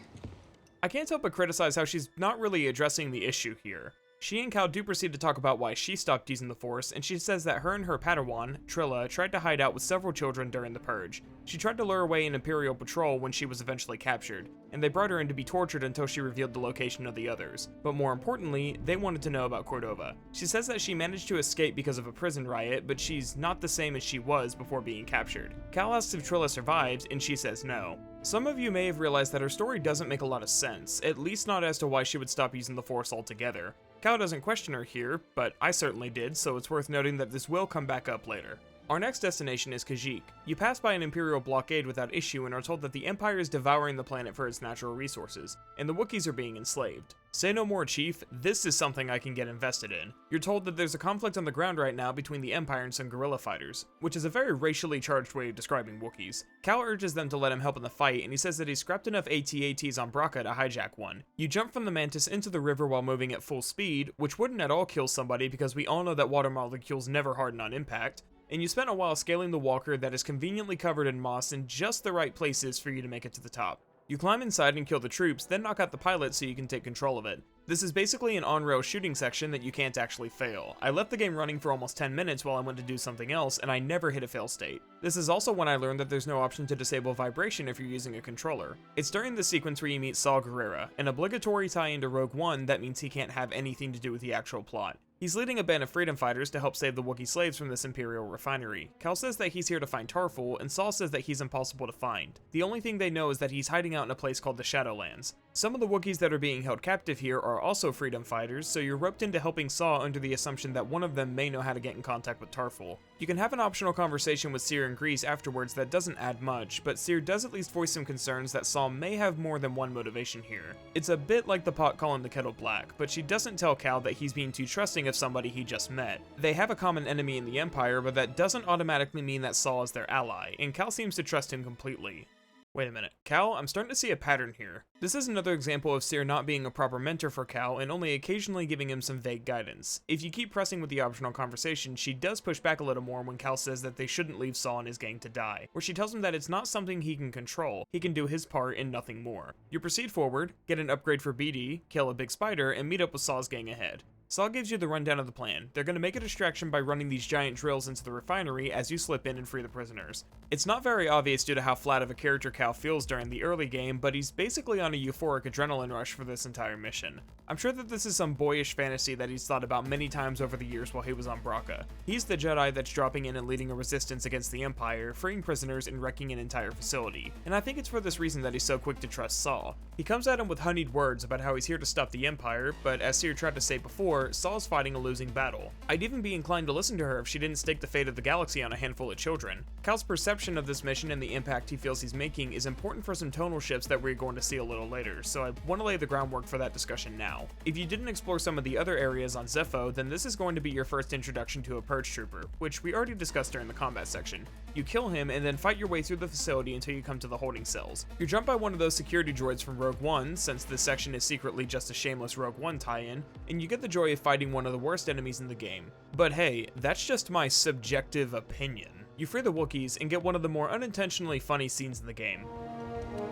I can't help but criticize how she's not really addressing the issue here. She and Cal do proceed to talk about why she stopped using the Force, and she says that her and her Padawan, Trilla, tried to hide out with several children during the Purge. She tried to lure away an Imperial patrol when she was eventually captured, and they brought her in to be tortured until she revealed the location of the others. But more importantly, they wanted to know about Cordova. She says that she managed to escape because of a prison riot, but she's not the same as she was before being captured. Cal asks if Trilla survives, and she says no. Some of you may have realized that her story doesn't make a lot of sense, at least not as to why she would stop using the Force altogether. Cal doesn't question her here, but I certainly did, so it's worth noting that this will come back up later. Our next destination is Kashyyyk. You pass by an Imperial blockade without issue and are told that the Empire is devouring the planet for its natural resources, and the Wookiees are being enslaved. Say no more, Chief, this is something I can get invested in. You're told that there's a conflict on the ground right now between the Empire and some guerrilla fighters, which is a very racially charged way of describing Wookiees. Cal urges them to let him help in the fight, and he says that he's scrapped enough AT-ATs on Braca to hijack one. You jump from the Mantis into the river while moving at full speed, which wouldn't at all kill somebody because we all know that water molecules never harden on impact, and you spent a while scaling the walker that is conveniently covered in moss in just the right places for you to make it to the top. You climb inside and kill the troops, then knock out the pilot so you can take control of it. This is basically an on-rail shooting section that you can't actually fail. I left the game running for almost 10 minutes while I went to do something else, and I never hit a fail state. This is also when I learned that there's no option to disable vibration if you're using a controller. It's during this sequence where you meet Saw Gerrera, an obligatory tie-in to Rogue One that means he can't have anything to do with the actual plot. He's leading a band of freedom fighters to help save the Wookiee slaves from this Imperial refinery. Cal says that he's here to find Tarful, and Saul says that he's impossible to find. The only thing they know is that he's hiding out in a place called the Shadowlands. Some of the Wookiees that are being held captive here are also freedom fighters, so you're roped into helping Saw under the assumption that one of them may know how to get in contact with Tarful. You can have an optional conversation with Seer and Grease afterwards that doesn't add much, but Seer does at least voice some concerns that Saw may have more than one motivation here. It's a bit like the pot calling the kettle black, but she doesn't tell Cal that he's being too trusting of somebody he just met. They have a common enemy in the Empire, but that doesn't automatically mean that Saw is their ally, and Cal seems to trust him completely. Wait a minute, Cal, I'm starting to see a pattern here. This is another example of Cere not being a proper mentor for Cal and only occasionally giving him some vague guidance. If you keep pressing with the optional conversation, she does push back a little more when Cal says that they shouldn't leave Saul and his gang to die, where she tells him that it's not something he can control, he can do his part and nothing more. You proceed forward, get an upgrade for BD, kill a big spider, and meet up with Saul's gang ahead. Saul gives you the rundown of the plan. They're going to make a distraction by running these giant drills into the refinery as you slip in and free the prisoners. It's not very obvious due to how flat of a character Cal feels during the early game, but he's basically on a euphoric adrenaline rush for this entire mission. I'm sure that this is some boyish fantasy that he's thought about many times over the years while he was on Braca. He's the Jedi that's dropping in and leading a resistance against the Empire, freeing prisoners and wrecking an entire facility. And I think it's for this reason that he's so quick to trust Saul. He comes at him with honeyed words about how he's here to stop the Empire, but as Cere tried to say before, Saul's fighting a losing battle. I'd even be inclined to listen to her if she didn't stake the fate of the galaxy on a handful of children. Cal's perception of this mission and the impact he feels he's making is important for some tonal shifts that we're going to see a little later, so I want to lay the groundwork for that discussion now. If you didn't explore some of the other areas on Zepho, then this is going to be your first introduction to a Purge Trooper, which we already discussed during the combat section. You kill him and then fight your way through the facility until you come to the holding cells. You're jumped by one of those security droids from Rogue One, since this section is secretly just a shameless Rogue One tie-in, and you get the joy of fighting one of the worst enemies in the game. But hey, that's just my subjective opinion. You free the Wookiees and get one of the more unintentionally funny scenes in the game.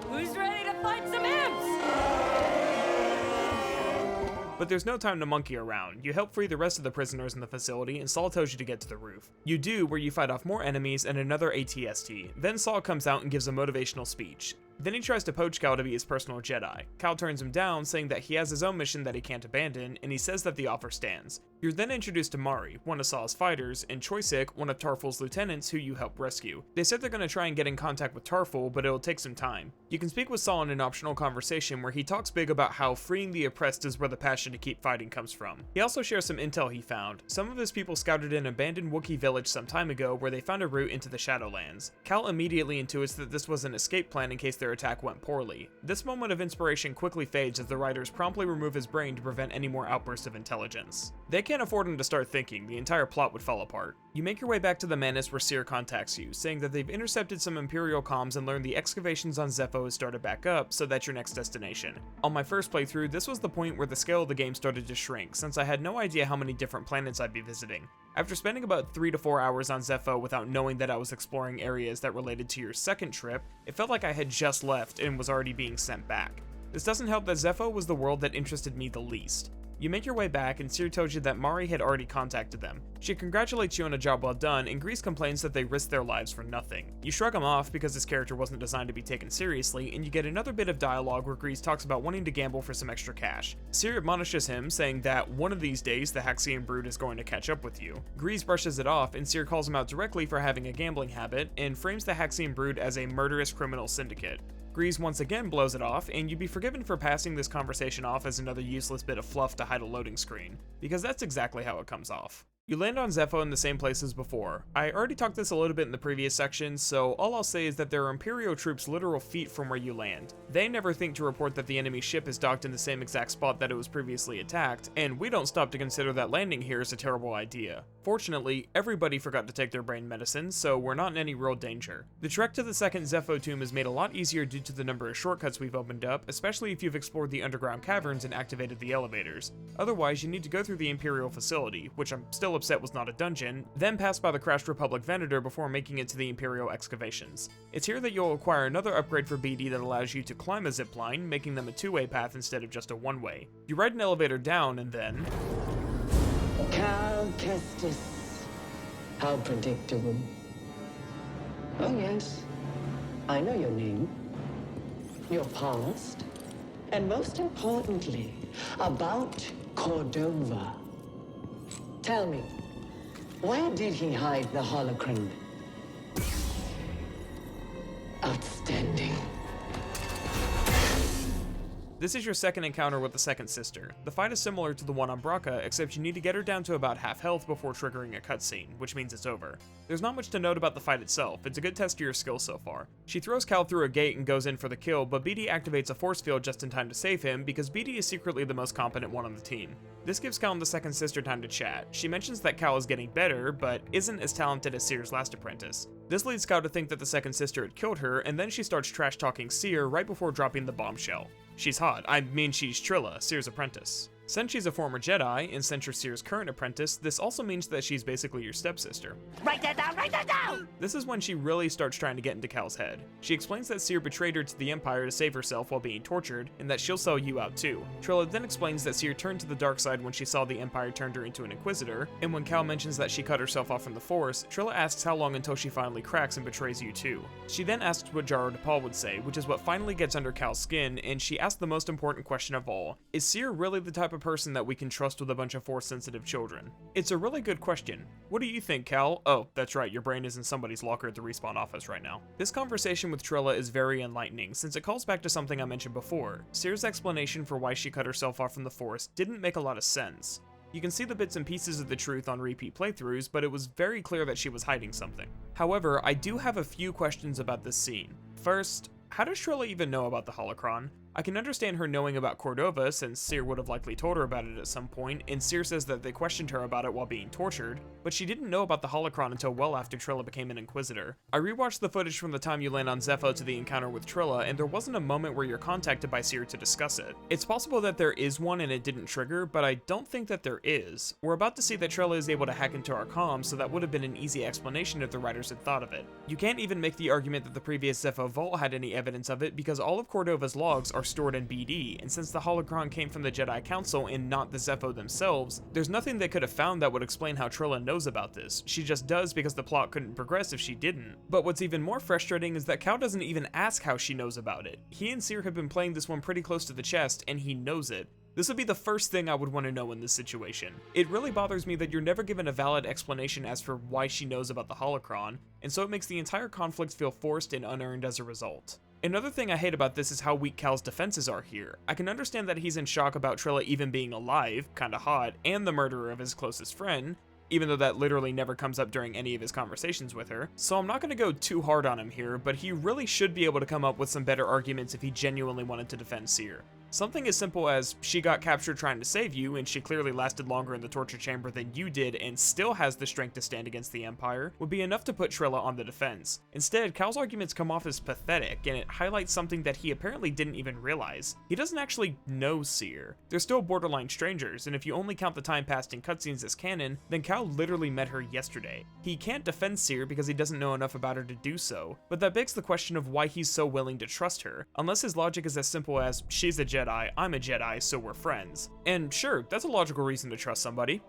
Who's ready to fight some imps? But there's no time to monkey around. You help free the rest of the prisoners in the facility, and Saul tells you to get to the roof. You do, where you fight off more enemies and another ATST. Then Saul comes out and gives a motivational speech. Then he tries to poach Cal to be his personal Jedi. Cal turns him down, saying that he has his own mission that he can't abandon, and he says that the offer stands. You're then introduced to Mari, one of Saw's fighters, and Choisik, one of Tarful's lieutenants who you help rescue. They said they're going to try and get in contact with Tarful, but it'll take some time. You can speak with Saw in an optional conversation where he talks big about how freeing the oppressed is where the passion to keep fighting comes from. He also shares some intel he found. Some of his people scouted an abandoned Wookiee village some time ago where they found a route into the Shadowlands. Cal immediately intuits that this was an escape plan in case their attack went poorly. This moment of inspiration quickly fades as the writers promptly remove his brain to prevent any more outbursts of intelligence. They can't afford him to start thinking, the entire plot would fall apart. You make your way back to the Manus where Cere contacts you, saying that they've intercepted some Imperial comms and learned the excavations on Zepho has started back up, so that's your next destination. On my first playthrough, this was the point where the scale of the game started to shrink, since I had no idea how many different planets I'd be visiting. After spending about 3 to 4 hours on Zepho without knowing that I was exploring areas that related to your second trip, it felt like I had just left and was already being sent back. This doesn't help that Zepho was the world that interested me the least. You make your way back, and Cere tells you that Mari had already contacted them. She congratulates you on a job well done, and Grease complains that they risked their lives for nothing. You shrug him off because his character wasn't designed to be taken seriously, and you get another bit of dialogue where Grease talks about wanting to gamble for some extra cash. Cere admonishes him, saying that one of these days the Haxian brood is going to catch up with you. Grease brushes it off, and Cere calls him out directly for having a gambling habit, and frames the Haxian brood as a murderous criminal syndicate. Grease once again blows it off, and you'd be forgiven for passing this conversation off as another useless bit of fluff to hide a loading screen, because that's exactly how it comes off. You land on Zepho in the same place as before. I already talked this a little bit in the previous section, so all I'll say is that there are Imperial troops literal feet from where you land. They never think to report that the enemy ship is docked in the same exact spot that it was previously attacked, and we don't stop to consider that landing here is a terrible idea. Fortunately, everybody forgot to take their brain medicine, so we're not in any real danger. The trek to the second Zepho tomb is made a lot easier due to the number of shortcuts we've opened up, especially if you've explored the underground caverns and activated the elevators. Otherwise, you need to go through the Imperial facility, which I'm still upset was not a dungeon, then pass by the crashed Republic Venator before making it to the Imperial excavations. It's here that you'll acquire another upgrade for BD that allows you to climb a zipline, making them a two-way path instead of just a one-way. You ride an elevator down and then... Cal Kestis. How predictable. Oh yes, I know your name, your past, and most importantly, about Cordova. Tell me, where did he hide the holocron? Outstanding. This is your second encounter with the second sister. The fight is similar to the one on Braca, except you need to get her down to about half health before triggering a cutscene, which means it's over. There's not much to note about the fight itself, it's a good test of your skill so far. She throws Cal through a gate and goes in for the kill, but BD activates a force field just in time to save him, because BD is secretly the most competent one on the team. This gives Cal and the second sister time to chat. She mentions that Cal is getting better, but isn't as talented as Cere's last apprentice. This leads Cal to think that the second sister had killed her, and then she starts trash-talking Cere right before dropping the bombshell. She's hot. I mean, she's Trilla, Cere's apprentice. Since she's a former Jedi, and since you're Cere's current apprentice, this also means that she's basically your stepsister. Write that down, write that down! This is when she really starts trying to get into Cal's head. She explains that Cere betrayed her to the Empire to save herself while being tortured, and that she'll sell you out too. Trilla then explains that Cere turned to the dark side when she saw the Empire turned her into an Inquisitor, and when Cal mentions that she cut herself off from the Force, Trilla asks how long until she finally cracks and betrays you too. She then asks what Jaro DePaul would say, which is what finally gets under Cal's skin, and she asks the most important question of all. Is Cere really the type of person that we can trust with a bunch of Force-sensitive children? It's a really good question. What do you think, Cal? Oh, that's right, your brain is in somebody's locker at the Respawn office right now. This conversation with Trilla is very enlightening, since it calls back to something I mentioned before. Cere's explanation for why she cut herself off from the Force didn't make a lot of sense. You can see the bits and pieces of the truth on repeat playthroughs, but it was very clear that she was hiding something. However, I do have a few questions about this scene. First, how does Trilla even know about the holocron? I can understand her knowing about Cordova, since Cere would have likely told her about it at some point, and Cere says that they questioned her about it while being tortured, but she didn't know about the holocron until well after Trilla became an Inquisitor. I rewatched the footage from the time you land on Zepho to the encounter with Trilla, and there wasn't a moment where you're contacted by Cere to discuss it. It's possible that there is one and it didn't trigger, but I don't think that there is. We're about to see that Trilla is able to hack into our comms, so that would have been an easy explanation if the writers had thought of it. You can't even make the argument that the previous Zepho vault had any evidence of it, because all of Cordova's logs are stored in BD, and since the holocron came from the Jedi Council and not the Zepho themselves, there's nothing they could have found that would explain how Trilla knows about this. She just does because the plot couldn't progress if she didn't. But what's even more frustrating is that Cal doesn't even ask how she knows about it. He and Cere have been playing this one pretty close to the chest, and he knows it. This would be the first thing I would want to know in this situation. It really bothers me that you're never given a valid explanation as for why she knows about the holocron, and so it makes the entire conflict feel forced and unearned as a result. Another thing I hate about this is how weak Cal's defenses are here. I can understand that he's in shock about Trilla even being alive, kinda hot, and the murderer of his closest friend, even though that literally never comes up during any of his conversations with her, so I'm not gonna go too hard on him here, but he really should be able to come up with some better arguments if he genuinely wanted to defend Cere. Something as simple as, she got captured trying to save you, and she clearly lasted longer in the torture chamber than you did and still has the strength to stand against the Empire, would be enough to put Trilla on the defense. Instead, Cal's arguments come off as pathetic, and it highlights something that he apparently didn't even realize. He doesn't actually know Cere. They're still borderline strangers, and if you only count the time passed in cutscenes as canon, then Cal literally met her yesterday. He can't defend Cere because he doesn't know enough about her to do so, but that begs the question of why he's so willing to trust her, unless his logic is as simple as, she's a Jedi, I'm a Jedi, so we're friends. And sure, that's a logical reason to trust somebody,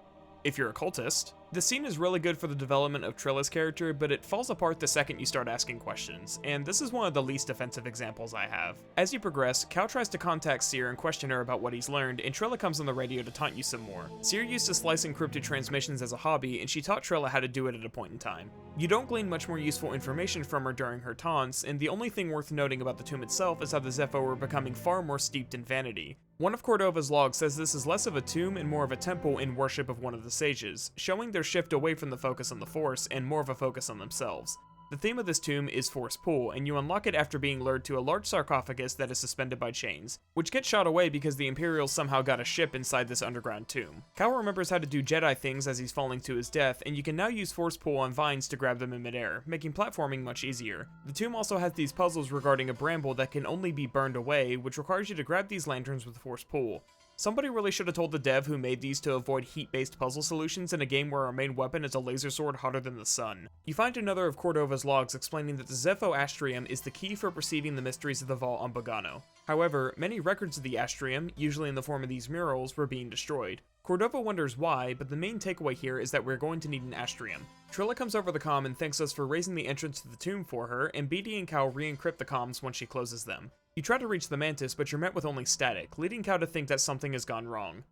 if you're a cultist. The scene is really good for the development of Trilla's character, but it falls apart the second you start asking questions, and this is one of the least offensive examples I have. As you progress, Cal tries to contact Cere and question her about what he's learned, and Trilla comes on the radio to taunt you some more. Cere used to slice encrypted transmissions as a hobby, and she taught Trilla how to do it at a point in time. You don't glean much more useful information from her during her taunts, and the only thing worth noting about the tomb itself is how the Zepho were becoming far more steeped in vanity. One of Cordova's logs says this is less of a tomb and more of a temple in worship of one of the sages, showing their shift away from the focus on the Force and more of a focus on themselves. The theme of this tomb is Force Pull, and you unlock it after being lured to a large sarcophagus that is suspended by chains, which gets shot away because the Imperials somehow got a ship inside this underground tomb. Cal remembers how to do Jedi things as he's falling to his death, and you can now use Force Pull on vines to grab them in midair, making platforming much easier. The tomb also has these puzzles regarding a bramble that can only be burned away, which requires you to grab these lanterns with Force Pull. Somebody really should have told the dev who made these to avoid heat-based puzzle solutions in a game where our main weapon is a laser sword hotter than the sun. You find another of Cordova's logs explaining that the Zepho Astrium is the key for perceiving the mysteries of the vault on Bogano. However, many records of the Astrium, usually in the form of these murals, were being destroyed. Cordova wonders why, but the main takeaway here is that we're going to need an Astrium. Trilla comes over the comm and thanks us for raising the entrance to the tomb for her, and BD and Cal re-encrypt the comms once she closes them. You try to reach the Mantis, but you're met with only static, leading Cal to think that something has gone wrong.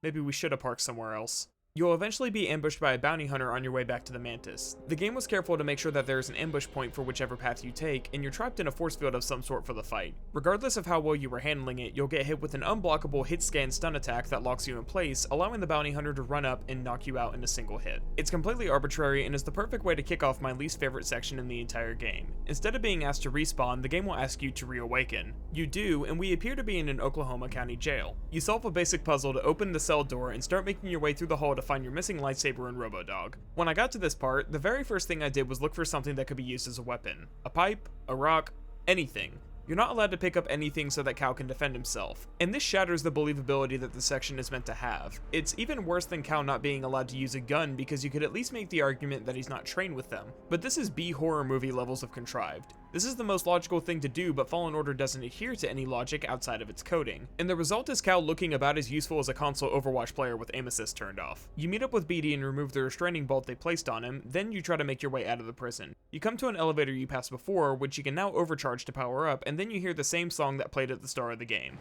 Maybe we should have parked somewhere else. You'll eventually be ambushed by a bounty hunter on your way back to the Mantis. The game was careful to make sure that there is an ambush point for whichever path you take, and you're trapped in a force field of some sort for the fight. Regardless of how well you were handling it, you'll get hit with an unblockable hit-scan stun attack that locks you in place, allowing the bounty hunter to run up and knock you out in a single hit. It's completely arbitrary and is the perfect way to kick off my least favorite section in the entire game. Instead of being asked to respawn, the game will ask you to reawaken. You do, and we appear to be in an Oklahoma County jail. You solve a basic puzzle to open the cell door and start making your way through the hall to find your missing lightsaber and Robo-Dog. When I got to this part, the very first thing I did was look for something that could be used as a weapon. A pipe, a rock, anything. You're not allowed to pick up anything so that Cal can defend himself, and this shatters the believability that the section is meant to have. It's even worse than Cal not being allowed to use a gun because you could at least make the argument that he's not trained with them, but this is B-horror movie levels of contrived. This is the most logical thing to do, but Fallen Order doesn't adhere to any logic outside of its coding, and the result is Cal looking about as useful as a console Overwatch player with aim assist turned off. You meet up with BD and remove the restraining bolt they placed on him, then you try to make your way out of the prison. You come to an elevator you passed before, which you can now overcharge to power up, and then you hear the same song that played at the start of the game.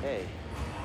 Hey,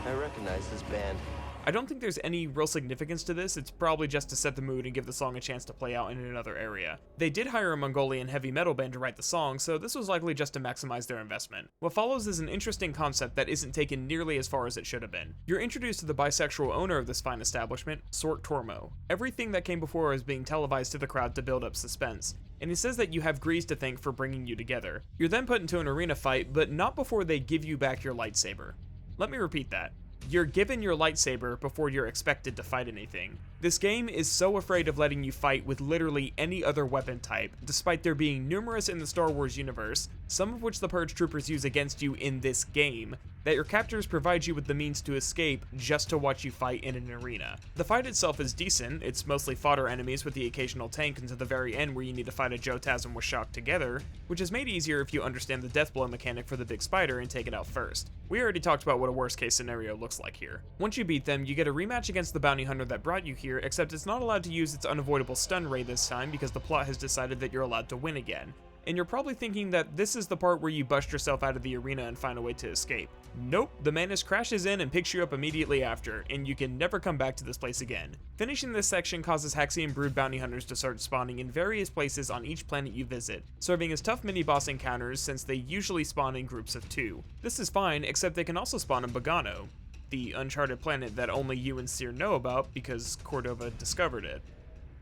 I recognize this band. I don't think there's any real significance to this, it's probably just to set the mood and give the song a chance to play out in another area. They did hire a Mongolian heavy metal band to write the song, so this was likely just to maximize their investment. What follows is an interesting concept that isn't taken nearly as far as it should have been. You're introduced to the bisexual owner of this fine establishment, Sork Tormo. Everything that came before is being televised to the crowd to build up suspense, and he says that you have Grease to thank for bringing you together. You're then put into an arena fight, but not before they give you back your lightsaber. Let me repeat that. You're given your lightsaber before you're expected to fight anything. This game is so afraid of letting you fight with literally any other weapon type, despite there being numerous in the Star Wars universe, some of which the Purge Troopers use against you in this game, that your captors provide you with the means to escape just to watch you fight in an arena. The fight itself is decent, it's mostly fodder enemies with the occasional tank until the very end where you need to fight a Jotaz and Washak together, which is made easier if you understand the death blow mechanic for the big spider and take it out first. We already talked about what a worst case scenario looks like here. Once you beat them, you get a rematch against the bounty hunter that brought you here, except it's not allowed to use its unavoidable stun ray this time because the plot has decided that you're allowed to win again. And you're probably thinking that this is the part where you bust yourself out of the arena and find a way to escape. Nope, the Mantis crashes in and picks you up immediately after, and you can never come back to this place again. Finishing this section causes Haxian Brood bounty hunters to start spawning in various places on each planet you visit, serving as tough mini-boss encounters since they usually spawn in groups of 2. This is fine, except they can also spawn in Bogano, the uncharted planet that only you and Seer know about because Cordova discovered it.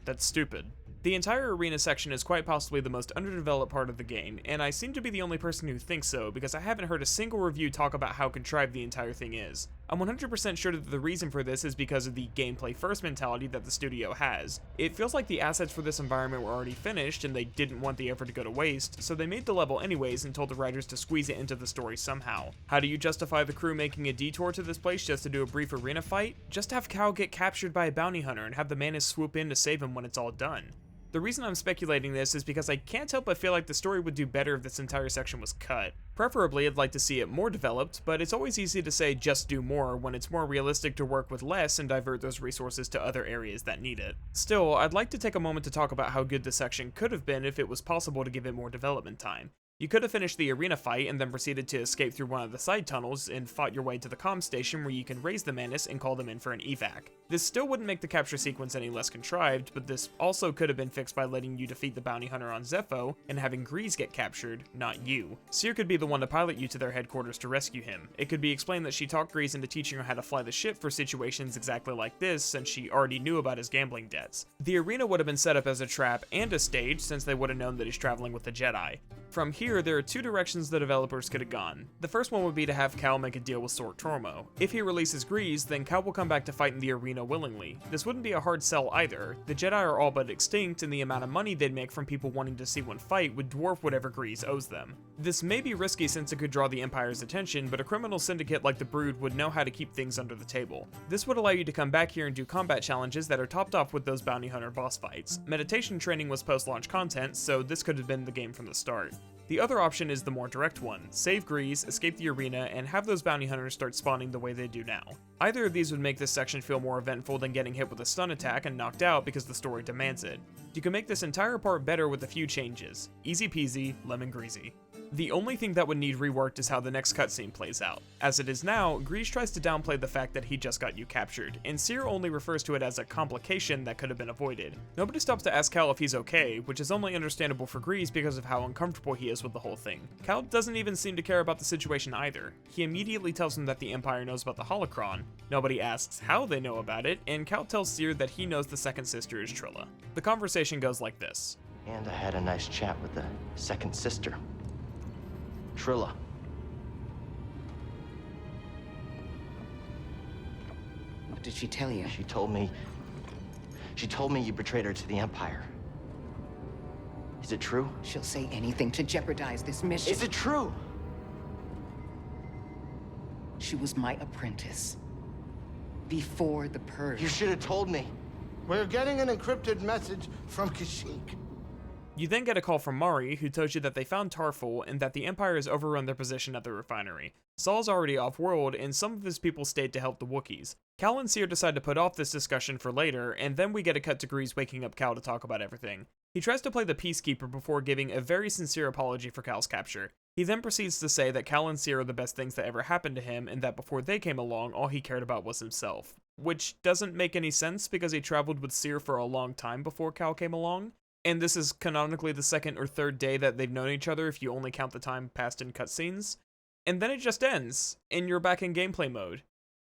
That's stupid. The entire arena section is quite possibly the most underdeveloped part of the game, and I seem to be the only person who thinks so because I haven't heard a single review talk about how contrived the entire thing is. I'm 100% sure that the reason for this is because of the gameplay first mentality that the studio has. It feels like the assets for this environment were already finished and they didn't want the effort to go to waste, so they made the level anyways and told the writers to squeeze it into the story somehow. How do you justify the crew making a detour to this place just to do a brief arena fight? Just have Cal get captured by a bounty hunter and have the Mantis swoop in to save him when it's all done. The reason I'm speculating this is because I can't help but feel like the story would do better if this entire section was cut. Preferably, I'd like to see it more developed, but it's always easy to say just do more when it's more realistic to work with less and divert those resources to other areas that need it. Still, I'd like to take a moment to talk about how good this section could have been if it was possible to give it more development time. You could have finished the arena fight and then proceeded to escape through one of the side tunnels and fought your way to the comm station where you can raise the Mantis and call them in for an evac. This still wouldn't make the capture sequence any less contrived, but this also could have been fixed by letting you defeat the bounty hunter on Zepho and having Grease get captured, not you. Seer could be the one to pilot you to their headquarters to rescue him. It could be explained that she talked Grease into teaching her how to fly the ship for situations exactly like this since she already knew about his gambling debts. The arena would have been set up as a trap and a stage since they would have known that he's traveling with the Jedi. From here, there are two directions the developers could have gone. The first one would be to have Cal make a deal with Sork Tormo. If he releases Grease, then Cal will come back to fight in the arena willingly. This wouldn't be a hard sell either. The Jedi are all but extinct, and the amount of money they'd make from people wanting to see one fight would dwarf whatever Grease owes them. This may be risky since it could draw the Empire's attention, but a criminal syndicate like the Brood would know how to keep things under the table. This would allow you to come back here and do combat challenges that are topped off with those bounty hunter boss fights. Meditation training was post-launch content, so this could have been the game from the start. The other option is the more direct one. Save Grease, escape the arena, and have those bounty hunters start spawning the way they do now. Either of these would make this section feel more eventful than getting hit with a stun attack and knocked out because the story demands it. You can make this entire part better with a few changes. Easy peasy, lemon greasy. The only thing that would need reworked is how the next cutscene plays out. As it is now, Grease tries to downplay the fact that he just got you captured, and Cere only refers to it as a complication that could have been avoided. Nobody stops to ask Cal if he's okay, which is only understandable for Grease because of how uncomfortable he is with the whole thing. Cal doesn't even seem to care about the situation either. He immediately tells him that the Empire knows about the holocron. Nobody asks how they know about it, and Cal tells Cere that he knows the second sister is Trilla. The conversation goes like this. And I had a nice chat with the second sister, Trilla. What did she tell you? She told me you betrayed her to the Empire. Is it true? She'll say anything to jeopardize this mission. Is it true? She was my apprentice. Before the Purge. You should have told me. We're getting an encrypted message from Kashyyyk. You then get a call from Mari, who tells you that they found Tarful and that the Empire has overrun their position at the refinery. Saul's already off-world, and some of his people stayed to help the Wookiees. Cal and Cere decide to put off this discussion for later, and then we get a cut to Grease waking up Cal to talk about everything. He tries to play the peacekeeper before giving a very sincere apology for Cal's capture. He then proceeds to say that Cal and Cere are the best things that ever happened to him, and that before they came along, all he cared about was himself. Which doesn't make any sense because he traveled with Cere for a long time before Cal came along. And this is canonically the second or third day that they've known each other if you only count the time passed in cutscenes. And then it just ends, and you're back in gameplay mode.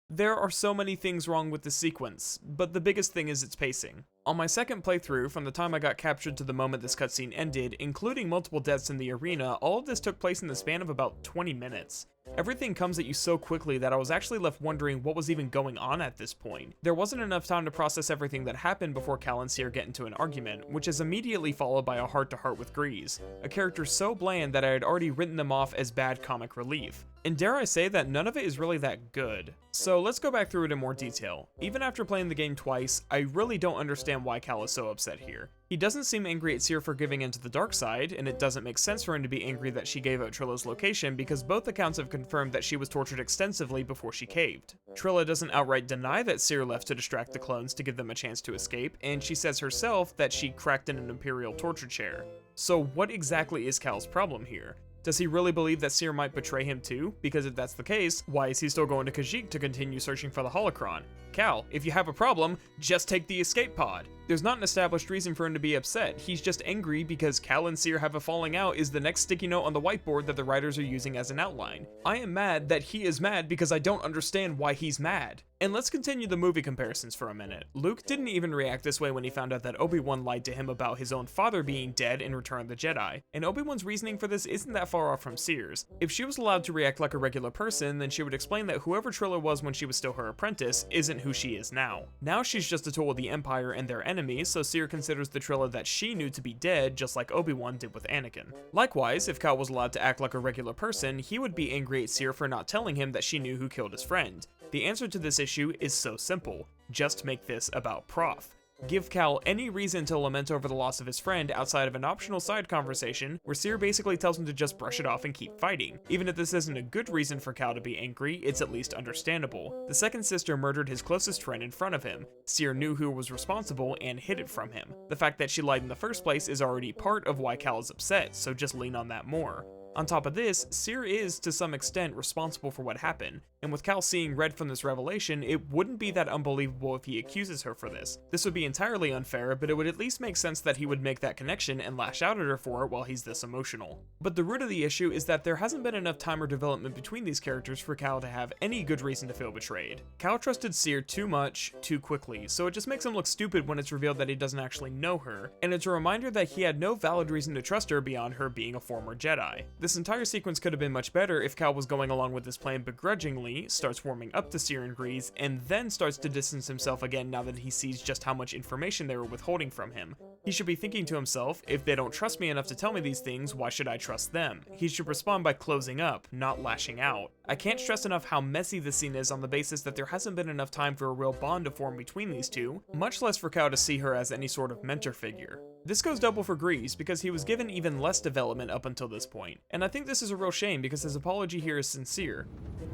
There are so many things wrong with this sequence, but the biggest thing is its pacing. On my second playthrough, from the time I got captured to the moment this cutscene ended, including multiple deaths in the arena, all of this took place in the span of about 20 minutes. Everything comes at you so quickly that I was actually left wondering what was even going on at this point. There wasn't enough time to process everything that happened before Cal and Cere get into an argument, which is immediately followed by a heart-to-heart with Grease, a character so bland that I had already written them off as bad comic relief. And dare I say that none of it is really that good. So let's go back through it in more detail. Even after playing the game twice, I really don't understand why Cal is so upset here. He doesn't seem angry at Cere for giving in to the dark side, and it doesn't make sense for him to be angry that she gave out Trilla's location because both accounts have confirmed that she was tortured extensively before she caved. Trilla doesn't outright deny that Cere left to distract the clones to give them a chance to escape, and she says herself that she cracked in an Imperial torture chair. So what exactly is Cal's problem here? Does he really believe that Cere might betray him too? Because if that's the case, why is he still going to Kashyyyk to continue searching for the holocron? Cal, if you have a problem, just take the escape pod. There's not an established reason for him to be upset. He's just angry because Cal and Cere have a falling out is the next sticky note on the whiteboard that the writers are using as an outline. I am mad that he is mad because I don't understand why he's mad. And let's continue the movie comparisons for a minute. Luke didn't even react this way when he found out that Obi-Wan lied to him about his own father being dead in Return of the Jedi, and Obi-Wan's reasoning for this isn't that far off from Cere's. If she was allowed to react like a regular person, then she would explain that whoever Trilla was when she was still her apprentice isn't who she is now. Now she's just a tool of the Empire and their enemies, so Cere considers the Trilla that she knew to be dead, just like Obi-Wan did with Anakin. Likewise, if Cal was allowed to act like a regular person, he would be angry at Cere for not telling him that she knew who killed his friend. The answer to this issue is so simple. Just make this about Prof. Give Cal any reason to lament over the loss of his friend outside of an optional side conversation where Cere basically tells him to just brush it off and keep fighting. Even if this isn't a good reason for Cal to be angry, it's at least understandable. The second sister murdered his closest friend in front of him. Cere knew who was responsible and hid it from him. The fact that she lied in the first place is already part of why Cal is upset, so just lean on that more. On top of this, Cere is, to some extent, responsible for what happened, and with Cal seeing red from this revelation, it wouldn't be that unbelievable if he accuses her for this. This would be entirely unfair, but it would at least make sense that he would make that connection and lash out at her for it while he's this emotional. But the root of the issue is that there hasn't been enough time or development between these characters for Cal to have any good reason to feel betrayed. Cal trusted Cere too much, too quickly, so it just makes him look stupid when it's revealed that he doesn't actually know her, and it's a reminder that he had no valid reason to trust her beyond her being a former Jedi. This entire sequence could have been much better if Cal was going along with his plan begrudgingly, starts warming up to Cere and Grease, and then starts to distance himself again now that he sees just how much information they were withholding from him. He should be thinking to himself, if they don't trust me enough to tell me these things, why should I trust them? He should respond by closing up, not lashing out. I can't stress enough how messy this scene is on the basis that there hasn't been enough time for a real bond to form between these two, much less for Cal to see her as any sort of mentor figure. This goes double for Grease because he was given even less development up until this point, and I think this is a real shame because his apology here is sincere.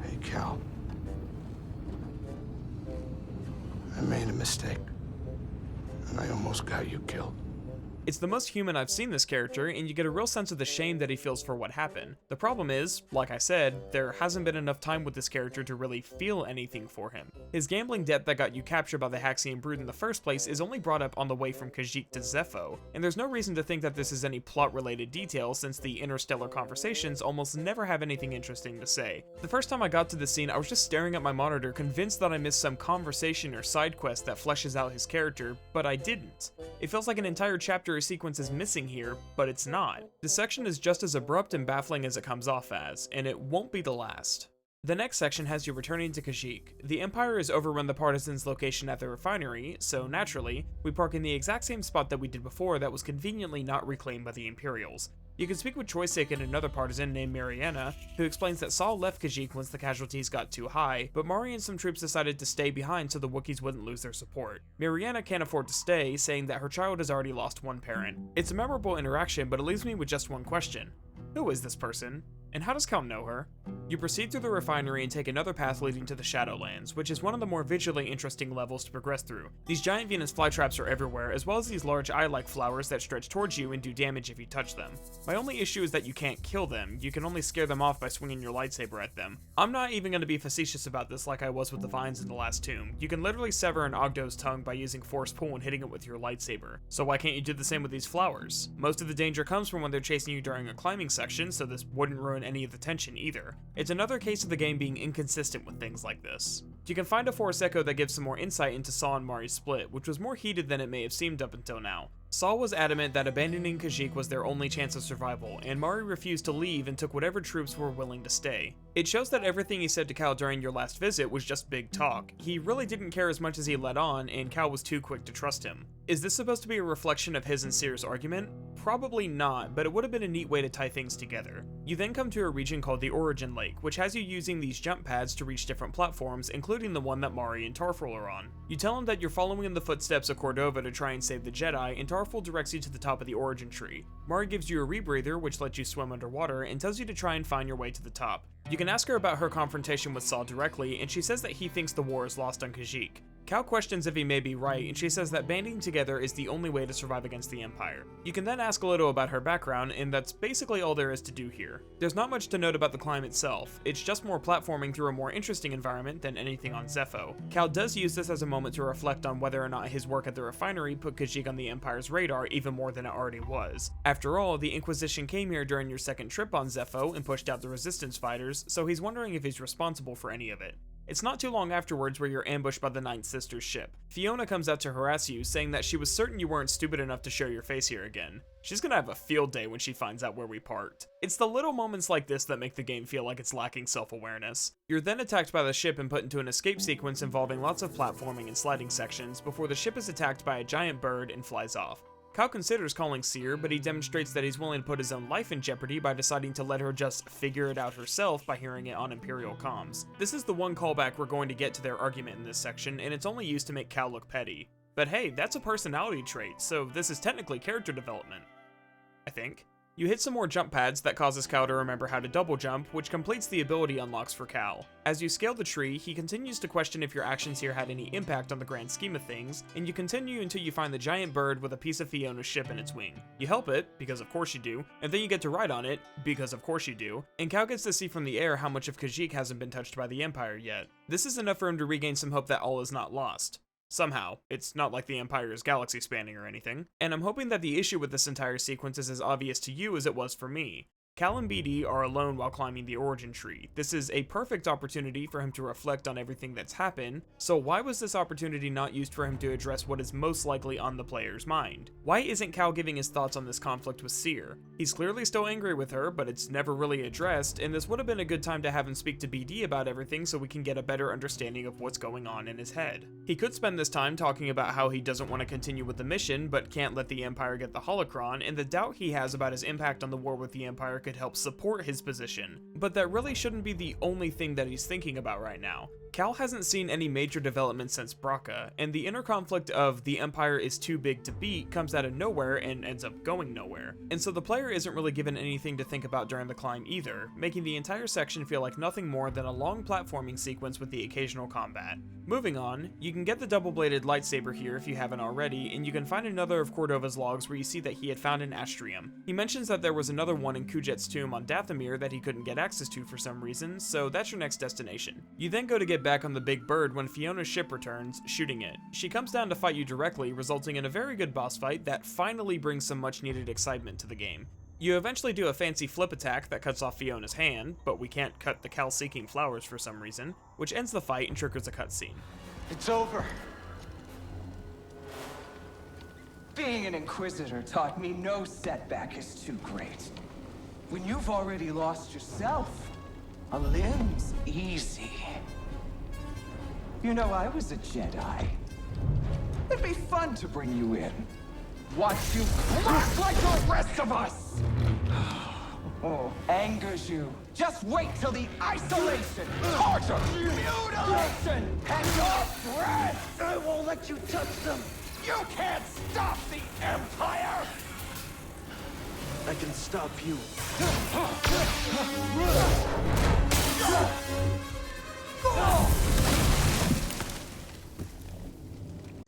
Hey, Cal. I made a mistake, and I almost got you killed. It's the most human I've seen this character, and you get a real sense of the shame that he feels for what happened. The problem is, like I said, there hasn't been enough time with this character to really feel anything for him. His gambling debt that got you captured by the Haxian brood in the first place is only brought up on the way from Kashyyyk to Zepho, and there's no reason to think that this is any plot-related detail since the interstellar conversations almost never have anything interesting to say. The first time I got to this scene, I was just staring at my monitor, convinced that I missed some conversation or side quest that fleshes out his character, but I didn't. It feels like an entire chapter or sequence is missing here, but it's not. This section is just as abrupt and baffling as it comes off as, and it won't be the last. The next section has you returning to Kashyyyk. The Empire has overrun the Partisans' location at the refinery, so naturally, we park in the exact same spot that we did before that was conveniently not reclaimed by the Imperials. You can speak with Choisek and another partisan named Mariana, who explains that Saul left Kashyyyk once the casualties got too high, but Mari and some troops decided to stay behind so the Wookiees wouldn't lose their support. Mariana can't afford to stay, saying that her child has already lost one parent. It's a memorable interaction, but it leaves me with just one question. Who is this person? And how does Cal know her? You proceed through the refinery and take another path leading to the Shadowlands, which is one of the more visually interesting levels to progress through. These giant Venus flytraps are everywhere, as well as these large eye-like flowers that stretch towards you and do damage if you touch them. My only issue is that you can't kill them, you can only scare them off by swinging your lightsaber at them. I'm not even going to be facetious about this like I was with the vines in the last tomb. You can literally sever an Ogdo's tongue by using force pull and hitting it with your lightsaber. So why can't you do the same with these flowers? Most of the danger comes from when they're chasing you during a climbing section, so this wouldn't ruin any of the tension either. It's another case of the game being inconsistent with things like this. You can find a Force Echo that gives some more insight into Saul and Mari's split, which was more heated than it may have seemed up until now. Saul was adamant that abandoning Kashyyyk was their only chance of survival, and Mari refused to leave and took whatever troops were willing to stay. It shows that everything he said to Cal during your last visit was just big talk. He really didn't care as much as he let on, and Cal was too quick to trust him. Is this supposed to be a reflection of his and Cere's argument? Probably not, but it would have been a neat way to tie things together. You then come to a region called the Origin Lake, which has you using these jump pads to reach different platforms, including the one that Mari and Tarful are on. You tell him that you're following in the footsteps of Cordova to try and save the Jedi, and Tarful directs you to the top of the Origin tree. Mari gives you a rebreather, which lets you swim underwater, and tells you to try and find your way to the top. You can ask her about her confrontation with Saul directly, and she says that he thinks the war is lost on Kashyyyk. Cal questions if he may be right, and she says that banding together is the only way to survive against the Empire. You can then ask a little about her background, and that's basically all there is to do here. There's not much to note about the climb itself, it's just more platforming through a more interesting environment than anything on Zepho. Cal does use this as a moment to reflect on whether or not his work at the refinery put Kashyyyk on the Empire's radar even more than it already was. After all, the Inquisition came here during your second trip on Zepho and pushed out the Resistance fighters, so he's wondering if he's responsible for any of it. It's not too long afterwards where you're ambushed by the Ninth Sister's ship. Fiona comes out to harass you, saying that she was certain you weren't stupid enough to show your face here again. She's gonna have a field day when she finds out where we parked. It's the little moments like this that make the game feel like it's lacking self-awareness. You're then attacked by the ship and put into an escape sequence involving lots of platforming and sliding sections before the ship is attacked by a giant bird and flies off. Cal considers calling Cere, but he demonstrates that he's willing to put his own life in jeopardy by deciding to let her just figure it out herself by hearing it on Imperial comms. This is the one callback we're going to get to their argument in this section, and it's only used to make Cal look petty. But hey, that's a personality trait, so this is technically character development. I think. You hit some more jump pads that causes Cal to remember how to double jump, which completes the ability unlocks for Cal. As you scale the tree, he continues to question if your actions here had any impact on the grand scheme of things, and you continue until you find the giant bird with a piece of Fiona's ship in its wing. You help it, because of course you do, and then you get to ride on it, because of course you do, and Cal gets to see from the air how much of Kashyyyk hasn't been touched by the Empire yet. This is enough for him to regain some hope that all is not lost. Somehow. It's not like the Empire is galaxy spanning or anything. And I'm hoping that the issue with this entire sequence is as obvious to you as it was for me. Cal and BD are alone while climbing the origin tree. This is a perfect opportunity for him to reflect on everything that's happened, so why was this opportunity not used for him to address what is most likely on the player's mind? Why isn't Cal giving his thoughts on this conflict with Cere? He's clearly still angry with her, but it's never really addressed, and this would have been a good time to have him speak to BD about everything so we can get a better understanding of what's going on in his head. He could spend this time talking about how he doesn't want to continue with the mission, but can't let the Empire get the holocron, and the doubt he has about his impact on the war with the Empire could help support his position. But that really shouldn't be the only thing that he's thinking about right now. Cal hasn't seen any major development since Braca, and the inner conflict of the Empire is too big to beat comes out of nowhere and ends up going nowhere. And so the player isn't really given anything to think about during the climb either, making the entire section feel like nothing more than a long platforming sequence with the occasional combat. Moving on, you can get the double-bladed lightsaber here if you haven't already, and you can find another of Cordova's logs where you see that he had found an astrium. He mentions that there was another one in Kujet's tomb on Dathomir that he couldn't get access to for some reason, so that's your next destination. You then go to get back on the Big Bird when Fiona's ship returns, shooting it. She comes down to fight you directly, resulting in a very good boss fight that finally brings some much needed excitement to the game. You eventually do a fancy flip attack that cuts off Fiona's hand, but we can't cut the Cal-seeking flowers for some reason, which ends the fight and triggers a cutscene. It's over. Being an Inquisitor taught me no setback is too great. When you've already lost yourself, a limb's easy. You know, I was a Jedi. It'd be fun to bring you in. Watch you crack like the rest of us! Oh, angers you. Just wait till the isolation, torture, mutilation, and your breath! I won't let you touch them! You can't stop the Empire! I can stop you.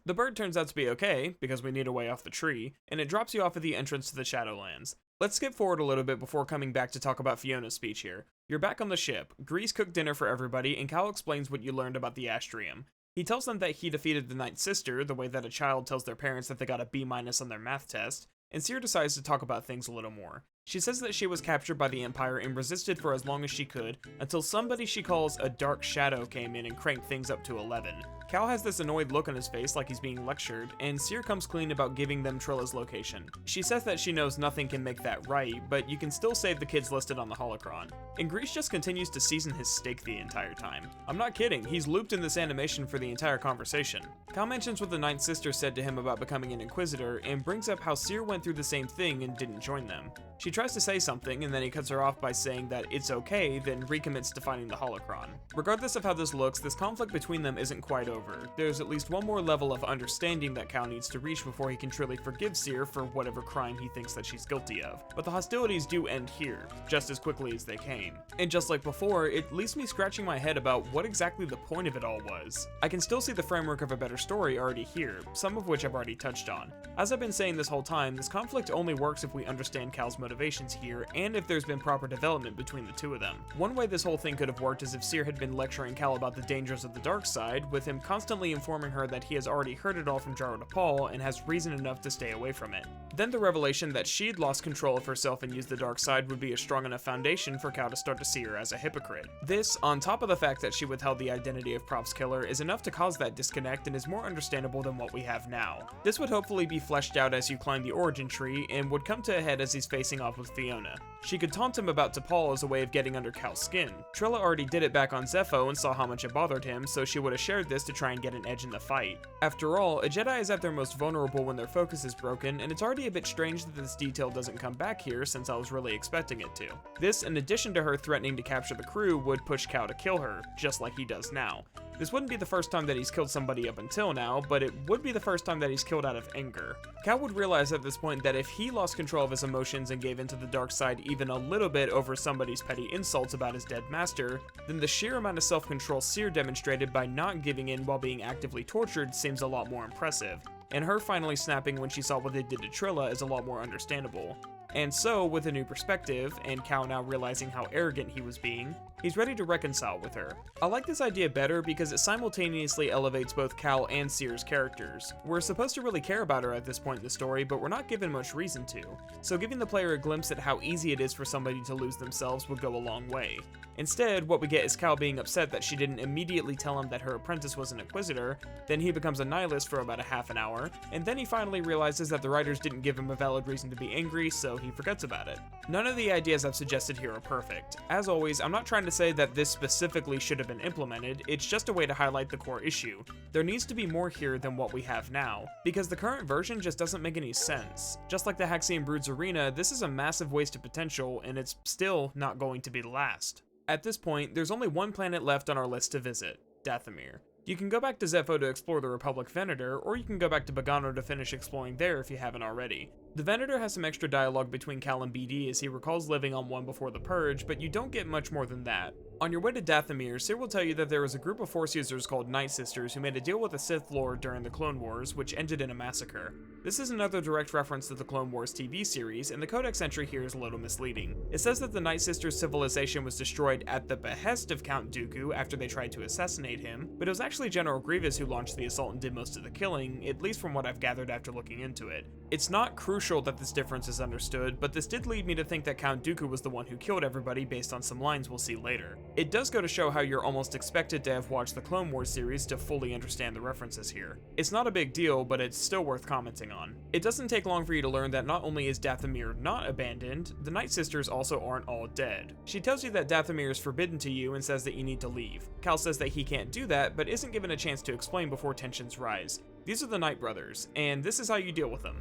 The bird turns out to be okay, because we need a way off the tree, and it drops you off at the entrance to the Shadowlands. Let's skip forward a little bit before coming back to talk about Fiona's speech here. You're back on the ship. Grease cooked dinner for everybody, and Cal explains what you learned about the astrium. He tells them that he defeated the Ninth Sister, the way that a child tells their parents that they got a B- on their math test, and Cere decides to talk about things a little more. She says that she was captured by the Empire and resisted for as long as she could, until somebody she calls a Dark Shadow came in and cranked things up to 11. Cal has this annoyed look on his face like he's being lectured, and Cere comes clean about giving them Trilla's location. She says that she knows nothing can make that right, but you can still save the kids listed on the holocron. And Grease just continues to season his steak the entire time. I'm not kidding, he's looped in this animation for the entire conversation. Cal mentions what the Ninth Sister said to him about becoming an Inquisitor, and brings up how Cere went through the same thing and didn't join them. She tries to say something, and then he cuts her off by saying that it's okay, then recommits to finding the holocron. Regardless of how this looks, this conflict between them isn't quite over. There's at least one more level of understanding that Cal needs to reach before he can truly forgive Cere for whatever crime he thinks that she's guilty of. But the hostilities do end here, just as quickly as they came. And just like before, it leaves me scratching my head about what exactly the point of it all was. I can still see the framework of a better story already here, some of which I've already touched on. As I've been saying this whole time, this conflict only works if we understand Cal's motivations here, and if there's been proper development between the two of them. One way this whole thing could have worked is if Cere had been lecturing Cal about the dangers of the dark side, with him constantly informing her that he has already heard it all from Jaro to Paul and has reason enough to stay away from it. Then the revelation that she'd lost control of herself and used the dark side would be a strong enough foundation for Cal to start to see her as a hypocrite. This, on top of the fact that she withheld the identity of Prop's killer, is enough to cause that disconnect and is more understandable than what we have now. This would hopefully be fleshed out as you climb the origin tree, and would come to a head as he's facing off with Fiona. She could taunt him about T'Pol as a way of getting under Cal's skin. Trilla already did it back on Zepho and saw how much it bothered him, so she would have shared this to try and get an edge in the fight. After all, a Jedi is at their most vulnerable when their focus is broken, and it's already a bit strange that this detail doesn't come back here since I was really expecting it to. This, in addition to her threatening to capture the crew, would push Cal to kill her, just like he does now. This wouldn't be the first time that he's killed somebody up until now, but it would be the first time that he's killed out of anger. Cal would realize at this point that if he lost control of his emotions and gave into the dark side even a little bit over somebody's petty insults about his dead master, then the sheer amount of self-control Cere demonstrated by not giving in while being actively tortured seems a lot more impressive. And her finally snapping when she saw what they did to Trilla is a lot more understandable. And so, with a new perspective, and Cal now realizing how arrogant he was being, he's ready to reconcile with her. I like this idea better because it simultaneously elevates both Cal and Cere's characters. We're supposed to really care about her at this point in the story, but we're not given much reason to. So giving the player a glimpse at how easy it is for somebody to lose themselves would go a long way. Instead, what we get is Cal being upset that she didn't immediately tell him that her apprentice was an Inquisitor, then he becomes a nihilist for about a half an hour, and then he finally realizes that the writers didn't give him a valid reason to be angry, so he forgets about it. None of the ideas I've suggested here are perfect. As always, I'm not trying to say that this specifically should have been implemented, it's just a way to highlight the core issue. There needs to be more here than what we have now, because the current version just doesn't make any sense. Just like the Haxian Brood's arena, this is a massive waste of potential, and it's still not going to be the last. At this point, there's only one planet left on our list to visit. Dathomir. You can go back to Zepho to explore the Republic Venator, or you can go back to Bogano to finish exploring there if you haven't already. The Venator has some extra dialogue between Cal and BD as he recalls living on one before the Purge, but you don't get much more than that. On your way to Dathomir, Cere will tell you that there was a group of Force users called Night Sisters who made a deal with the Sith Lord during the Clone Wars, which ended in a massacre. This is another direct reference to the Clone Wars TV series, and the Codex entry here is a little misleading. It says that the Night Sisters' civilization was destroyed at the behest of Count Dooku after they tried to assassinate him, but it was actually General Grievous who launched the assault and did most of the killing, at least from what I've gathered after looking into it. It's not crucial that this difference is understood, but this did lead me to think that Count Dooku was the one who killed everybody based on some lines we'll see later. It does go to show how you're almost expected to have watched the Clone Wars series to fully understand the references here. It's not a big deal, but it's still worth commenting on. It doesn't take long for you to learn that not only is Dathomir not abandoned, the Night Sisters also aren't all dead. She tells you that Dathomir is forbidden to you and says that you need to leave. Cal says that he can't do that, but isn't given a chance to explain before tensions rise. These are the Night Brothers, and this is how you deal with them.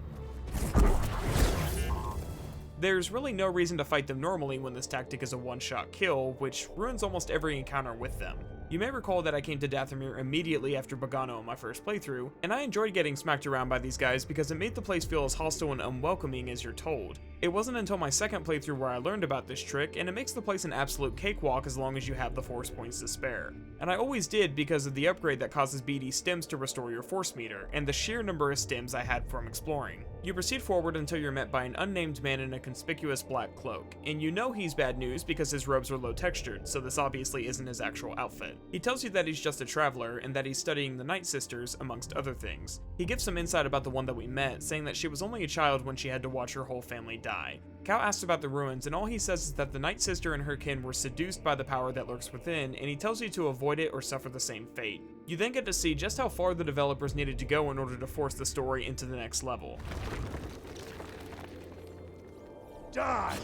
There's really no reason to fight them normally when this tactic is a one-shot kill, which ruins almost every encounter with them. You may recall that I came to Dathomir immediately after Bogano in my first playthrough, and I enjoyed getting smacked around by these guys because it made the place feel as hostile and unwelcoming as you're told. It wasn't until my second playthrough where I learned about this trick, and it makes the place an absolute cakewalk as long as you have the force points to spare. And I always did because of the upgrade that causes BD stims to restore your force meter, and the sheer number of stims I had from exploring. You proceed forward until you're met by an unnamed man in a conspicuous black cloak, and you know he's bad news because his robes are low textured, so this obviously isn't his actual outfit. He tells you that he's just a traveler, and that he's studying the Night Sisters, amongst other things. He gives some insight about the one that we met, saying that she was only a child when she had to watch her whole family die. Cal asks about the ruins, and all he says is that the Night Sister and her kin were seduced by the power that lurks within, and he tells you to avoid it or suffer the same fate. You then get to see just how far the developers needed to go in order to force the story into the next level. Die!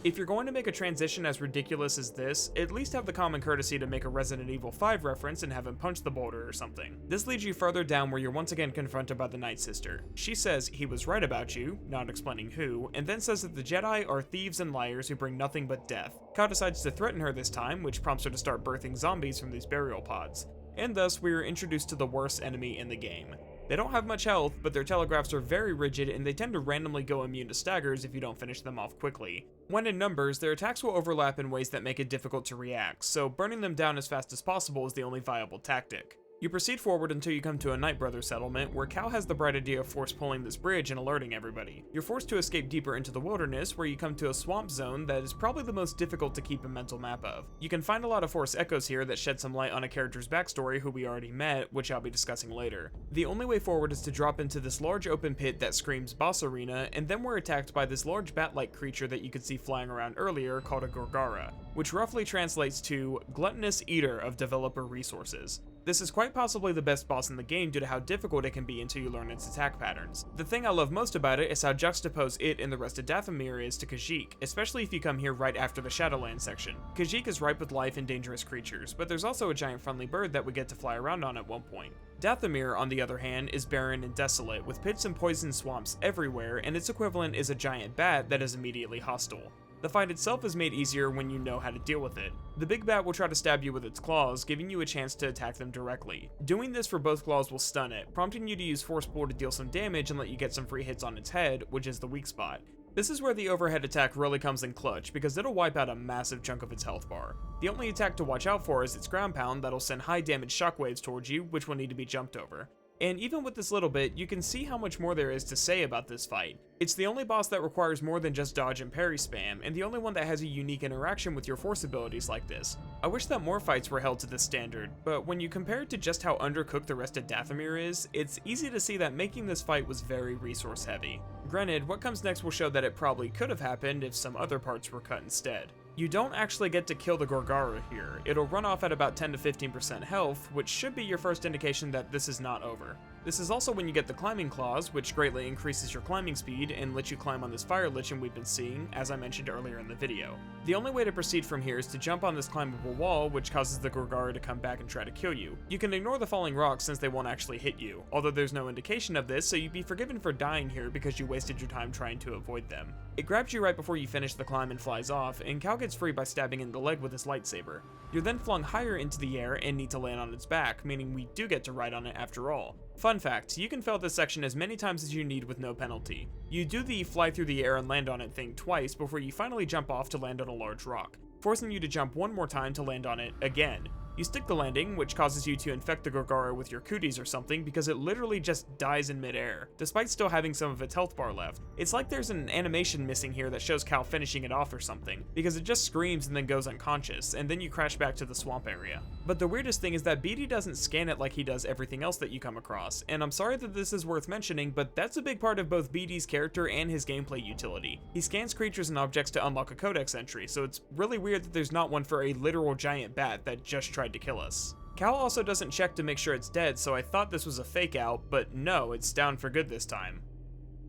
If you're going to make a transition as ridiculous as this, at least have the common courtesy to make a Resident Evil 5 reference and have him punch the boulder or something. This leads you further down where you're once again confronted by the Night Sister. She says he was right about you, not explaining who, and then says that the Jedi are thieves and liars who bring nothing but death. Cal decides to threaten her this time, which prompts her to start birthing zombies from these burial pods. And thus, we are introduced to the worst enemy in the game. They don't have much health, but their telegraphs are very rigid and they tend to randomly go immune to staggers if you don't finish them off quickly. When in numbers, their attacks will overlap in ways that make it difficult to react, so burning them down as fast as possible is the only viable tactic. You proceed forward until you come to a Night Brother settlement, where Cal has the bright idea of force pulling this bridge and alerting everybody. You're forced to escape deeper into the wilderness, where you come to a swamp zone that is probably the most difficult to keep a mental map of. You can find a lot of force echoes here that shed some light on a character's backstory who we already met, which I'll be discussing later. The only way forward is to drop into this large open pit that screams Boss Arena, and then we're attacked by this large bat-like creature that you could see flying around earlier called a Gorgara, which roughly translates to Gluttonous Eater of Developer Resources. This is quite possibly the best boss in the game due to how difficult it can be until you learn its attack patterns. The thing I love most about it is how juxtaposed it and the rest of Dathomir is to Kashyyyk, especially if you come here right after the Shadowlands section. Kashyyyk is ripe with life and dangerous creatures, but there's also a giant friendly bird that we get to fly around on at one point. Dathomir, on the other hand, is barren and desolate, with pits and poison swamps everywhere, and its equivalent is a giant bat that is immediately hostile. The fight itself is made easier when you know how to deal with it. The big bat will try to stab you with its claws, giving you a chance to attack them directly. Doing this for both claws will stun it, prompting you to use Force Pull to deal some damage and let you get some free hits on its head, which is the weak spot. This is where the overhead attack really comes in clutch, because it'll wipe out a massive chunk of its health bar. The only attack to watch out for is its ground pound that'll send high damage shockwaves towards you, which will need to be jumped over. And even with this little bit, you can see how much more there is to say about this fight. It's the only boss that requires more than just dodge and parry spam, and the only one that has a unique interaction with your force abilities like this. I wish that more fights were held to this standard, but when you compare it to just how undercooked the rest of Dathomir is, it's easy to see that making this fight was very resource heavy. Granted, what comes next will show that it probably could have happened if some other parts were cut instead. You don't actually get to kill the Gorgara here. It'll run off at about 10 to 15% health, which should be your first indication that this is not over. This is also when you get the climbing claws, which greatly increases your climbing speed and lets you climb on this fire lichen we've been seeing, as I mentioned earlier in the video. The only way to proceed from here is to jump on this climbable wall, which causes the Gorgara to come back and try to kill you. You can ignore the falling rocks since they won't actually hit you, although there's no indication of this, so you'd be forgiven for dying here because you wasted your time trying to avoid them. It grabs you right before you finish the climb and flies off, and Cal gets free by stabbing in the leg with his lightsaber. You're then flung higher into the air and need to land on its back, meaning we do get to ride on it after all. Fun fact, you can fail this section as many times as you need with no penalty. You do the fly through the air and land on it thing twice before you finally jump off to land on a large rock, forcing you to jump one more time to land on it again. You stick the landing, which causes you to infect the Gorgara with your cooties or something because it literally just dies in midair, despite still having some of its health bar left. It's like there's an animation missing here that shows Cal finishing it off or something, because it just screams and then goes unconscious, and then you crash back to the swamp area. But the weirdest thing is that BD doesn't scan it like he does everything else that you come across, and I'm sorry that this is worth mentioning, but that's a big part of both BD's character and his gameplay utility. He scans creatures and objects to unlock a codex entry, so it's really weird that there's not one for a literal giant bat that just tried to kill us. Cal also doesn't check to make sure it's dead, so I thought this was a fake out, but no, it's down for good this time.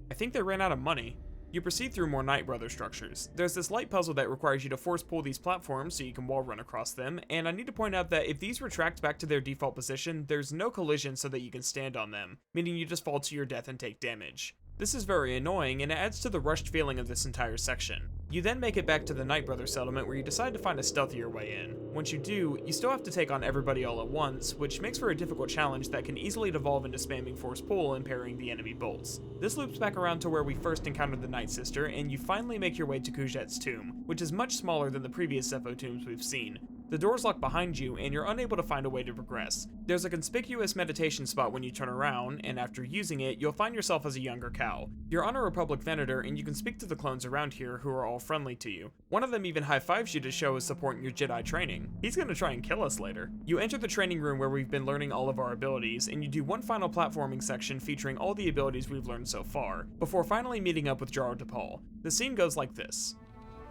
I think they ran out of money. You proceed through more Knight Brother structures. There's this light puzzle that requires you to force pull these platforms so you can wall run across them, and I need to point out that if these retract back to their default position, there's no collision so that you can stand on them, meaning you just fall to your death and take damage. This is very annoying, and it adds to the rushed feeling of this entire section. You then make it back to the Knight Brother settlement where you decide to find a stealthier way in. Once you do, you still have to take on everybody all at once, which makes for a difficult challenge that can easily devolve into spamming force pull and parrying the enemy bolts. This loops back around to where we first encountered the Night Sister, and you finally make your way to Kujet's tomb, which is much smaller than the previous Zepho tombs we've seen. The doors lock behind you, and you're unable to find a way to progress. There's a conspicuous meditation spot when you turn around, and after using it, you'll find yourself as a younger Cal. You're on a Republic Venator, and you can speak to the clones around here who are all friendly to you. One of them even high-fives you to show his support in your Jedi training. He's gonna try and kill us later. You enter the training room where we've been learning all of our abilities, and you do one final platforming section featuring all the abilities we've learned so far, before finally meeting up with Jaro Tapal. The scene goes like this.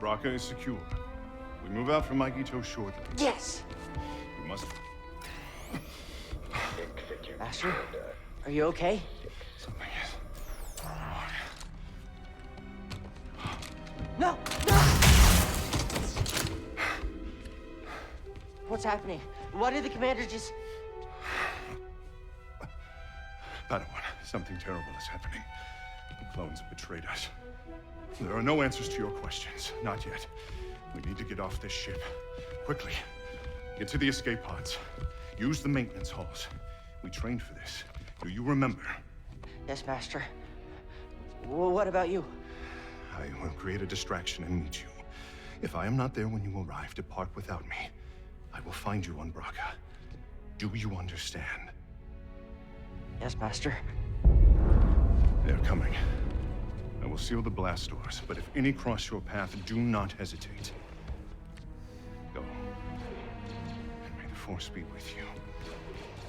Bracca is secure. We move out from Maigito shortly. Yes! You must... Master, are you okay? Something is... No! No! What's happening? Why did the commander just... Padawan, something terrible is happening. The clones have betrayed us. There are no answers to your questions. Not yet. We need to get off this ship. Quickly. Get to the escape pods. Use the maintenance halls. We trained for this. Do you remember? Yes, Master. What about you? I will create a distraction and meet you. If I am not there when you arrive, depart without me. I will find you on Bracca. Do you understand? Yes, Master. They're coming. I will seal the blast doors, but if any cross your path, do not hesitate. Go. And may the Force be with you.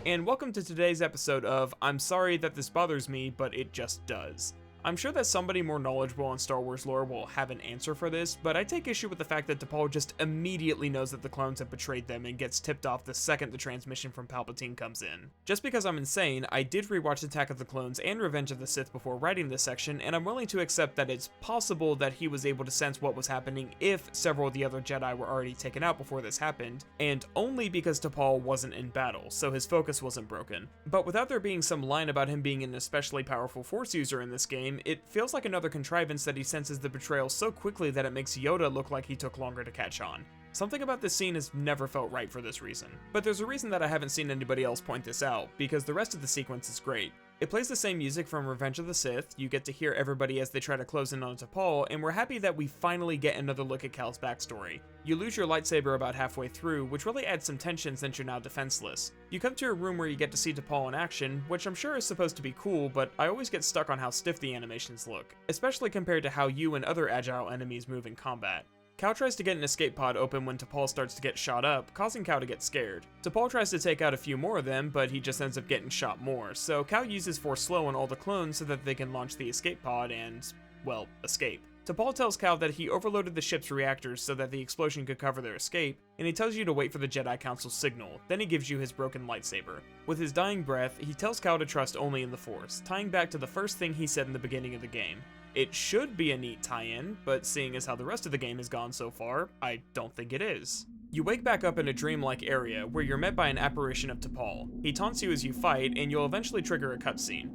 And welcome to today's episode of I'm sorry that this bothers me, but it just does. I'm sure that somebody more knowledgeable on Star Wars lore will have an answer for this, but I take issue with the fact that Tapal just immediately knows that the clones have betrayed them and gets tipped off the second the transmission from Palpatine comes in. Just because I'm insane, I did rewatch Attack of the Clones and Revenge of the Sith before writing this section, and I'm willing to accept that it's possible that he was able to sense what was happening if several of the other Jedi were already taken out before this happened, and only because Tapal wasn't in battle, so his focus wasn't broken. But without there being some line about him being an especially powerful Force user in this game, it feels like another contrivance that he senses the betrayal so quickly that it makes Yoda look like he took longer to catch on. Something about this scene has never felt right for this reason. But there's a reason that I haven't seen anybody else point this out, because the rest of the sequence is great. It plays the same music from Revenge of the Sith, you get to hear everybody as they try to close in on Tapal, and we're happy that we finally get another look at Cal's backstory. You lose your lightsaber about halfway through, which really adds some tension since you're now defenseless. You come to a room where you get to see Tapal in action, which I'm sure is supposed to be cool, but I always get stuck on how stiff the animations look, especially compared to how you and other agile enemies move in combat. Cal tries to get an escape pod open when Tapal starts to get shot up, causing Cal to get scared. Tapal tries to take out a few more of them, but he just ends up getting shot more, so Cal uses Force Slow on all the clones so that they can launch the escape pod and, well, escape. T'Pol tells Cal that he overloaded the ship's reactors so that the explosion could cover their escape, and he tells you to wait for the Jedi Council's signal, then he gives you his broken lightsaber. With his dying breath, he tells Cal to trust only in the Force, tying back to the first thing he said in the beginning of the game. It should be a neat tie-in, but seeing as how the rest of the game has gone so far, I don't think it is. You wake back up in a dreamlike area where you're met by an apparition of T'Pol. He taunts you as you fight, and you'll eventually trigger a cutscene.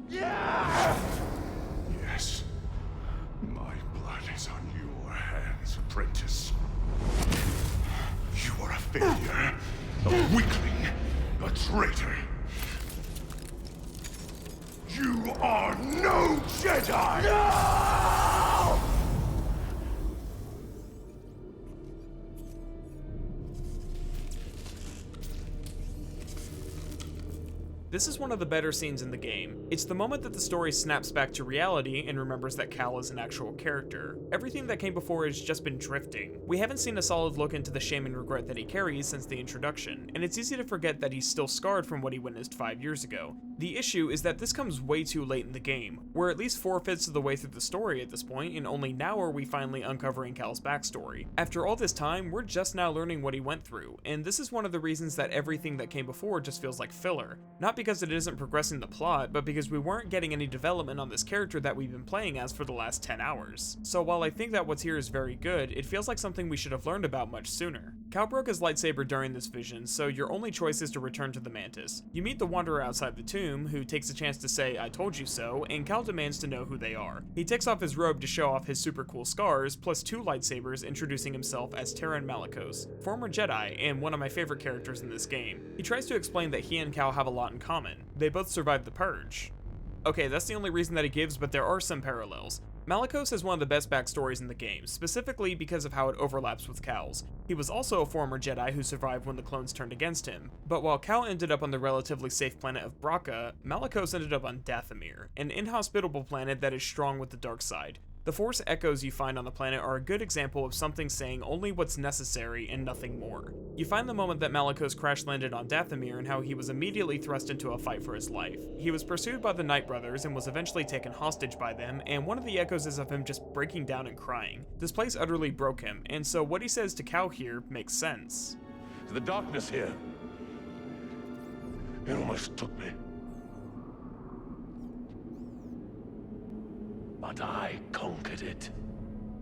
Yeah! Yes. My blood is on your hands, apprentice. You are a failure, a weakling, a traitor. You are no Jedi! No! This is one of the better scenes in the game. It's the moment that the story snaps back to reality and remembers that Cal is an actual character. Everything that came before has just been drifting. We haven't seen a solid look into the shame and regret that he carries since the introduction, and it's easy to forget that he's still scarred from what he witnessed 5 years ago. The issue is that this comes way too late in the game. We're at least 4/5 of the way through the story at this point, and only now are we finally uncovering Cal's backstory. After all this time, we're just now learning what he went through, and this is one of the reasons that everything that came before just feels like filler. Not because it isn't progressing the plot, but because we weren't getting any development on this character that we've been playing as for the last 10 hours. So while I think that what's here is very good, it feels like something we should have learned about much sooner. Cal broke his lightsaber during this vision, so your only choice is to return to the Mantis. You meet the Wanderer outside the tomb, who takes a chance to say, "I told you so," and Cal demands to know who they are. He takes off his robe to show off his super cool scars, plus 2 lightsabers, introducing himself as Terran Malicos, former Jedi, and one of my favorite characters in this game. He tries to explain that he and Cal have a lot in common. They both survived the Purge. Okay, that's the only reason that he gives, but there are some parallels. Malicos has one of the best backstories in the game, specifically because of how it overlaps with Cal's. He was also a former Jedi who survived when the clones turned against him, but while Cal ended up on the relatively safe planet of Bracca, Malicos ended up on Dathomir, an inhospitable planet that is strong with the dark side. The Force echoes you find on the planet are a good example of something saying only what's necessary and nothing more. You find the moment that Malicos crash landed on Dathomir and how he was immediately thrust into a fight for his life. He was pursued by the Night Brothers and was eventually taken hostage by them, and one of the echoes is of him just breaking down and crying. This place utterly broke him, and so what he says to Cal here makes sense. The darkness here. It almost took me. But I conquered it.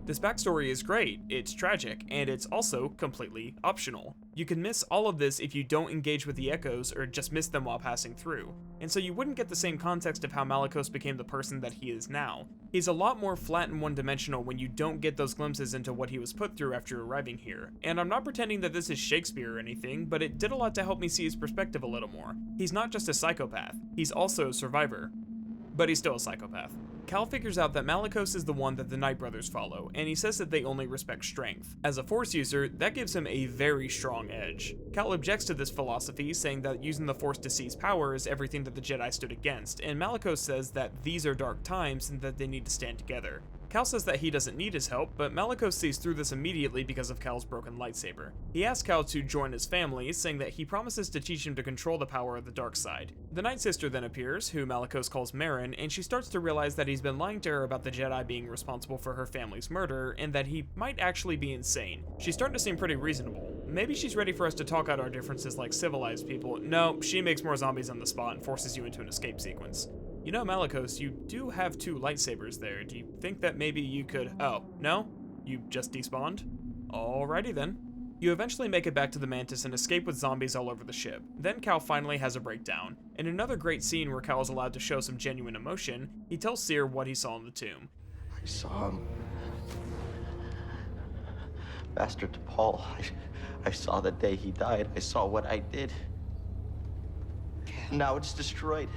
This backstory is great, it's tragic, and it's also completely optional. You can miss all of this if you don't engage with the echoes or just miss them while passing through, and so you wouldn't get the same context of how Malicos became the person that he is now. He's a lot more flat and one-dimensional when you don't get those glimpses into what he was put through after arriving here, and I'm not pretending that this is Shakespeare or anything, but it did a lot to help me see his perspective a little more. He's not just a psychopath, he's also a survivor. But he's still a psychopath. Cal figures out that Malicos is the one that the Night Brothers follow, and he says that they only respect strength. As a Force user, that gives him a very strong edge. Cal objects to this philosophy, saying that using the Force to seize power is everything that the Jedi stood against, and Malicos says that these are dark times and that they need to stand together. Cal says that he doesn't need his help, but Malicos sees through this immediately because of Cal's broken lightsaber. He asks Cal to join his family, saying that he promises to teach him to control the power of the dark side. The Night Sister then appears, who Malicos calls Marin, and she starts to realize that he's been lying to her about the Jedi being responsible for her family's murder, and that he might actually be insane. She's starting to seem pretty reasonable. Maybe she's ready for us to talk out our differences like civilized people. No, she makes more zombies on the spot and forces you into an escape sequence. You know, Malicos, you do have 2 lightsabers there. Do you think that maybe you could... Oh, no? You just despawned? Alrighty then. You eventually make it back to the Mantis and escape with zombies all over the ship. Then Cal finally has a breakdown. In another great scene where Cal is allowed to show some genuine emotion, he tells Cere what he saw in the tomb. I saw him. Master T'Pol. I saw the day he died. I saw what I did. Now it's destroyed.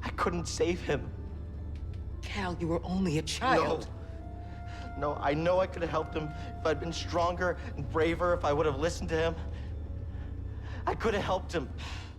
I couldn't save him. Cal, you were only a child. No, I know I could have helped him if I'd been stronger and braver, if I would have listened to him. I could have helped him.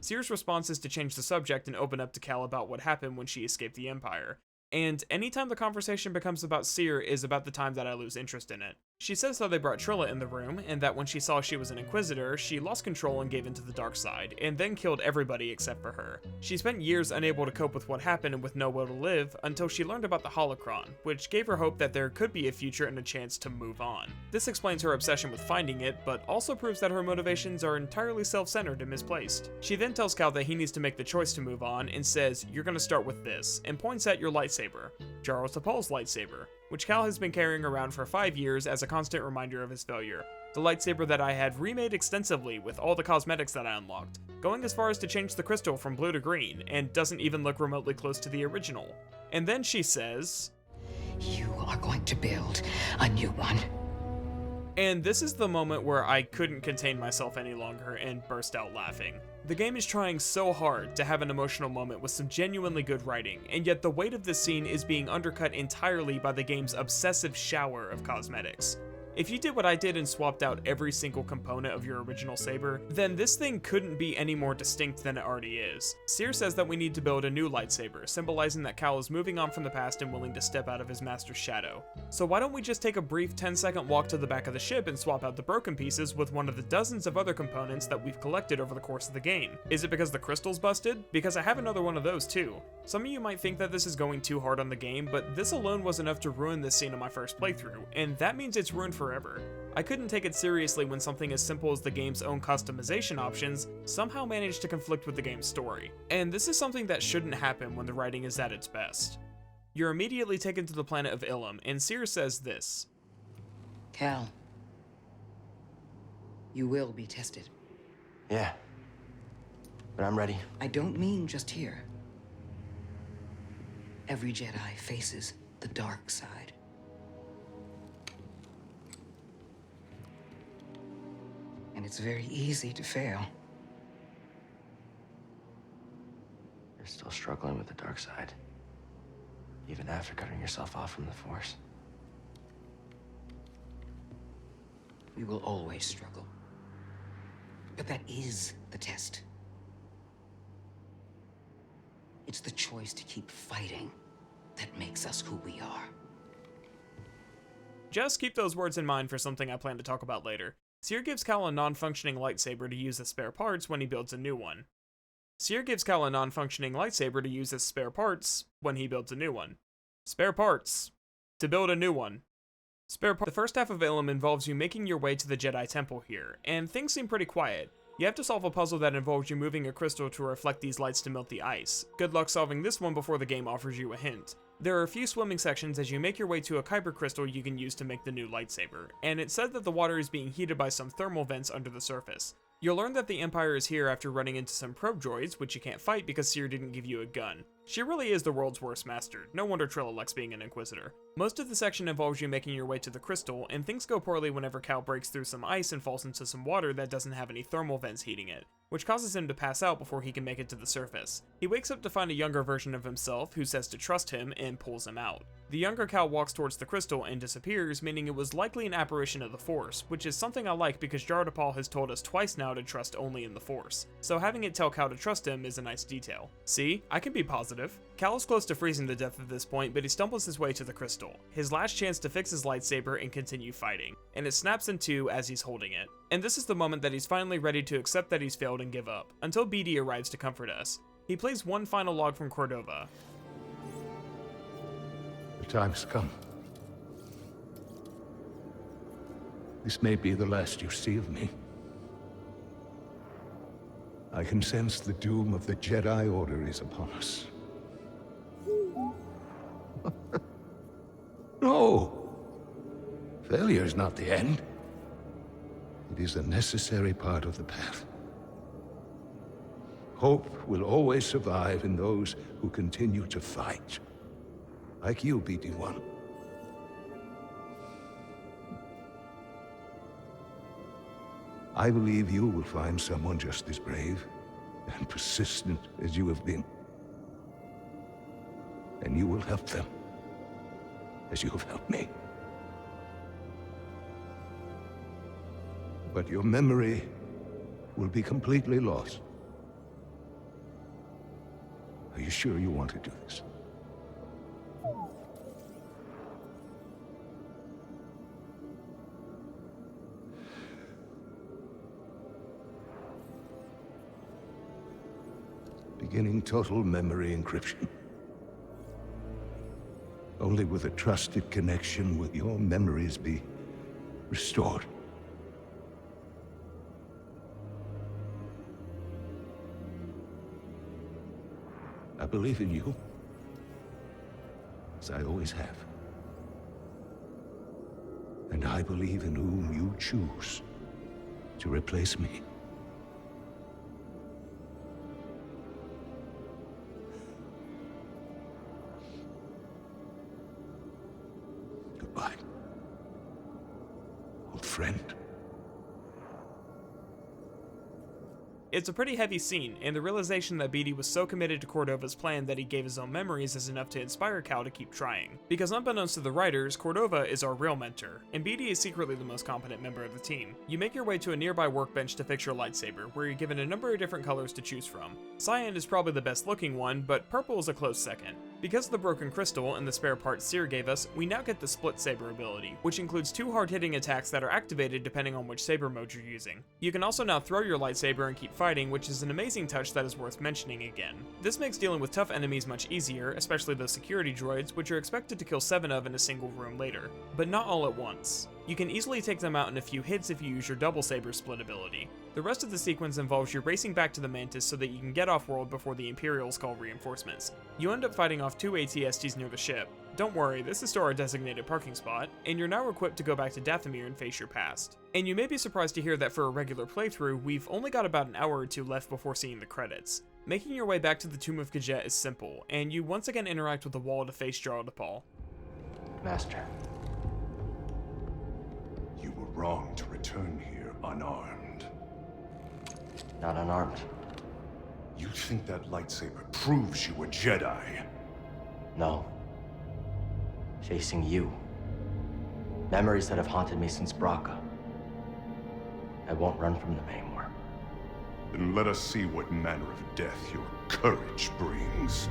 Cere's response is to change the subject and open up to Cal about what happened when she escaped the Empire. And anytime the conversation becomes about Cere is about the time that I lose interest in it. She says how they brought Trilla in the room, and that when she saw she was an Inquisitor, she lost control and gave into the dark side, and then killed everybody except for her. She spent years unable to cope with what happened and with no will to live, until she learned about the Holocron, which gave her hope that there could be a future and a chance to move on. This explains her obsession with finding it, but also proves that her motivations are entirely self-centered and misplaced. She then tells Cal that he needs to make the choice to move on, and says, "You're gonna start with this," and points at your lightsaber, Jaro Tapal's lightsaber, which Cal has been carrying around for 5 years as a constant reminder of his failure. The lightsaber that I had remade extensively with all the cosmetics that I unlocked, going as far as to change the crystal from blue to green, and doesn't even look remotely close to the original. And then she says, "You are going to build a new one." And this is the moment where I couldn't contain myself any longer and burst out laughing. The game is trying so hard to have an emotional moment with some genuinely good writing, and yet the weight of this scene is being undercut entirely by the game's obsessive shower of cosmetics. If you did what I did and swapped out every single component of your original saber, then this thing couldn't be any more distinct than it already is. Seer says that we need to build a new lightsaber, symbolizing that Cal is moving on from the past and willing to step out of his master's shadow. So why don't we just take a brief 10-second walk to the back of the ship and swap out the broken pieces with one of the dozens of other components that we've collected over the course of the game? Is it because the crystal's busted? Because I have another one of those too. Some of you might think that this is going too hard on the game, but this alone was enough to ruin this scene on my first playthrough, and that means it's ruined forever. I couldn't take it seriously when something as simple as the game's own customization options somehow managed to conflict with the game's story. And this is something that shouldn't happen when the writing is at its best. You're immediately taken to the planet of Ilum, and Seer says this. Cal, you will be tested. Yeah. But I'm ready. I don't mean just here. Every Jedi faces the dark side. And it's very easy to fail. You're still struggling with the dark side, even after cutting yourself off from the Force. We will always struggle. But that is the test. It's the choice to keep fighting that makes us who we are. Just keep those words in mind for something I plan to talk about later. Seer gives Cal a non-functioning lightsaber to use as spare parts when he builds a new one. Seer gives Cal a non-functioning lightsaber to use as spare parts when he builds a new one. Spare parts. To build a new one. The first half of Ilum involves you making your way to the Jedi Temple here, and things seem pretty quiet. You have to solve a puzzle that involves you moving a crystal to reflect these lights to melt the ice. Good luck solving this one before the game offers you a hint. There are a few swimming sections as you make your way to a kyber crystal you can use to make the new lightsaber, and it's said that the water is being heated by some thermal vents under the surface. You'll learn that the Empire is here after running into some probe droids, which you can't fight because Seer didn't give you a gun. She really is the world's worst master. No wonder Trilla likes being an Inquisitor. Most of the section involves you making your way to the crystal, and things go poorly whenever Cal breaks through some ice and falls into some water that doesn't have any thermal vents heating it, which causes him to pass out before he can make it to the surface. He wakes up to find a younger version of himself who says to trust him and pulls him out. The younger Cal walks towards the crystal and disappears, meaning it was likely an apparition of the Force, which is something I like because Jaro Tapal has told us twice now to trust only in the Force, so having it tell Cal to trust him is a nice detail. See, I can be positive. Cal is close to freezing to death at this point, but he stumbles his way to the crystal, his last chance to fix his lightsaber and continue fighting, and it snaps in two as he's holding it. And this is the moment that he's finally ready to accept that he's failed and give up, until BD arrives to comfort us. He plays one final log from Cordova. The time has come. This may be the last you see of me. I can sense the doom of the Jedi Order is upon us. No! Failure is not the end. It is a necessary part of the path. Hope will always survive in those who continue to fight. Like you, BD-1. I believe you will find someone just as brave and persistent as you have been. And you will help them, as you have helped me. But your memory will be completely lost. Are you sure you want to do this? beginning total memory encryption. Only with a trusted connection will your memories be restored. I believe in you, as I always have. And I believe in whom you choose to replace me. Goodbye, old friend. It's a pretty heavy scene, and the realization that Beatty was so committed to Cordova's plan that he gave his own memories is enough to inspire Cal to keep trying. Because unbeknownst to the writers, Cordova is our real mentor, and Beatty is secretly the most competent member of the team. You make your way to a nearby workbench to fix your lightsaber, where you're given a number of different colors to choose from. Cyan is probably the best looking one, but purple is a close second. Because of the broken crystal and the spare parts Seer gave us, we now get the split saber ability, which includes 2 hard-hitting attacks that are activated depending on which saber mode you're using. You can also now throw your lightsaber and keep fighting, which is an amazing touch that is worth mentioning again. This makes dealing with tough enemies much easier, especially those security droids, which are expected to kill 7 of in a single room later, but not all at once. You can easily take them out in a few hits if you use your double saber split ability. The rest of the sequence involves you racing back to the Mantis so that you can get off-world before the Imperials call reinforcements. You end up fighting off 2 AT-STs near the ship. Don't worry, this is to our designated parking spot, and you're now equipped to go back to Dathomir and face your past. And you may be surprised to hear that for a regular playthrough, we've only got about an hour or 2 left before seeing the credits. Making your way back to the Tomb of Khajet is simple, and you once again interact with the wall to face Jarl DePaul. Master. You were wrong to return here unarmed. Not unarmed. You think that lightsaber proves you a Jedi? No. Facing you. Memories that have haunted me since Braca. I won't run from them anymore. Then let us see what manner of death your courage brings.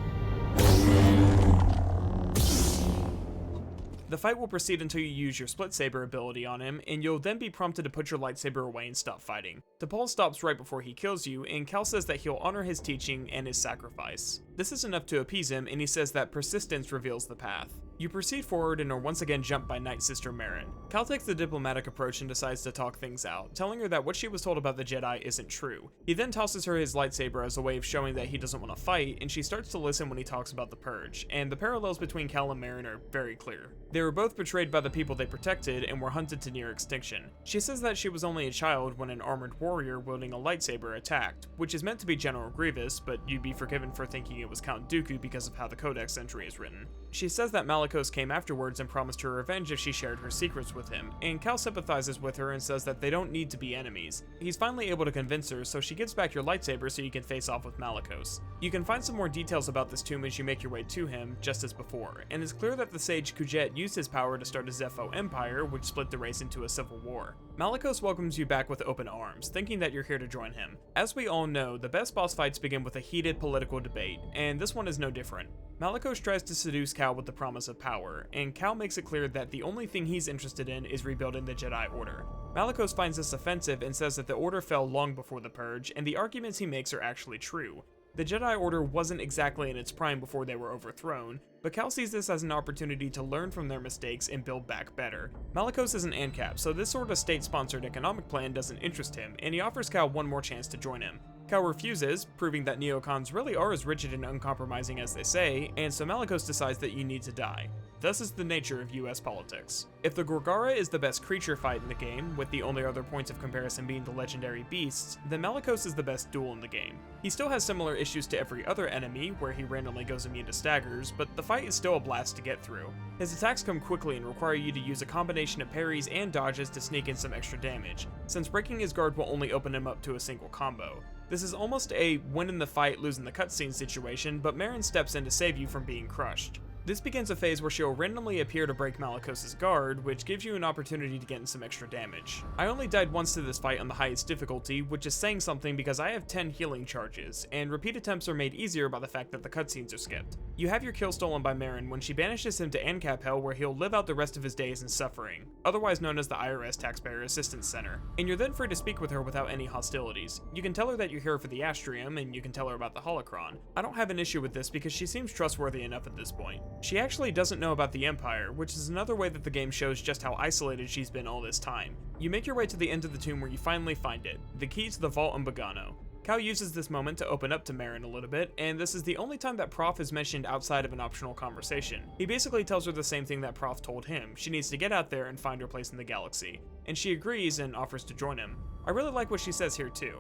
The fight will proceed until you use your split saber ability on him, and you'll then be prompted to put your lightsaber away and stop fighting. DePaul stops right before he kills you, and Cal says that he'll honor his teaching and his sacrifice. This is enough to appease him, and he says that persistence reveals the path. You proceed forward and are once again jumped by Night Sister Merrin. Cal takes the diplomatic approach and decides to talk things out, telling her that what she was told about the Jedi isn't true. He then tosses her his lightsaber as a way of showing that he doesn't want to fight, and she starts to listen when he talks about the Purge, and the parallels between Cal and Merrin are very clear. They were both betrayed by the people they protected and were hunted to near extinction. She says that she was only a child when an armored warrior wielding a lightsaber attacked, which is meant to be General Grievous, but you'd be forgiven for thinking it was Count Dooku because of how the Codex entry is written. She says that Malicos came afterwards and promised her revenge if she shared her secrets with him, and Cal sympathizes with her and says that they don't need to be enemies. He's finally able to convince her, so she gives back your lightsaber so you can face off with Malicos. You can find some more details about this tomb as you make your way to him, just as before, and it's clear that the sage Khajet used his power to start a Zepho empire, which split the race into a civil war. Malicos welcomes you back with open arms, thinking that you're here to join him. As we all know, the best boss fights begin with a heated political debate, and this one is no different. Malicos tries to seduce Cal with the promise of power, and Cal makes it clear that the only thing he's interested in is rebuilding the Jedi Order. Malicos finds this offensive and says that the Order fell long before the Purge, and the arguments he makes are actually true. The Jedi Order wasn't exactly in its prime before they were overthrown, but Cal sees this as an opportunity to learn from their mistakes and build back better. Malicos is an ANCAP, so this sort of state-sponsored economic plan doesn't interest him, and he offers Cal one more chance to join him. Cal refuses, proving that neocons really are as rigid and uncompromising as they say, and so Malicos decides that you need to die. Thus is the nature of US politics. If the Gorgara is the best creature fight in the game, with the only other points of comparison being the legendary beasts, then Malicos is the best duel in the game. He still has similar issues to every other enemy, where he randomly goes immune to staggers, but the fight is still a blast to get through. His attacks come quickly and require you to use a combination of parries and dodges to sneak in some extra damage, since breaking his guard will only open him up to a single combo. This is almost a win in the fight, lose in the cutscene situation, but Merrin steps in to save you from being crushed. This begins a phase where she'll randomly appear to break Malicos' guard, which gives you an opportunity to get in some extra damage. I only died once to this fight on the highest difficulty, which is saying something because I have 10 healing charges, and repeat attempts are made easier by the fact that the cutscenes are skipped. You have your kill stolen by Merrin when she banishes him to ANCAP Hell, where he'll live out the rest of his days in suffering, otherwise known as the IRS Taxpayer Assistance Center, and you're then free to speak with her without any hostilities. You can tell her that you're here for the Astrium, and you can tell her about the Holocron. I don't have an issue with this because she seems trustworthy enough at this point. She actually doesn't know about the Empire, which is another way that the game shows just how isolated she's been all this time. You make your way to the end of the tomb where you finally find it, the key to the vault in Bogano. Cal uses this moment to open up to Merrin a little bit, and this is the only time that Prof is mentioned outside of an optional conversation. He basically tells her the same thing that Prof told him: she needs to get out there and find her place in the galaxy, and she agrees and offers to join him. I really like what she says here too.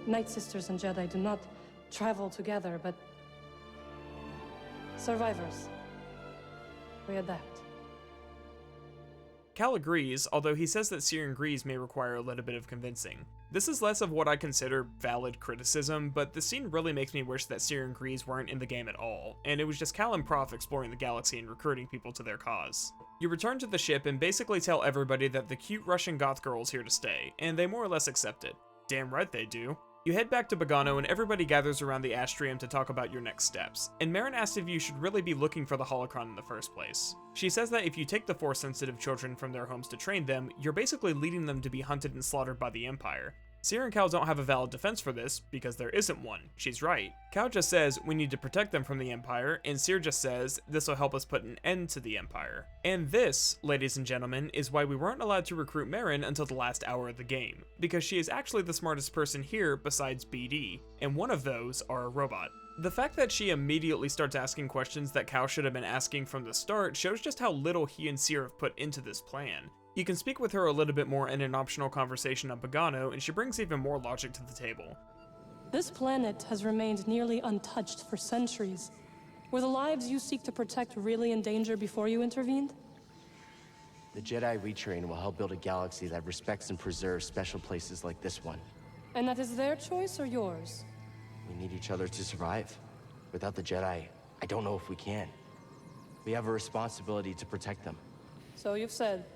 Night Sisters and Jedi do not travel together, but survivors. We adapt. Cal agrees, although he says that Cere and Grease may require a little bit of convincing. This is less of what I consider valid criticism, but the scene really makes me wish that Cere and Grease weren't in the game at all, and it was just Cal and Prof exploring the galaxy and recruiting people to their cause. You return to the ship and basically tell everybody that the cute Russian goth girl is here to stay, and they more or less accept it. Damn right they do. You head back to Bogano and everybody gathers around the Astrium to talk about your next steps, and Merrin asks if you should really be looking for the Holocron in the first place. She says that if you take the Force-sensitive children from their homes to train them, you're basically leading them to be hunted and slaughtered by the Empire. Cere and Cal don't have a valid defense for this, because there isn't one. She's right. Cal just says, we need to protect them from the Empire, and Cere just says, this will help us put an end to the Empire. And this, ladies and gentlemen, is why we weren't allowed to recruit Merrin until the last hour of the game, because she is actually the smartest person here besides BD, and one of those are a robot. The fact that she immediately starts asking questions that Cal should have been asking from the start shows just how little he and Cere have put into this plan. You can speak with her a little bit more in an optional conversation on Bogano, and she brings even more logic to the table. This planet has remained nearly untouched for centuries. Were the lives you seek to protect really in danger before you intervened? The Jedi retrain will help build a galaxy that respects and preserves special places like this one. And that is their choice or yours? We need each other to survive. Without the Jedi, I don't know if we can. We have a responsibility to protect them. So you've said.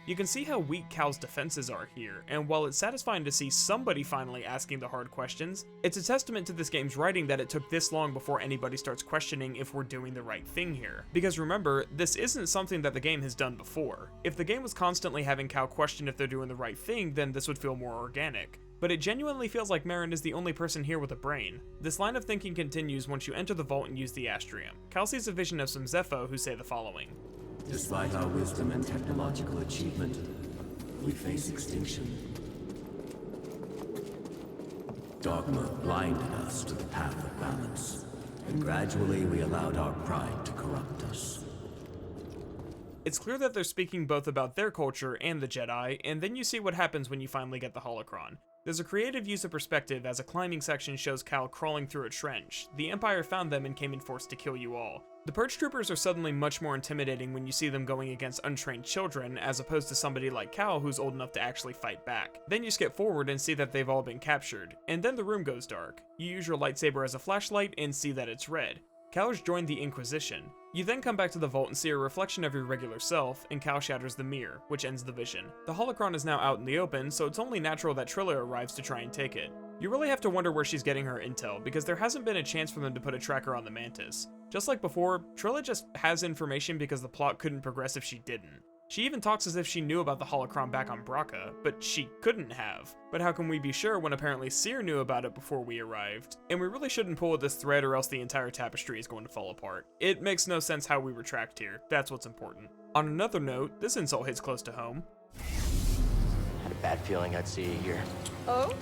You can see how weak Cal's defenses are here, and while it's satisfying to see somebody finally asking the hard questions, it's a testament to this game's writing that it took this long before anybody starts questioning if we're doing the right thing here. Because remember, this isn't something that the game has done before. If the game was constantly having Cal question if they're doing the right thing, then this would feel more organic. But it genuinely feels like Merrin is the only person here with a brain. This line of thinking continues once you enter the vault and use the Astrium. Cal sees a vision of some Zepho who say the following. Despite our wisdom and technological achievement, we face extinction. Dogma blinded us to the path of balance, and gradually we allowed our pride to corrupt us. It's clear that they're speaking both about their culture and the Jedi, and then you see what happens when you finally get the Holocron. There's a creative use of perspective as a climbing section shows Cal crawling through a trench. The Empire found them and came in force to kill you all. The Purge Troopers are suddenly much more intimidating when you see them going against untrained children, as opposed to somebody like Cal who's old enough to actually fight back. Then you skip forward and see that they've all been captured, and then the room goes dark. You use your lightsaber as a flashlight and see that it's red. Cal has joined the Inquisition. You then come back to the vault and see a reflection of your regular self, and Cal shatters the mirror, which ends the vision. The Holocron is now out in the open, so it's only natural that Trilla arrives to try and take it. You really have to wonder where she's getting her intel, because there hasn't been a chance for them to put a tracker on the Mantis. Just like before, Trilla just has information because the plot couldn't progress if she didn't. She even talks as if she knew about the Holocron back on Braca, but she couldn't have. But how can we be sure when apparently Cere knew about it before we arrived? And we really shouldn't pull at this thread or else the entire tapestry is going to fall apart. It makes no sense how we retract here, that's what's important. On another note, this insult hits close to home. Had a bad feeling I'd see you here. Oh?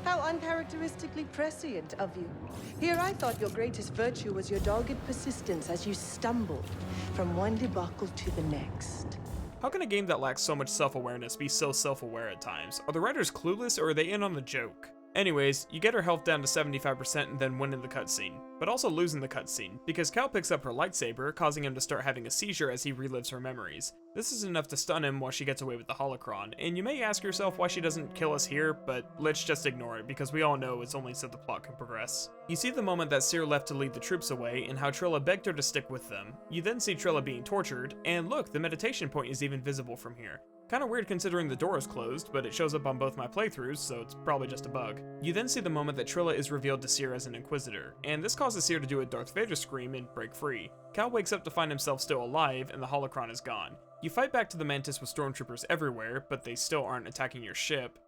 How uncharacteristically prescient of you. Here I thought your greatest virtue was your dogged persistence as you stumbled from one debacle to the next. How can a game that lacks so much self-awareness be so self-aware at times? Are the writers clueless or are they in on the joke? Anyways, you get her health down to 75% and then win in the cutscene, but also lose in the cutscene, because Cal picks up her lightsaber, causing him to start having a seizure as he relives her memories. This is enough to stun him while she gets away with the holocron, and you may ask yourself why she doesn't kill us here, but let's just ignore it, because we all know it's only so the plot can progress. You see the moment that Cere left to lead the troops away, and how Trilla begged her to stick with them. You then see Trilla being tortured, and look, the meditation point is even visible from here. Kinda weird considering the door is closed, but it shows up on both my playthroughs, so it's probably just a bug. You then see the moment that Trilla is revealed to Cere as an Inquisitor, and this causes Cere to do a Darth Vader scream and break free. Cal wakes up to find himself still alive, and the holocron is gone. You fight back to the Mantis with stormtroopers everywhere, but they still aren't attacking your ship.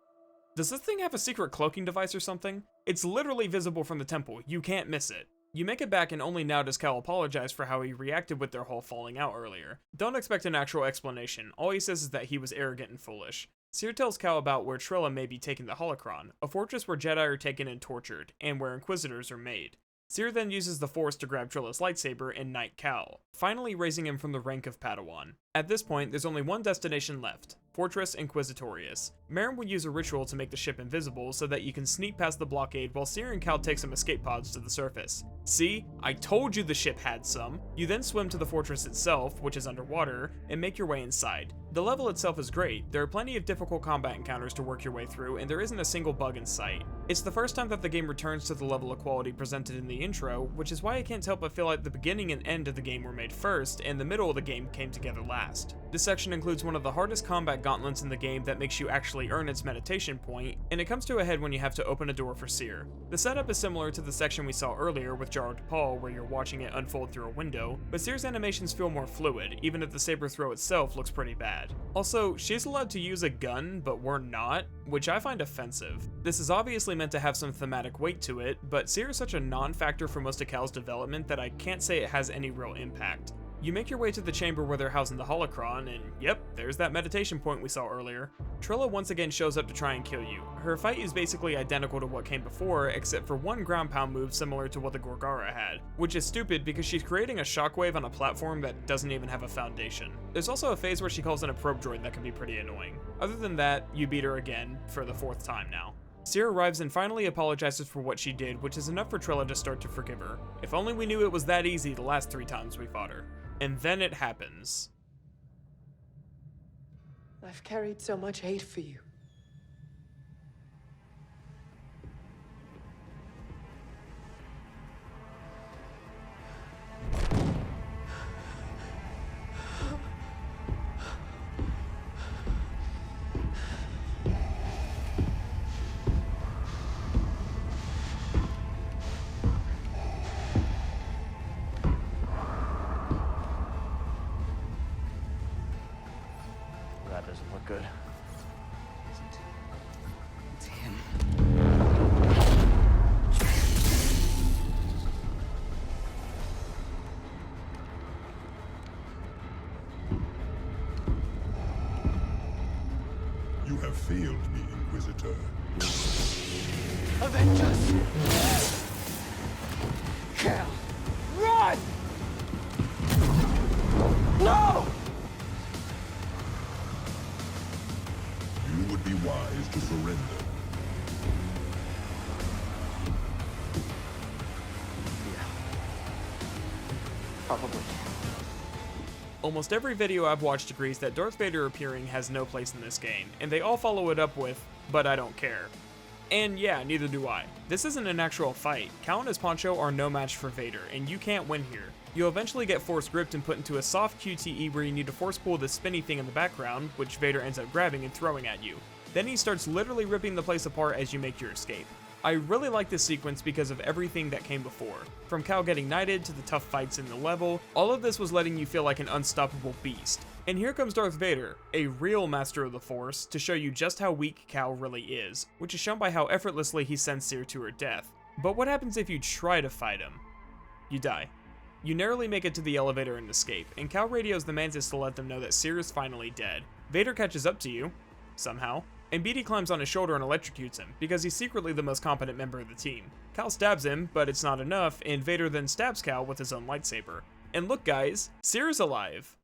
Does this thing have a secret cloaking device or something? It's literally visible from the temple, you can't miss it. You make it back and only now does Cal apologize for how he reacted with their whole falling out earlier. Don't expect an actual explanation, all he says is that he was arrogant and foolish. Cere tells Cal about where Trilla may be taking the holocron, a fortress where Jedi are taken and tortured, and where Inquisitors are made. Cere then uses the Force to grab Trilla's lightsaber and knight Cal, finally raising him from the rank of Padawan. At this point, there's only one destination left, Fortress Inquisitorius. Merrin will use a ritual to make the ship invisible so that you can sneak past the blockade while Cere and Cal take some escape pods to the surface. See? I told you the ship had some! You then swim to the fortress itself, which is underwater, and make your way inside. The level itself is great, there are plenty of difficult combat encounters to work your way through, and there isn't a single bug in sight. It's the first time that the game returns to the level of quality presented in the intro, which is why I can't help but feel like the beginning and end of the game were made first, and the middle of the game came together last. This section includes one of the hardest combat gauntlets in the game that makes you actually earn its meditation point, and it comes to a head when you have to open a door for Cere. The setup is similar to the section we saw earlier with Jar Paul, where you're watching it unfold through a window, but Cere's animations feel more fluid, even if the saber throw itself looks pretty bad. Also, she's allowed to use a gun, but we're not, which I find offensive. This is obviously meant to have some thematic weight to it, but Cere is such a non-factor for most of Cal's development that I can't say it has any real impact. You make your way to the chamber where they're housing the holocron, and yep, there's that meditation point we saw earlier. Trilla once again shows up to try and kill you. Her fight is basically identical to what came before, except for one ground pound move similar to what the Gorgara had, which is stupid because she's creating a shockwave on a platform that doesn't even have a foundation. There's also a phase where she calls in a probe droid that can be pretty annoying. Other than that, you beat her again, for the 4th time now. Cere arrives and finally apologizes for what she did, which is enough for Trilla to start to forgive her. If only we knew it was that easy the last 3 times we fought her. And then it happens. I've carried so much hate for you. That doesn't look good. It's him. You have failed me, Inquisitor. Avengers! Cal, run! No! You would be wise to surrender. Probably. Almost every video I've watched agrees that Darth Vader appearing has no place in this game, and they all follow it up with, "But I don't care." And yeah, neither do I. This isn't an actual fight. Cal and his poncho are no match for Vader, and you can't win here. You'll eventually get force gripped and put into a soft QTE where you need to force pull this spinny thing in the background, which Vader ends up grabbing and throwing at you. Then he starts literally ripping the place apart as you make your escape. I really like this sequence because of everything that came before. From Cal getting knighted to the tough fights in the level, all of this was letting you feel like an unstoppable beast. And here comes Darth Vader, a real master of the Force, to show you just how weak Cal really is, which is shown by how effortlessly he sends Cere to her death. But what happens if you try to fight him? You die. You narrowly make it to the elevator and escape, and Cal radios the Mantis to let them know that Cere is finally dead. Vader catches up to you, somehow, and BD climbs on his shoulder and electrocutes him, because he's secretly the most competent member of the team. Cal stabs him, but it's not enough, and Vader then stabs Cal with his own lightsaber. And look guys, Cere's alive!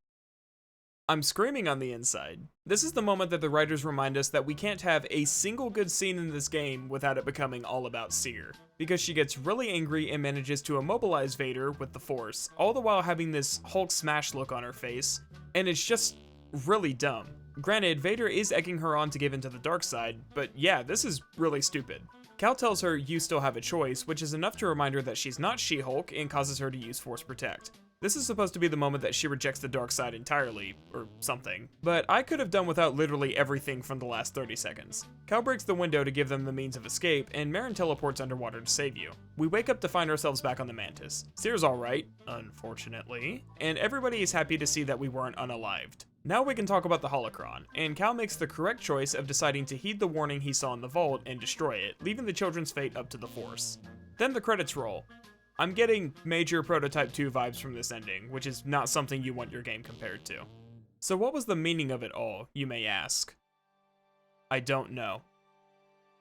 I'm screaming on the inside. This is the moment that the writers remind us that we can't have a single good scene in this game without it becoming all about Cere, because she gets really angry and manages to immobilize Vader with the Force, all the while having this Hulk smash look on her face, and it's just really dumb. Granted, Vader is egging her on to give into the dark side, but yeah, this is really stupid. Cal tells her you still have a choice, which is enough to remind her that she's not She-Hulk and causes her to use Force Protect. This is supposed to be the moment that she rejects the dark side entirely, or something, but I could have done without literally everything from the last 30 seconds. Cal breaks the window to give them the means of escape, and Merrin teleports underwater to save you. We wake up to find ourselves back on the Mantis. Cere's alright, unfortunately, and everybody is happy to see that we weren't unalived. Now we can talk about the holocron, and Cal makes the correct choice of deciding to heed the warning he saw in the vault and destroy it, leaving the children's fate up to the Force. Then the credits roll. I'm getting major Prototype 2 vibes from this ending, which is not something you want your game compared to. So what was the meaning of it all, you may ask? I don't know.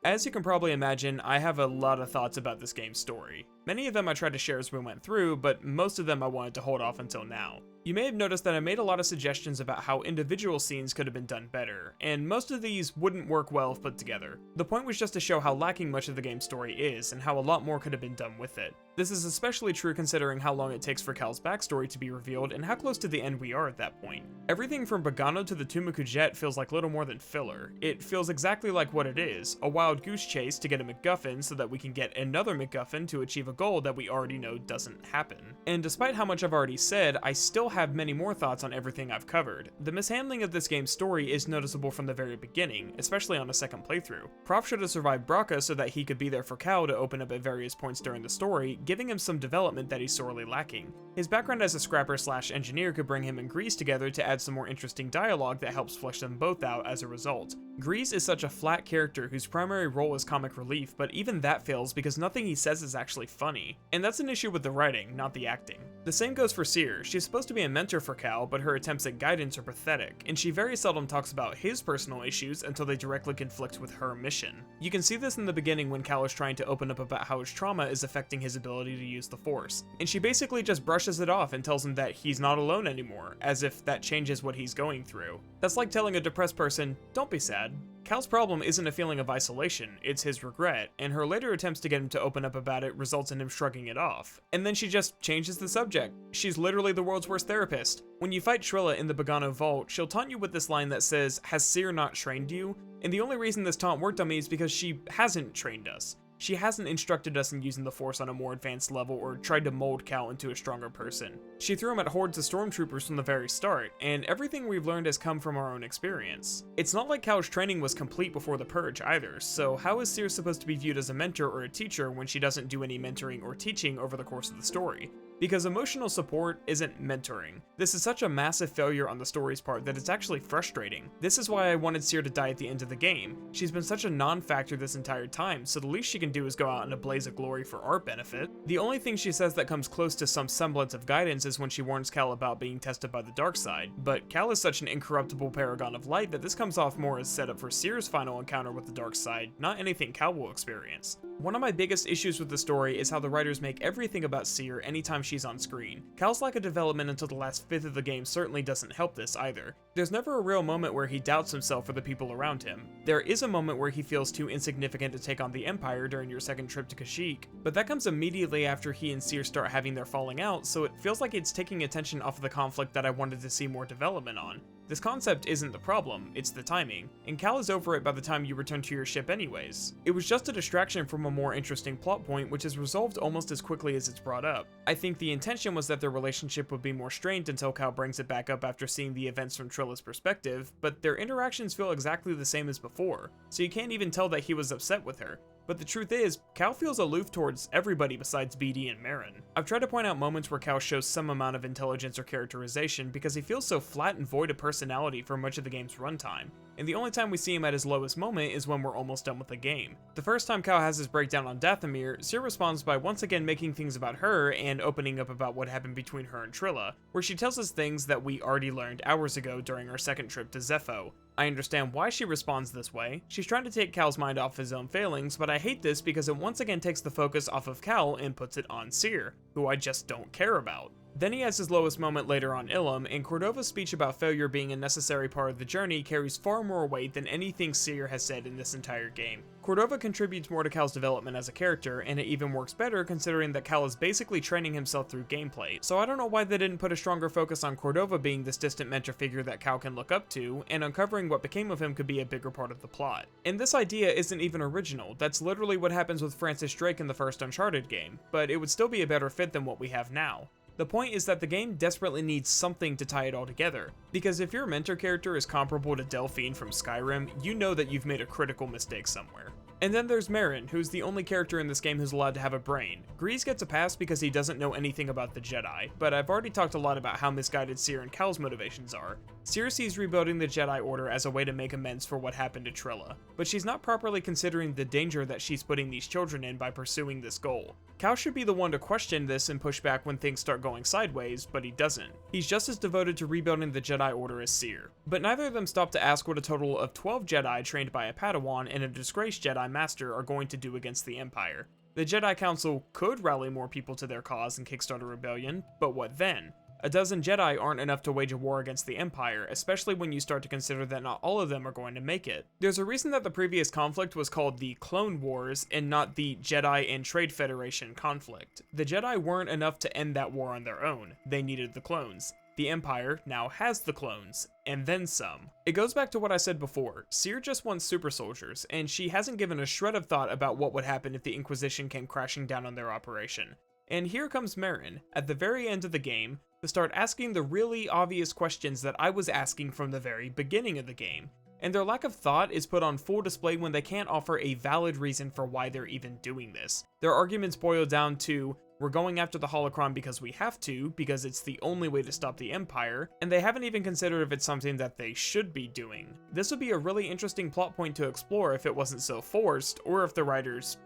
As you can probably imagine, I have a lot of thoughts about this game's story. Many of them I tried to share as we went through, but most of them I wanted to hold off until now. You may have noticed that I made a lot of suggestions about how individual scenes could have been done better, and most of these wouldn't work well if put together. The point was just to show how lacking much of the game's story is, and how a lot more could have been done with it. This is especially true considering how long it takes for Cal's backstory to be revealed and how close to the end we are at that point. Everything from Bogano to the Tumaku Jet feels like little more than filler. It feels exactly like what it is, a wild goose chase to get a MacGuffin so that we can get another MacGuffin to achieve a goal that we already know doesn't happen. And despite how much I've already said, I still have many more thoughts on everything I've covered. The mishandling of this game's story is noticeable from the very beginning, especially on a second playthrough. Prof should have survived Braca so that he could be there for Cal to open up at various points during the story, giving him some development that he's sorely lacking. His background as a scrapper/engineer could bring him and Grease together to add some more interesting dialogue that helps flesh them both out as a result. Grease is such a flat character whose primary role is comic relief, but even that fails because nothing he says is actually funny. And that's an issue with the writing, not the acting. The same goes for Cere. She's supposed to be a mentor for Cal, but her attempts at guidance are pathetic, and she very seldom talks about his personal issues until they directly conflict with her mission. You can see this in the beginning when Cal is trying to open up about how his trauma is affecting his ability to use the Force, and she basically just brushes it off and tells him that he's not alone anymore, as if that changes what he's going through. That's like telling a depressed person, don't be sad. Cal's problem isn't a feeling of isolation, it's his regret, and her later attempts to get him to open up about it results in him shrugging it off. And then she just changes the subject. She's literally the world's worst therapist. When you fight Trilla in the Bogano Vault, she'll taunt you with this line that says, "Has Cere not trained you?" And the only reason this taunt worked on me is because she hasn't trained us. She hasn't instructed us in using the Force on a more advanced level or tried to mold Cal into a stronger person. She threw him at hordes of stormtroopers from the very start, and everything we've learned has come from our own experience. It's not like Cal's training was complete before the Purge either, so how is Cere supposed to be viewed as a mentor or a teacher when she doesn't do any mentoring or teaching over the course of the story? Because emotional support isn't mentoring. This is such a massive failure on the story's part that it's actually frustrating. This is why I wanted Cere to die at the end of the game. She's been such a non-factor this entire time, so the least she can do is go out in a blaze of glory for our benefit. The only thing she says that comes close to some semblance of guidance is when she warns Cal about being tested by the dark side, but Cal is such an incorruptible paragon of light that this comes off more as set up for Cere's final encounter with the dark side, not anything Cal will experience. One of my biggest issues with the story is how the writers make everything about Cere anytime she's on screen. Cal's lack of development until the last fifth of the game certainly doesn't help this either. There's never a real moment where he doubts himself or the people around him. There is a moment where he feels too insignificant to take on the Empire during your second trip to Kashyyyk, but that comes immediately after he and Cere start having their falling out, so it feels like it's taking attention off of the conflict that I wanted to see more development on. This concept isn't the problem, it's the timing, and Cal is over it by the time you return to your ship anyways. It was just a distraction from a more interesting plot point which is resolved almost as quickly as it's brought up. I think the intention was that their relationship would be more strained until Cal brings it back up after seeing the events from Trilla's perspective, but their interactions feel exactly the same as before, so you can't even tell that he was upset with her. But the truth is, Cal feels aloof towards everybody besides BD and Merrin. I've tried to point out moments where Cal shows some amount of intelligence or characterization because he feels so flat and void of personality for much of the game's runtime, and the only time we see him at his lowest moment is when we're almost done with the game. The first time Cal has his breakdown on Dathomir, Cere responds by once again making things about her and opening up about what happened between her and Trilla, where she tells us things that we already learned hours ago during our second trip to Zepho. I understand why she responds this way. She's trying to take Cal's mind off his own failings, but I hate this because it once again takes the focus off of Cal and puts it on Cere, who I just don't care about. Then he has his lowest moment later on Ilum, and Cordova's speech about failure being a necessary part of the journey carries far more weight than anything Cere has said in this entire game. Cordova contributes more to Cal's development as a character, and it even works better considering that Cal is basically training himself through gameplay, so I don't know why they didn't put a stronger focus on Cordova being this distant mentor figure that Cal can look up to, and uncovering what became of him could be a bigger part of the plot. And this idea isn't even original, that's literally what happens with Francis Drake in the first Uncharted game, but it would still be a better fit than what we have now. The point is that the game desperately needs something to tie it all together, because if your mentor character is comparable to Delphine from Skyrim, you know that you've made a critical mistake somewhere. And then there's Merrin, who's the only character in this game who's allowed to have a brain. Grease gets a pass because he doesn't know anything about the Jedi, but I've already talked a lot about how misguided Cere and Cal's motivations are. Cere sees rebuilding the Jedi Order as a way to make amends for what happened to Trilla, but she's not properly considering the danger that she's putting these children in by pursuing this goal. Cal should be the one to question this and push back when things start going sideways, but he doesn't. He's just as devoted to rebuilding the Jedi Order as Cere. But neither of them stop to ask what a total of 12 Jedi trained by a Padawan and a disgraced Jedi Master are going to do against the Empire. The Jedi Council could rally more people to their cause and kickstart a rebellion, but what then? A dozen Jedi aren't enough to wage a war against the Empire, especially when you start to consider that not all of them are going to make it. There's a reason that the previous conflict was called the Clone Wars and not the Jedi and Trade Federation conflict. The Jedi weren't enough to end that war on their own, they needed the clones. The Empire now has the clones, and then some. It goes back to what I said before, Cere just wants super soldiers, and she hasn't given a shred of thought about what would happen if the Inquisition came crashing down on their operation. And here comes Merrin, at the very end of the game, to start asking the really obvious questions that I was asking from the very beginning of the game. And their lack of thought is put on full display when they can't offer a valid reason for why they're even doing this. Their arguments boil down to, we're going after the holocron because we have to, because it's the only way to stop the Empire, and they haven't even considered if it's something that they should be doing. This would be a really interesting plot point to explore if it wasn't so forced, or if the writers,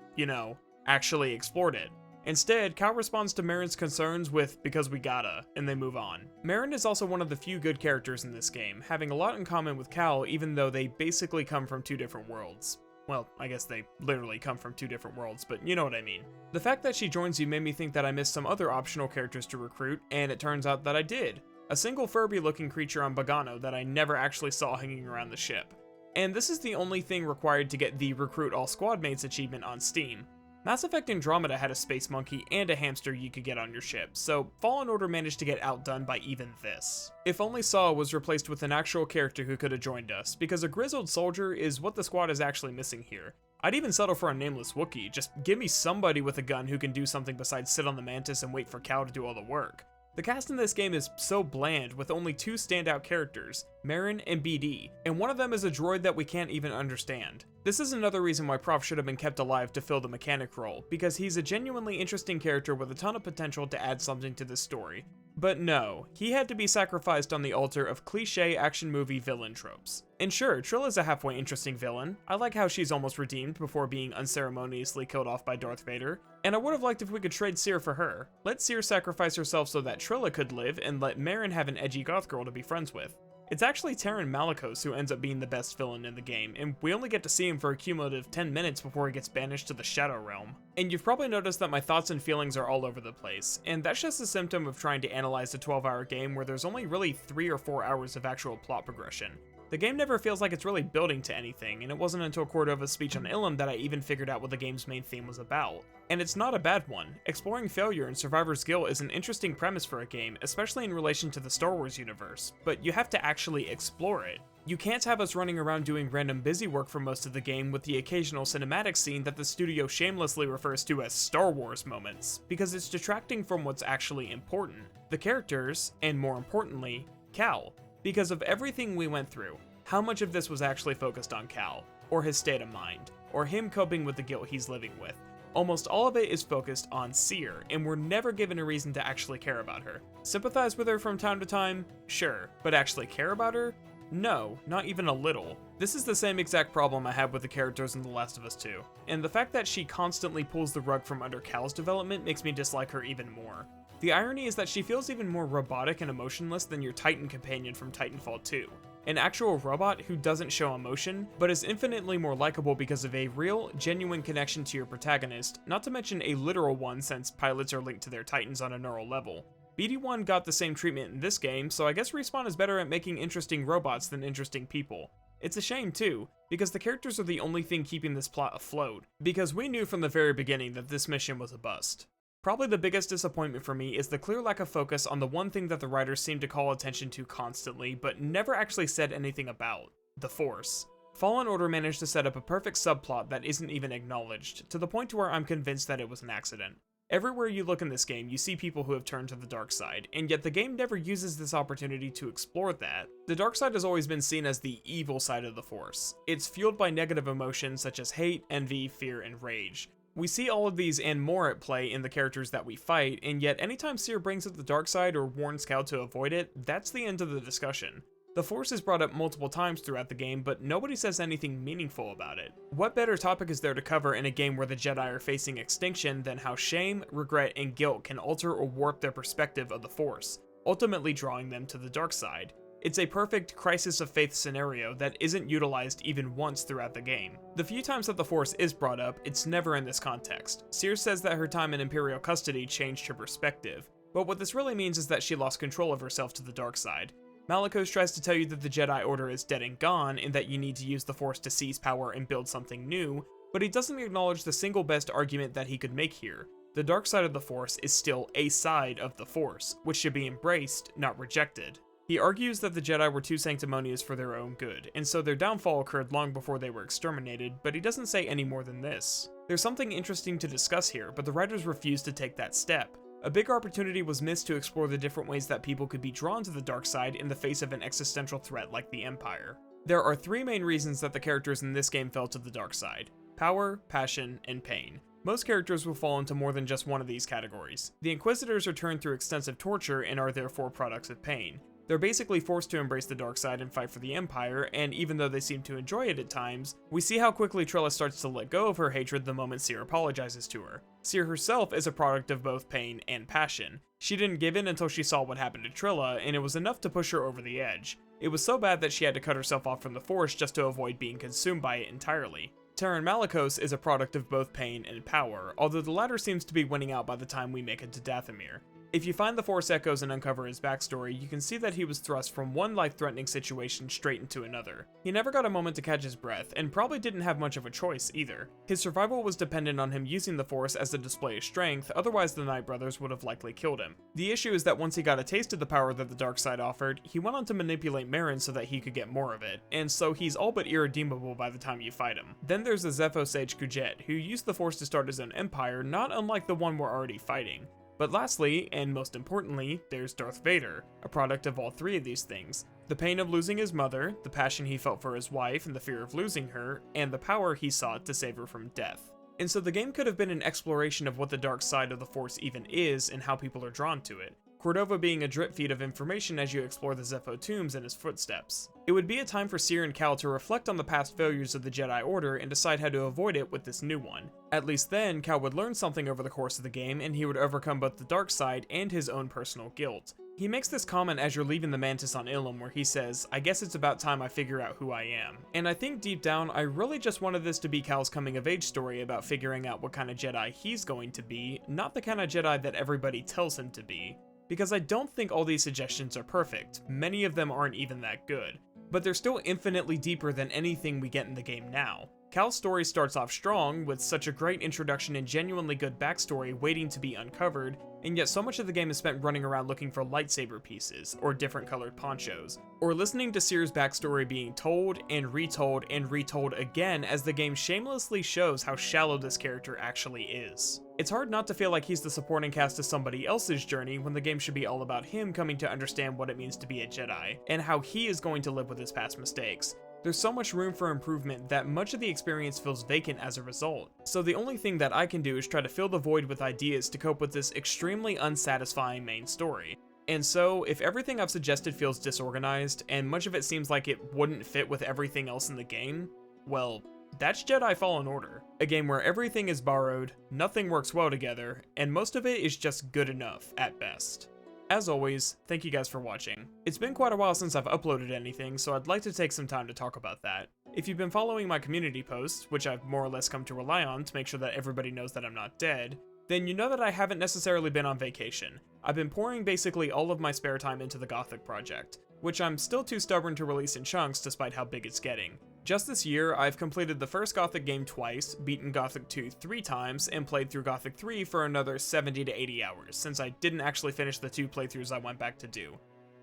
actually explored it. Instead, Cal responds to Merrin's concerns with, because we gotta, and they move on. Merrin is also one of the few good characters in this game, having a lot in common with Cal even though they basically come from two different worlds. Well, I guess they literally come from two different worlds, but you know what I mean. The fact that she joins you made me think that I missed some other optional characters to recruit, and it turns out that I did. A single Furby-looking creature on Bogano that I never actually saw hanging around the ship. And this is the only thing required to get the Recruit All Squad Mates achievement on Steam. Mass Effect Andromeda had a space monkey and a hamster you could get on your ship, so Fallen Order managed to get outdone by even this. If only Saw was replaced with an actual character who could have joined us, because a grizzled soldier is what the squad is actually missing here. I'd even settle for a nameless Wookiee, just give me somebody with a gun who can do something besides sit on the Mantis and wait for Cal to do all the work. The cast in this game is so bland with only two standout characters, Merrin and BD, and one of them is a droid that we can't even understand. This is another reason why Prof should have been kept alive to fill the mechanic role, because he's a genuinely interesting character with a ton of potential to add something to this story. But no, he had to be sacrificed on the altar of cliché action movie villain tropes. And sure, Trilla's a halfway interesting villain. I like how she's almost redeemed before being unceremoniously killed off by Darth Vader. And I would have liked if we could trade Cere for her. Let Cere sacrifice herself so that Trilla could live, and let Merrin have an edgy goth girl to be friends with. It's actually Terran Malicos who ends up being the best villain in the game, and we only get to see him for a cumulative 10 minutes before he gets banished to the Shadow Realm. And you've probably noticed that my thoughts and feelings are all over the place, and that's just a symptom of trying to analyze a 12-hour game where there's only really 3 or 4 hours of actual plot progression. The game never feels like it's really building to anything, and it wasn't until Cordova's speech on Ilum that I even figured out what the game's main theme was about. And it's not a bad one. Exploring failure and survivor's guilt is an interesting premise for a game, especially in relation to the Star Wars universe, but you have to actually explore it. You can't have us running around doing random busy work for most of the game with the occasional cinematic scene that the studio shamelessly refers to as Star Wars moments, because it's detracting from what's actually important. The characters, and more importantly, Cal. Because of everything we went through, how much of this was actually focused on Cal, or his state of mind, or him coping with the guilt he's living with? Almost all of it is focused on Cere, and we're never given a reason to actually care about her. Sympathize with her from time to time? Sure, but actually care about her? No, not even a little. This is the same exact problem I have with the characters in The Last of Us 2, and the fact that she constantly pulls the rug from under Cal's development makes me dislike her even more. The irony is that she feels even more robotic and emotionless than your Titan companion from Titanfall 2. An actual robot who doesn't show emotion, but is infinitely more likable because of a real, genuine connection to your protagonist, not to mention a literal one since pilots are linked to their Titans on a neural level. BD1 got the same treatment in this game, so I guess Respawn is better at making interesting robots than interesting people. It's a shame too, because the characters are the only thing keeping this plot afloat, because we knew from the very beginning that this mission was a bust. Probably the biggest disappointment for me is the clear lack of focus on the one thing that the writers seem to call attention to constantly, but never actually said anything about: the Force. Fallen Order managed to set up a perfect subplot that isn't even acknowledged, to the point to where I'm convinced that it was an accident. Everywhere you look in this game, you see people who have turned to the dark side, and yet the game never uses this opportunity to explore that. The dark side has always been seen as the evil side of the Force. It's fueled by negative emotions such as hate, envy, fear, and rage. We see all of these and more at play in the characters that we fight, and yet anytime Cere brings up the dark side or warns Cal to avoid it, that's the end of the discussion. The Force is brought up multiple times throughout the game, but nobody says anything meaningful about it. What better topic is there to cover in a game where the Jedi are facing extinction than how shame, regret, and guilt can alter or warp their perspective of the Force, ultimately drawing them to the dark side? It's a perfect crisis of faith scenario that isn't utilized even once throughout the game. The few times that the Force is brought up, it's never in this context. Cere says that her time in Imperial custody changed her perspective, but what this really means is that she lost control of herself to the dark side. Malicos tries to tell you that the Jedi Order is dead and gone, and that you need to use the Force to seize power and build something new, but he doesn't acknowledge the single best argument that he could make here. The dark side of the Force is still a side of the Force, which should be embraced, not rejected. He argues that the Jedi were too sanctimonious for their own good, and so their downfall occurred long before they were exterminated, but he doesn't say any more than this. There's something interesting to discuss here, but the writers refuse to take that step. A big opportunity was missed to explore the different ways that people could be drawn to the dark side in the face of an existential threat like the Empire. There are three main reasons that the characters in this game fell to the dark side: power, passion, and pain. Most characters will fall into more than just one of these categories. The Inquisitors are turned through extensive torture and are therefore products of pain. They're basically forced to embrace the dark side and fight for the Empire, and even though they seem to enjoy it at times, we see how quickly Trilla starts to let go of her hatred the moment Cere apologizes to her. Cere herself is a product of both pain and passion. She didn't give in until she saw what happened to Trilla, and it was enough to push her over the edge. It was so bad that she had to cut herself off from the Force just to avoid being consumed by it entirely. Terran Malicos is a product of both pain and power, although the latter seems to be winning out by the time we make it to Dathomir. If you find the Force Echoes and uncover his backstory, you can see that he was thrust from one life-threatening situation straight into another. He never got a moment to catch his breath, and probably didn't have much of a choice either. His survival was dependent on him using the Force as a display of strength, otherwise the Night Brothers would have likely killed him. The issue is that once he got a taste of the power that the dark side offered, he went on to manipulate Merrin so that he could get more of it, and so he's all but irredeemable by the time you fight him. Then there's the Zepho Sage Kujet, who used the Force to start his own empire, not unlike the one we're already fighting. But lastly, and most importantly, there's Darth Vader, a product of all three of these things. The pain of losing his mother, the passion he felt for his wife and the fear of losing her, and the power he sought to save her from death. And so the game could have been an exploration of what the dark side of the Force even is and how people are drawn to it. Cordova being a drip feed of information as you explore the Zepho tombs and his footsteps. It would be a time for Cere and Cal to reflect on the past failures of the Jedi Order and decide how to avoid it with this new one. At least then, Cal would learn something over the course of the game, and he would overcome both the dark side and his own personal guilt. He makes this comment as you're leaving the Mantis on Ilum, where he says, "I guess it's about time I figure out who I am." And I think deep down, I really just wanted this to be Cal's coming of age story about figuring out what kind of Jedi he's going to be, not the kind of Jedi that everybody tells him to be. Because I don't think all these suggestions are perfect, many of them aren't even that good, but they're still infinitely deeper than anything we get in the game now. Cal's story starts off strong, with such a great introduction and genuinely good backstory waiting to be uncovered, and yet so much of the game is spent running around looking for lightsaber pieces, or different colored ponchos, or listening to Cere's backstory being told and retold again as the game shamelessly shows how shallow this character actually is. It's hard not to feel like he's the supporting cast to somebody else's journey when the game should be all about him coming to understand what it means to be a Jedi, and how he is going to live with his past mistakes. There's so much room for improvement that much of the experience feels vacant as a result, so the only thing that I can do is try to fill the void with ideas to cope with this extremely unsatisfying main story. And so, if everything I've suggested feels disorganized, and much of it seems like it wouldn't fit with everything else in the game, well, that's Jedi Fallen Order. A game where everything is borrowed, nothing works well together, and most of it is just good enough at best. As always, thank you guys for watching. It's been quite a while since I've uploaded anything, so I'd like to take some time to talk about that. If you've been following my community posts, which I've more or less come to rely on to make sure that everybody knows that I'm not dead, then you know that I haven't necessarily been on vacation. I've been pouring basically all of my spare time into the Gothic project, which I'm still too stubborn to release in chunks despite how big it's getting. Just this year, I've completed the first Gothic game twice, beaten Gothic 2 3 times, and played through Gothic 3 for another 70 to 80 hours, since I didn't actually finish the 2 playthroughs I went back to do.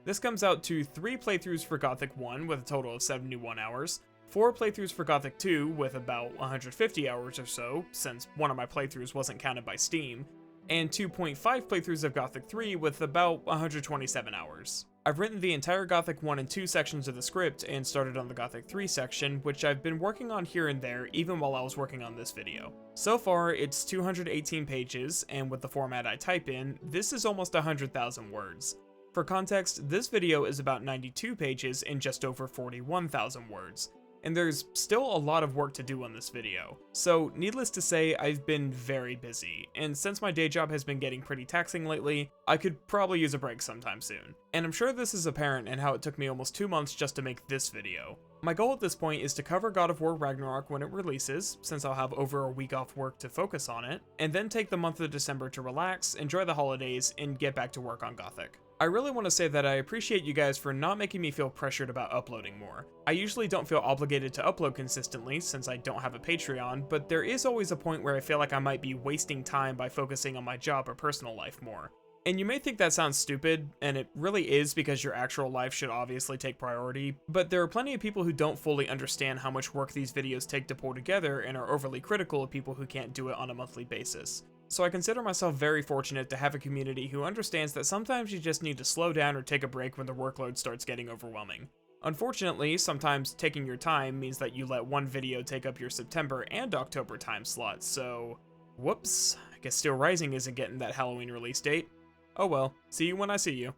This comes out to 3 playthroughs for Gothic 1 with a total of 71 hours, 4 playthroughs for Gothic 2 with about 150 hours or so, since one of my playthroughs wasn't counted by Steam, and 2.5 playthroughs of Gothic 3 with about 127 hours. I've written the entire Gothic 1 and 2 sections of the script and started on the Gothic 3 section, which I've been working on here and there even while I was working on this video. So far, it's 218 pages, and with the format I type in, this is almost 100,000 words. For context, this video is about 92 pages and just over 41,000 words. And there's still a lot of work to do on this video. So needless to say, I've been very busy, and since my day job has been getting pretty taxing lately, I could probably use a break sometime soon. And I'm sure this is apparent in how it took me almost 2 months just to make this video. My goal at this point is to cover God of War Ragnarok when it releases, since I'll have over a week off work to focus on it, and then take the month of December to relax, enjoy the holidays, and get back to work on Gothic. I really want to say that I appreciate you guys for not making me feel pressured about uploading more. I usually don't feel obligated to upload consistently since I don't have a Patreon, but there is always a point where I feel like I might be wasting time by focusing on my job or personal life more. And you may think that sounds stupid, and it really is because your actual life should obviously take priority, but there are plenty of people who don't fully understand how much work these videos take to pull together and are overly critical of people who can't do it on a monthly basis. So I consider myself very fortunate to have a community who understands that sometimes you just need to slow down or take a break when the workload starts getting overwhelming. Unfortunately, sometimes taking your time means that you let one video take up your September and October time slots, so whoops, I guess Steel Rising isn't getting that Halloween release date. Oh well, see you when I see you.